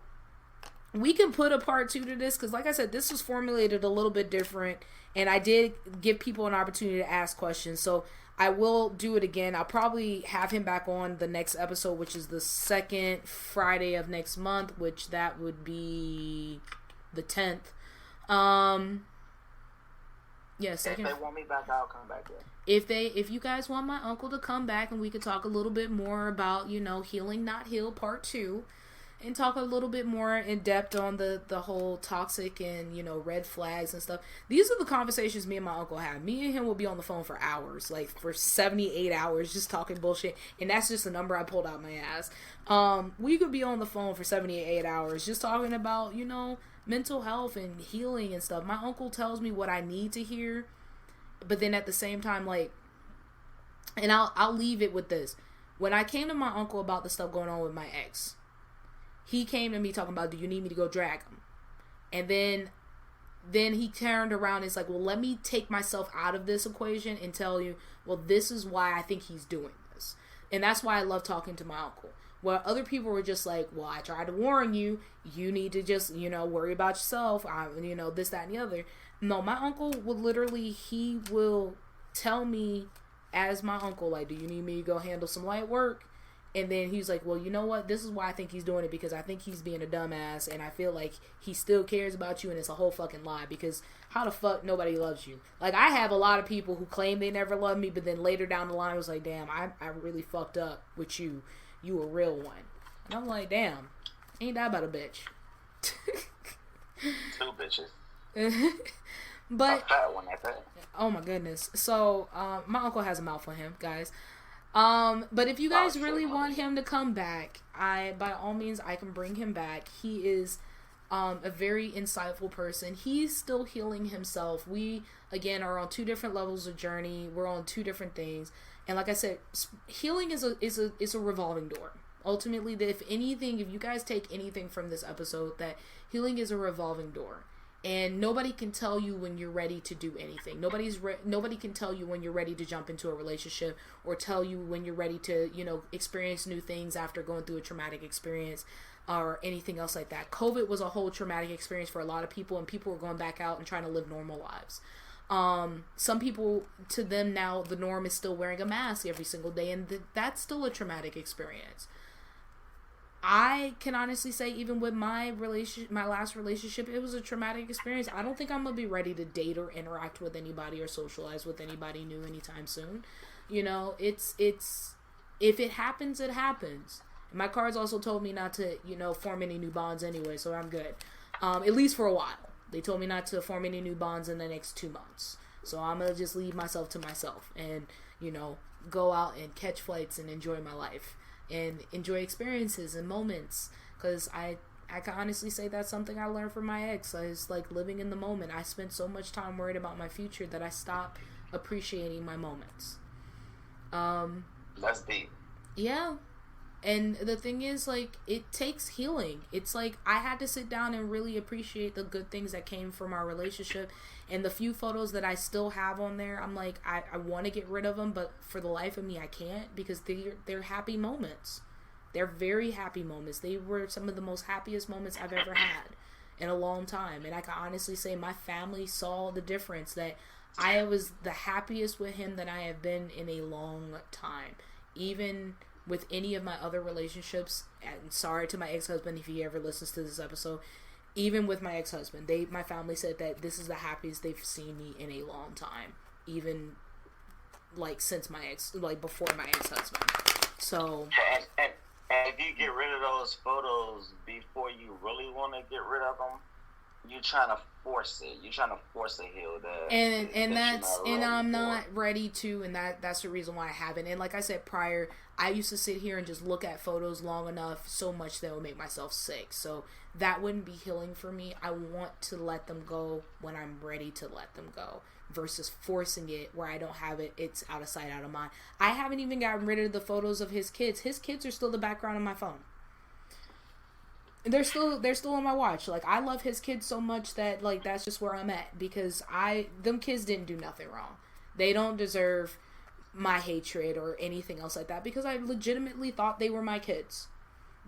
we can put a part 2 to this, because like I said, this was formulated a little bit different. And I did give people an opportunity to ask questions. So I will do it again. I'll probably have him back on the next episode, which is the second Friday of next month, which that would be the 10th. Yeah, second. If they want me back, I'll come back in. If you guys want my uncle to come back and we could talk a little bit more about, you know, Healing Not Heal part 2. And talk a little bit more in depth on the whole toxic and, you know, red flags and stuff. These are the conversations me and my uncle have. Me and him will be on the phone for hours, like for 78 hours, just talking bullshit. And that's just a number I pulled out my ass. We could be on the phone for 78 hours, just talking about, you know, mental health and healing and stuff. My uncle tells me what I need to hear, but then at the same time, like, and I'll leave it with this. When I came to my uncle about the stuff going on with my ex, he came to me talking about, do you need me to go drag him? And then he turned around and is like, well, let me take myself out of this equation and tell you, well, this is why I think he's doing this. And that's why I love talking to my uncle. Where other people were just like, well, I tried to warn you. You need to just, you know, worry about yourself. You know, this, that, and the other. No, my uncle will literally, he will tell me as my uncle, like, do you need me to go handle some light work? And then he's like, well, you know what? This is why I think he's doing it, because I think he's being a dumbass, and I feel like he still cares about you, and it's a whole fucking lie, because how the fuck nobody loves you? Like, I have a lot of people who claim they never loved me, but then later down the line was like, damn, I really fucked up with you. You a real one. And I'm like, damn, ain't that about a bitch? 2 bitches. But, a fat one at that. Oh my goodness. So, my uncle has a mouth on him, guys. But if you guys really want him to come back, by all means, I can bring him back. He is a very insightful person. He's still healing himself. We, again, are on 2 different levels of journey. We're on 2 different things. And like I said, healing is a revolving door. Ultimately, if you guys take anything from this episode, that healing is a revolving door. And nobody can tell you when you're ready to do anything. Nobody can tell you when you're ready to jump into a relationship, or tell you when you're ready to, you know, experience new things after going through a traumatic experience. or anything else like that. COVID was a whole traumatic experience for a lot of people, and people were going back out and trying to live normal lives. Some people, to them now, the norm is still wearing a mask every single day, and that's still a traumatic experience. I can honestly say, even with my last relationship, it was a traumatic experience. I don't think I'm gonna be ready to date or interact with anybody or socialize with anybody new anytime soon. You know, it's if it happens, it happens. My cards also told me not to, form any new bonds anyway, so I'm good. At least for a while. They told me not to form any new bonds in the next 2 months. So I'm gonna just leave myself to myself and, go out and catch flights and enjoy my life. And enjoy experiences and moments, because I can honestly say that's something I learned from my ex. Is like living in the moment. I spent so much time worried about my future that I stopped appreciating my moments. That's deep. Yeah. And the thing is, like, it takes healing. It's like I had to sit down and really appreciate the good things that came from our relationship. And the few photos that I still have on there, I'm like, I want to get rid of them, but for the life of me, I can't, because they're happy moments. They're very happy moments. They were some of the most happiest moments I've ever had in a long time. And I can honestly say my family saw the difference, that I was the happiest with him that I have been in a long time. Even with any of my other relationships, and sorry to my ex-husband if he ever listens to this episode, even with my ex-husband, my family said that this is the happiest they've seen me in a long time, even like since before my ex-husband. So and if you get rid of those photos before you really want to get rid of them, you're trying to force it. You're trying to force a heal that. And I'm not ready to, and that's the reason why I haven't. And like I said prior, I used to sit here and just look at photos long enough, so much that it would make myself sick. So that wouldn't be healing for me. I want to let them go when I'm ready to let them go, versus forcing it where I don't have it. It's out of sight, out of mind. I haven't even gotten rid of the photos of his kids. His kids are still the background of my phone. They're still on my watch. Like, I love his kids so much that, like, that's just where I'm at, because them kids didn't do nothing wrong. They don't deserve my hatred or anything else like that, because I legitimately thought they were my kids.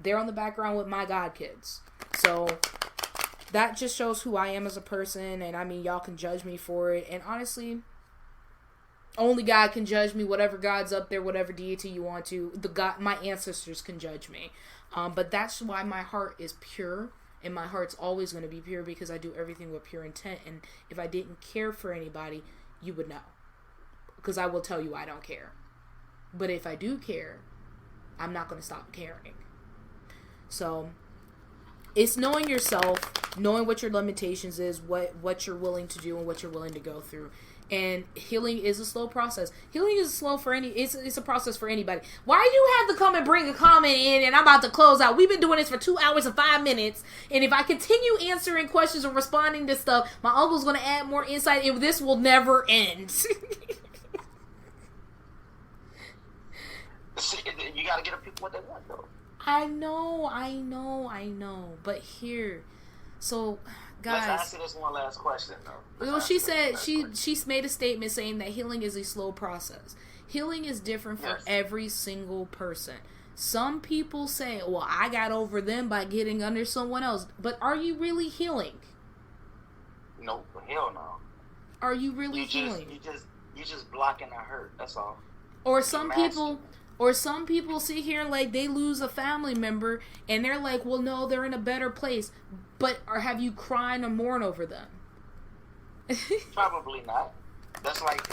They're on the background with my god kids. So that just shows who I am as a person. And I mean, y'all can judge me for it, and honestly, only God can judge me. Whatever God's up there, whatever deity you want to, my ancestors can judge me. But that's why my heart is pure, and my heart's always going to be pure, because I do everything with pure intent. And if I didn't care for anybody, you would know, because I will tell you I don't care. But if I do care, I'm not going to stop caring. So it's knowing yourself, knowing what your limitations is, what you're willing to do and what you're willing to go through. And healing is a slow process. Healing is slow for it's a process for anybody. Why do you have to come and bring a comment in, and I'm about to close out? We've been doing this for 2 hours and 5 minutes. And if I continue answering questions or responding to stuff, my uncle's going to add more insight, and this will never end. You got to get the people what they want, though. I know. But here, so guys, let's ask you this one last question, though. Well, she said she's made a statement saying that healing is a slow process. Healing is different for every single person. Some people say, "Well, I got over them by getting under someone else," but are you really healing? No, hell no. Are you really healing? You just blocking the hurt. That's all. Or some people sit here and like they lose a family member and they're like, well, no, they're in a better place. But have you cried or mourned over them? Probably not. That's like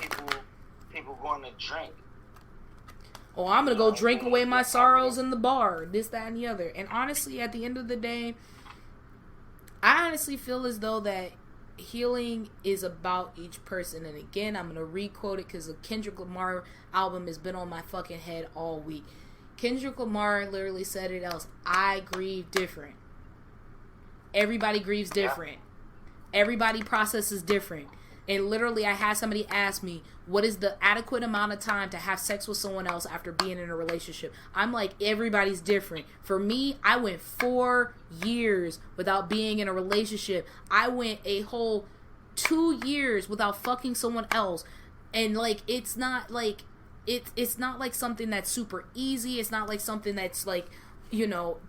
people going to drink. Oh, I'm going to go drink away my sorrows in the bar. This, that, and the other. And honestly, at the end of the day, I honestly feel as though that healing is about each person. And again, I'm going to re-quote it because the Kendrick Lamar album has been on my fucking head all week. Kendrick Lamar literally said it else. I grieve different. Everybody grieves different. Everybody processes different. And literally, I had somebody ask me, what is the adequate amount of time to have sex with someone else after being in a relationship? I'm like, everybody's different. For me, I went 4 years without being in a relationship. I went a whole 2 years without fucking someone else. And like, it's not like something that's super easy. It's not like something that's like,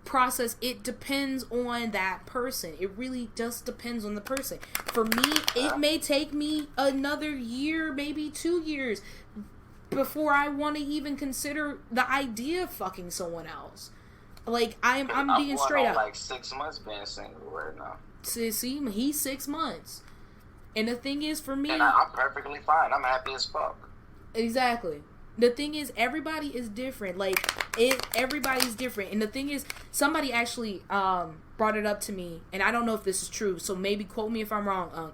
process. It depends on that person. It really just depends on the person. For me, it may take me another year, maybe 2 years before I want to even consider the idea of fucking someone else. Like, I'm being straight up. Like 6 months being single right now. See, he's 6 months. And the thing is, for me, and I'm perfectly fine. I'm happy as fuck. Exactly. The thing is, everybody is different. Like, everybody's different. And the thing is, somebody actually brought it up to me, and I don't know if this is true, so maybe quote me if I'm wrong.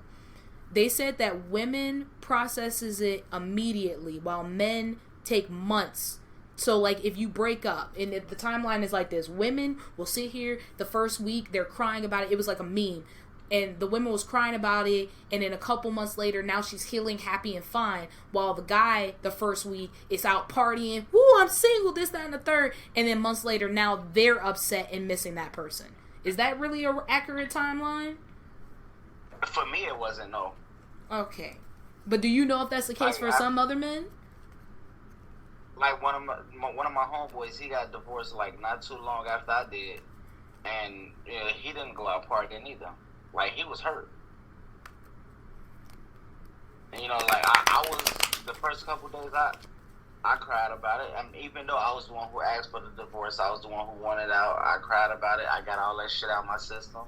They said that women processes it immediately, while men take months. So, like, if you break up, and if the timeline is like this, women will sit here the first week, they're crying about it. It was like a meme. And the woman was crying about it, and then a couple months later, now she's healing, happy, and fine. While the guy, the first week, is out partying. Woo, I'm single, this, that, and the third. And then months later, now they're upset and missing that person. Is that really an accurate timeline? For me, it wasn't, no. Okay. But do you know if that's the case for some other men? Like, one of my homeboys, he got divorced, like, not too long after I did. And he didn't go out partying either. Like, he was hurt. And, like, I was, the first couple days, I cried about it. And even though I was the one who asked for the divorce, I was the one who wanted out, I cried about it. I got all that shit out of my system.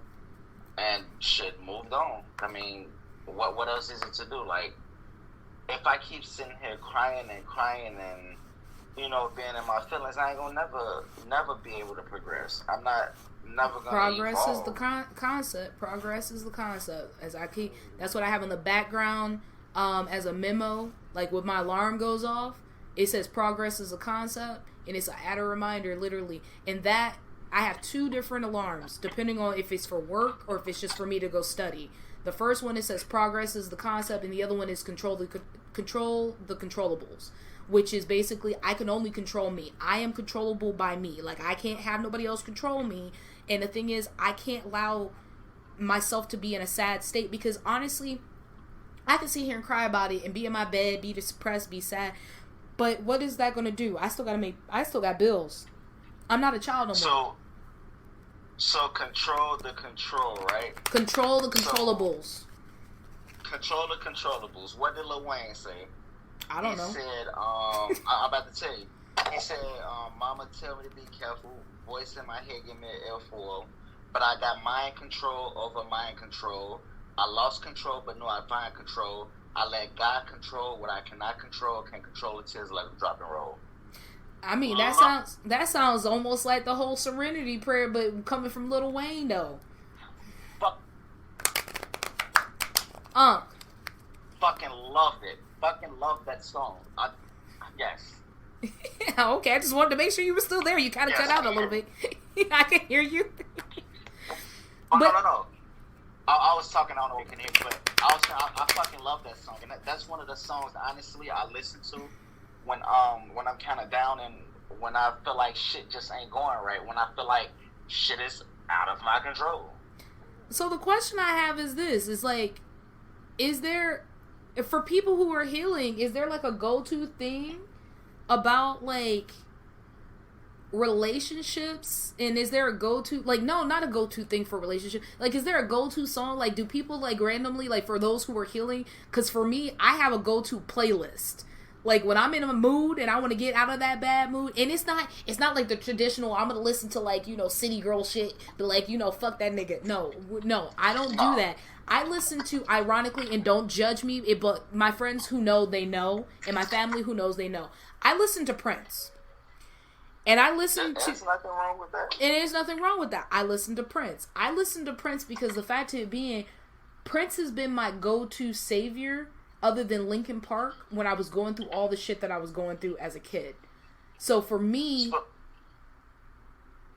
And shit moved on. I mean, what else is it to do? Like, if I keep sitting here crying and being in my feelings, I ain't gonna never be able to progress. I'm not never gonna Progress evolve. is the concept. Progress is the concept. That's what I have in the background as a memo. Like, when my alarm goes off, it says progress is a concept, and it's an add a reminder, literally. And that, I have 2 different alarms, depending on if it's for work or if it's just for me to go study. The first one, it says progress is the concept, and the other one is control the controllables, which is basically, I can only control me. I am controllable by me. Like, I can't have nobody else control me. And the thing is, I can't allow myself to be in a sad state, because honestly, I can sit here and cry about it and be in my bed, be depressed, be sad. But what is that going to do? I still got bills. I'm not a child no more. So control the control, right? Control the controllables. Control the controllables. What did Lil Wayne say? I don't know. He said, I'm about to tell you. He said, Mama tell me to be careful. Voice in my head give me an L4. But I got mind control over mind control. I lost control, but no, I find control. I let God control what I cannot control. Can control it till it's like a drop and roll. I mean, that sounds almost like the whole Serenity prayer, but coming from Lil Wayne, though. Fucking loved it. Fucking loved that song. Yes. Okay, I just wanted to make sure you were still there. You kind of cut out a little bit. I can hear you. No. I was talking, I don't know if you can hear me, but I fucking love that song. And that's one of the songs, honestly, I listen to when I'm kind of down and when I feel like shit just ain't going right. When I feel like shit is out of my control. So the question I have is this. Is like, is there, for people who are healing, is there like a go-to thing about like relationships? And is there a go-to, like, no, not a go-to thing for relationship, like, is there a go-to song? Like, do people like randomly, like, for those who are healing? Because for me, I have a go-to playlist. Like, when I'm in a mood and I want to get out of that bad mood, and it's not like the traditional, I'm gonna listen to, like, city girl shit, but like, fuck that nigga. No, I don't do that. I listen to, ironically, and don't judge me, but my friends who know, they know, and my family who knows, they know. I listen to Prince. And I listen to... There's nothing wrong with that. And there's nothing wrong with that. I listen to Prince. I listen to Prince because the fact of it being, Prince has been my go-to savior other than Linkin Park when I was going through all the shit that I was going through as a kid. So for me...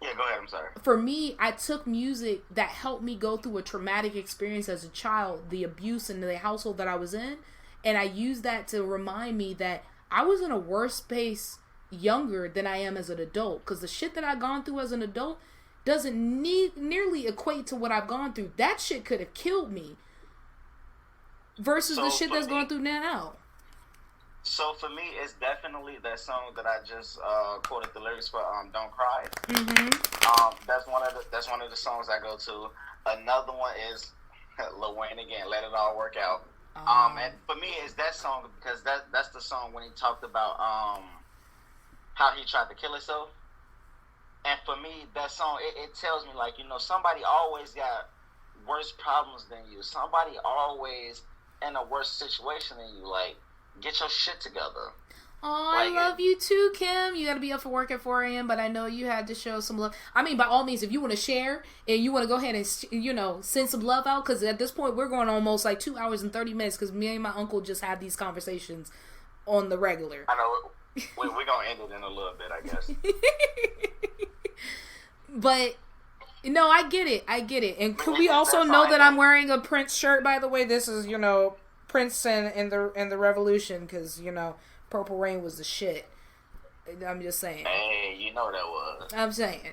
Yeah, go ahead, I'm sorry. For me, I took music that helped me go through a traumatic experience as a child, the abuse in the household that I was in, and I used that to remind me that I was in a worse space younger than I am as an adult, because the shit that I've gone through as an adult doesn't nearly equate to what I've gone through. That shit could have killed me versus the shit that's going through now. So So for me, it's definitely that song that I just quoted the lyrics for. Don't Cry. That's one of the songs I go to. Another one is Lil Wayne again. Let It All Work Out. And for me, it's that song because that's the song when he talked about how he tried to kill himself. And for me, that song it tells me like somebody always got worse problems than you. Somebody always in a worse situation than you. Like, get your shit together. Oh, I love you too, Kim. You got to be up for work at 4 a.m., but I know you had to show some love. I mean, by all means, if you want to share and you want to go ahead and, send some love out, because at this point, we're going almost like 2 hours and 30 minutes, because me and my uncle just had these conversations on the regular. I know. We're going to end it in a little bit, I guess. But, no, I get it. And could we also know that I'm wearing a Prince shirt, by the way? This is, Prince and the Revolution, because, Purple Rain was the shit. I'm just saying. Hey, you know that was. I'm saying.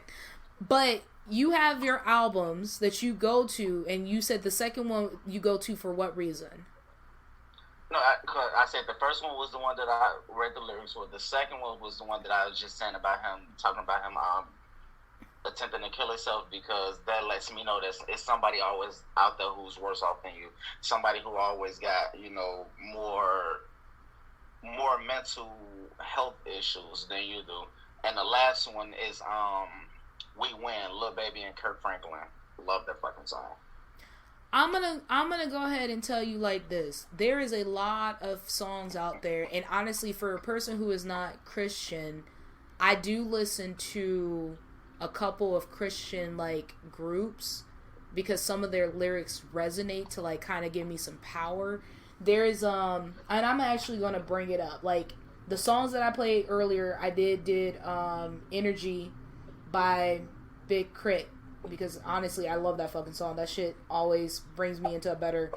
But you have your albums that you go to, and you said the second one you go to for what reason? No, I said the first one was the one that I read the lyrics for. The second one was the one that I was just saying about him, talking about him attempting to kill himself, because that lets me know that it's somebody always out there who's worse off than you. Somebody who always got, more mental health issues than you do. And the last one is We Win, Lil Baby and Kirk Franklin. Love that fucking song. I'm gonna go ahead and tell you like this. There is a lot of songs out there, and honestly, for a person who is not Christian, I do listen to a couple of Christian like groups because some of their lyrics resonate to like kind of give me some power. There is and I'm actually gonna bring it up. Like the songs that I played earlier, I did Energy by Big Crit, because honestly I love that fucking song. That shit always brings me into a better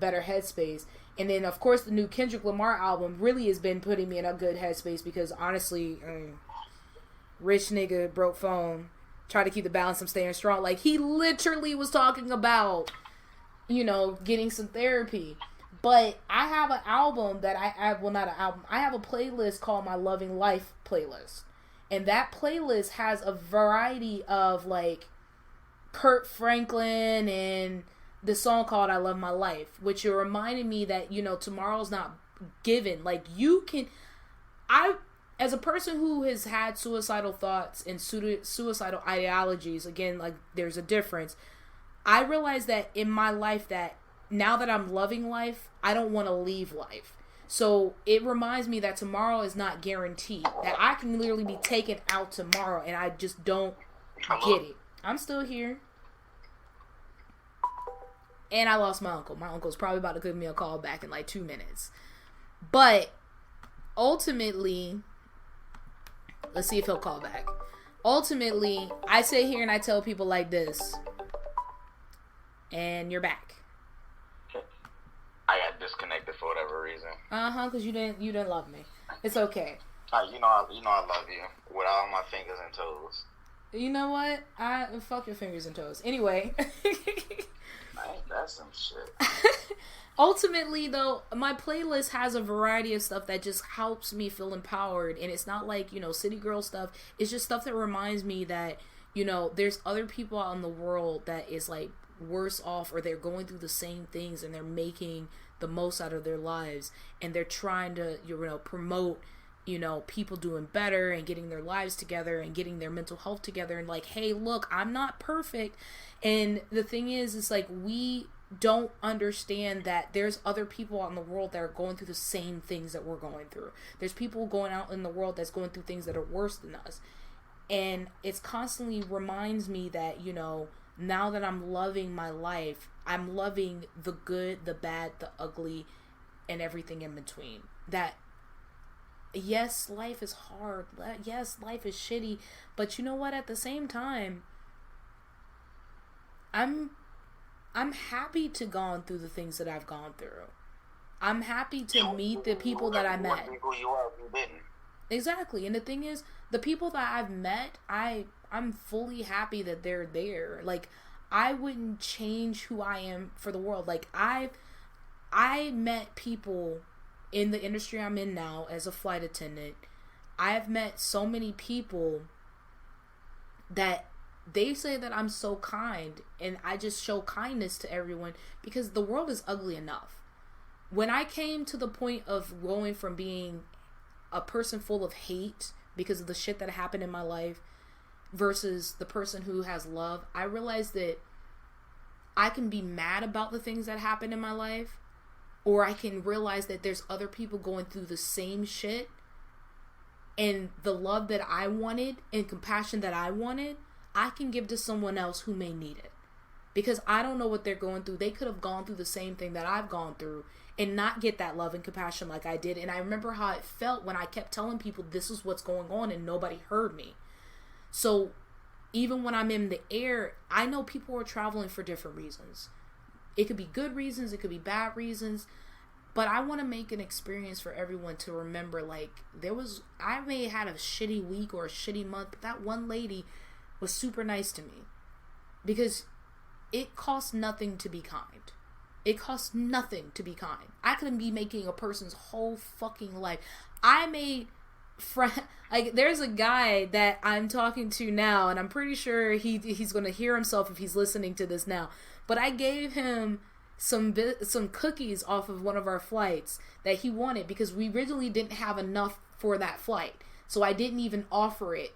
headspace. And then of course the new Kendrick Lamar album really has been putting me in a good headspace, because honestly, rich nigga, broke phone, try to keep the balance, I'm staying strong. Like he literally was talking about, getting some therapy. But I have an album that I have a playlist called my Loving Life playlist. And that playlist has a variety of like Kirk Franklin and the song called I Love My Life, which are reminding me that, tomorrow's not given. Like as a person who has had suicidal thoughts and suicidal ideologies, again, like there's a difference. I realized that in my life that now that I'm loving life, I don't want to leave life. So it reminds me that tomorrow is not guaranteed. That I can literally be taken out tomorrow, and I just don't get it. I'm still here. And I lost my uncle. My uncle's probably about to give me a call back in like 2 minutes. But ultimately, let's see if he'll call back. Ultimately, I sit here and I tell people like this. And you're back. I got disconnected for whatever reason. Because you didn't love me. It's okay. I love you with all my fingers and toes. You know what? Fuck your fingers and toes. Anyway. That's some shit. Ultimately, though, my playlist has a variety of stuff that just helps me feel empowered, and it's not like city girl stuff. It's just stuff that reminds me that there's other people out in the world that is like worse off, or they're going through the same things and they're making the most out of their lives, and they're trying to promote people doing better and getting their lives together and getting their mental health together, and like, hey, look, I'm not perfect. And the thing is, it's like we don't understand that there's other people out in the world that are going through the same things that we're going through. There's people going out in the world that's going through things that are worse than us, and it's constantly reminds me that now that I'm loving my life, I'm loving the good, the bad, the ugly, and everything in between. That, yes, life is hard. Yes, life is shitty. But you know what? At the same time, I'm happy to gone through the things that I've gone through. I'm happy to meet the people that I met. Exactly. And the thing is, the people that I've met, I'm fully happy that they're there. Like, I wouldn't change who I am for the world. Like, I met people in the industry I'm in now as a flight attendant, I have met so many people that they say that I'm so kind, and I just show kindness to everyone because the world is ugly enough. When I came to the point of going from being a person full of hate because of the shit that happened in my life versus the person who has love, I realized that I can be mad about the things that happened in my life, or I can realize that there's other people going through the same shit, and the love that I wanted and compassion that I wanted, I can give to someone else who may need it. Because I don't know what they're going through. They could have gone through the same thing that I've gone through and not get that love and compassion like I did. And I remember how it felt when I kept telling people this is what's going on and nobody heard me. So even when I'm in the air, I know people are traveling for different reasons. It could be good reasons, it could be bad reasons. But I want to make an experience for everyone to remember, like, I may have had a shitty week or a shitty month, but that one lady was super nice to me. Because it costs nothing to be kind. It costs nothing to be kind. I could be making a person's whole fucking life. I made like, there's a guy that I'm talking to now, and I'm pretty sure he's going to hear himself if he's listening to this now. But I gave him some cookies off of one of our flights that he wanted because we originally didn't have enough for that flight. So I didn't even offer it.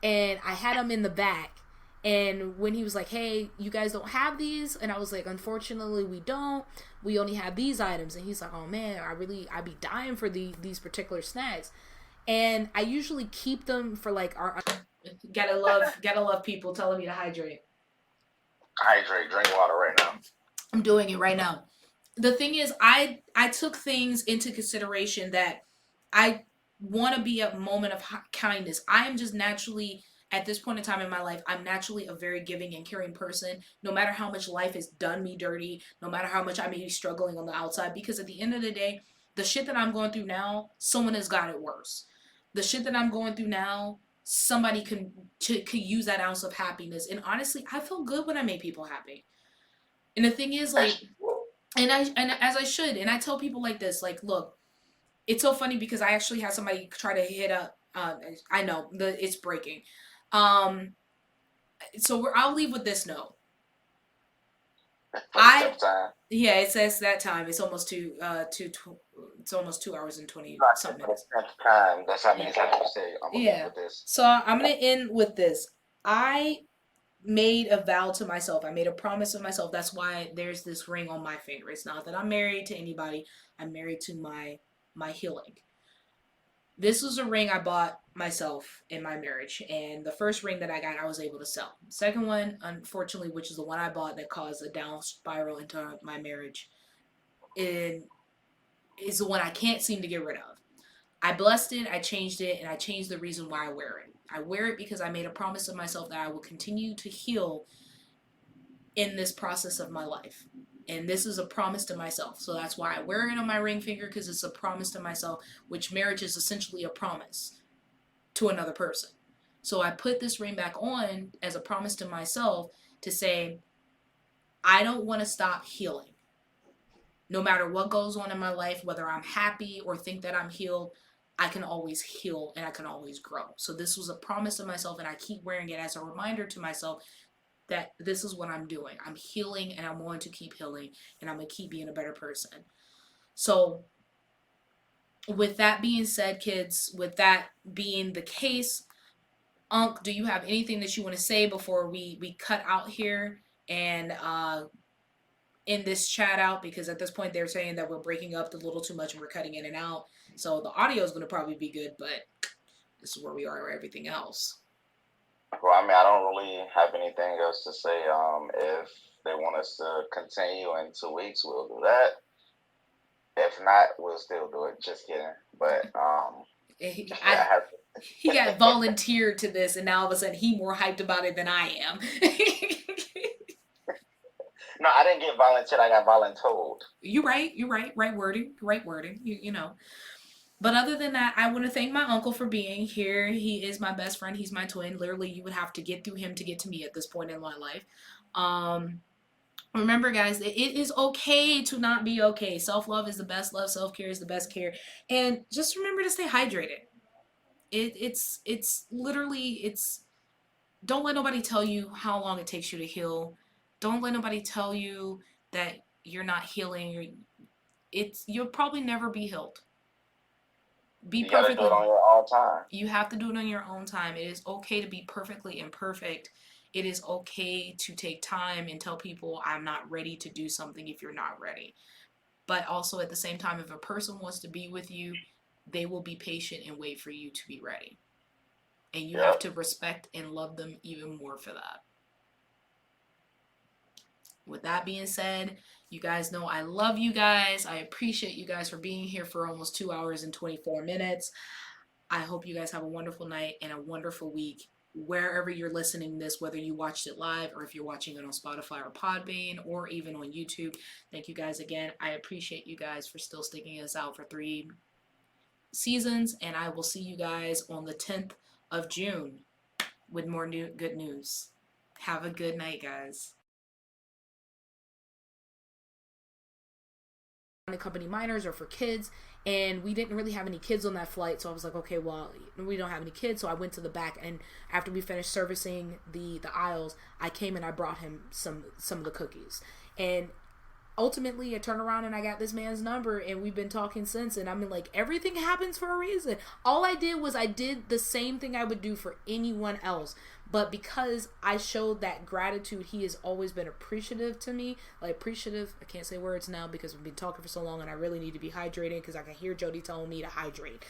And I had him in the back. And when he was like, hey, you guys don't have these? And I was like, unfortunately, we don't. We only have these items. And he's like, oh man, I'd be dying for these particular snacks. And I usually keep them for like gotta love people telling me to hydrate. Drink water right now. I'm doing it right now. The thing is, I took things into consideration that I want to be a moment of kindness. I am just naturally, at this point in time in my life, I'm naturally a very giving and caring person, no matter how much life has done me dirty, no matter how much I may be struggling on the outside, because at the end of the day, the shit that I'm going through now, someone has got it worse. The shit that I'm going through now, somebody could use that ounce of happiness. And honestly, I feel good when I make people happy. And the thing is, like, and as I should, and I tell people like this, like, look, it's so funny because I actually had somebody try to hit up, I know, it's breaking. So I'll leave with this note. Yeah, it says that time. It's almost it's almost 2 hours and 20 something minutes. That's how many times you say I'm gonna end with this. So I'm gonna end with this. I made a vow to myself. I made a promise to myself. That's why there's this ring on my finger. It's not that I'm married to anybody. I'm married to my healing. This was a ring I bought myself in my marriage, and the first ring that I got, I was able to sell. The second one, unfortunately, which is the one I bought that caused a down spiral into my marriage, is the one I can't seem to get rid of. I blessed it, I changed it, and I changed the reason why I wear it. I wear it because I made a promise to myself that I will continue to heal in this process of my life. And this is a promise to myself. So that's why I wear it on my ring finger, because it's a promise to myself, which marriage is essentially a promise to another person. So I put this ring back on as a promise to myself to say, I don't want to stop healing. No matter what goes on in my life, whether I'm happy or think that I'm healed, I can always heal and I can always grow. So this was a promise to myself, and I keep wearing it as a reminder to myself that this is what I'm doing. I'm healing, and I'm going to keep healing, and I'm going to keep being a better person. So with that being said, kids, with that being the case, Unc, do you have anything that you want to say before we cut out here and end this chat out? Because at this point they're saying that we're breaking up a little too much and we're cutting in and out. So the audio is going to probably be good, but this is where we are with everything else. Well, I mean, I don't really have anything else to say. If they want us to continue in 2 weeks, we'll do that. If not, we'll still do it. Just kidding. But he got volunteered to this, and now all of a sudden he more hyped about it than I am. No, I didn't get volunteered. I got voluntold. You're right. Right wording. You know. But other than that, I want to thank my uncle for being here. He is my best friend. He's my twin. Literally, you would have to get through him to get to me at this point in my life. Remember, guys, that it is okay to not be okay. Self-love is the best love. Self-care is the best care. And just remember to stay hydrated. It's literally, it's, don't let nobody tell you how long it takes you to heal. Don't let nobody tell you that you're not healing. You'll probably never be healed. You gotta do it on your own time. You have to do it on your own time. It is okay to be perfectly imperfect. It is okay to take time and tell people I'm not ready to do something if you're not ready. But also at the same time, if a person wants to be with you, they will be patient and wait for you to be ready. And you have to respect and love them even more for that. With that being said, you guys know I love you guys. I appreciate you guys for being here for almost 2 hours and 24 minutes. I hope you guys have a wonderful night and a wonderful week. Wherever you're listening to this, whether you watched it live or if you're watching it on Spotify or Podbean or even on YouTube, thank you guys again. I appreciate you guys for still sticking us out for 3 seasons, and I will see you guys on the 10th of June with more good news. Have a good night, guys. Company minors or for kids, and we didn't really have any kids on that flight, so I was like, okay, well, we don't have any kids. So I went to the back, and after we finished servicing the aisles, I came and I brought him some of the cookies. And ultimately I turned around and I got this man's number, and we've been talking since. And I mean, like, everything happens for a reason. All I did was I did the same thing I would do for anyone else, but because I showed that gratitude, he has always been appreciative to me. Like, appreciative, I can't say words now because we've been talking for so long and I really need to be hydrated because I can hear Jody telling me to hydrate.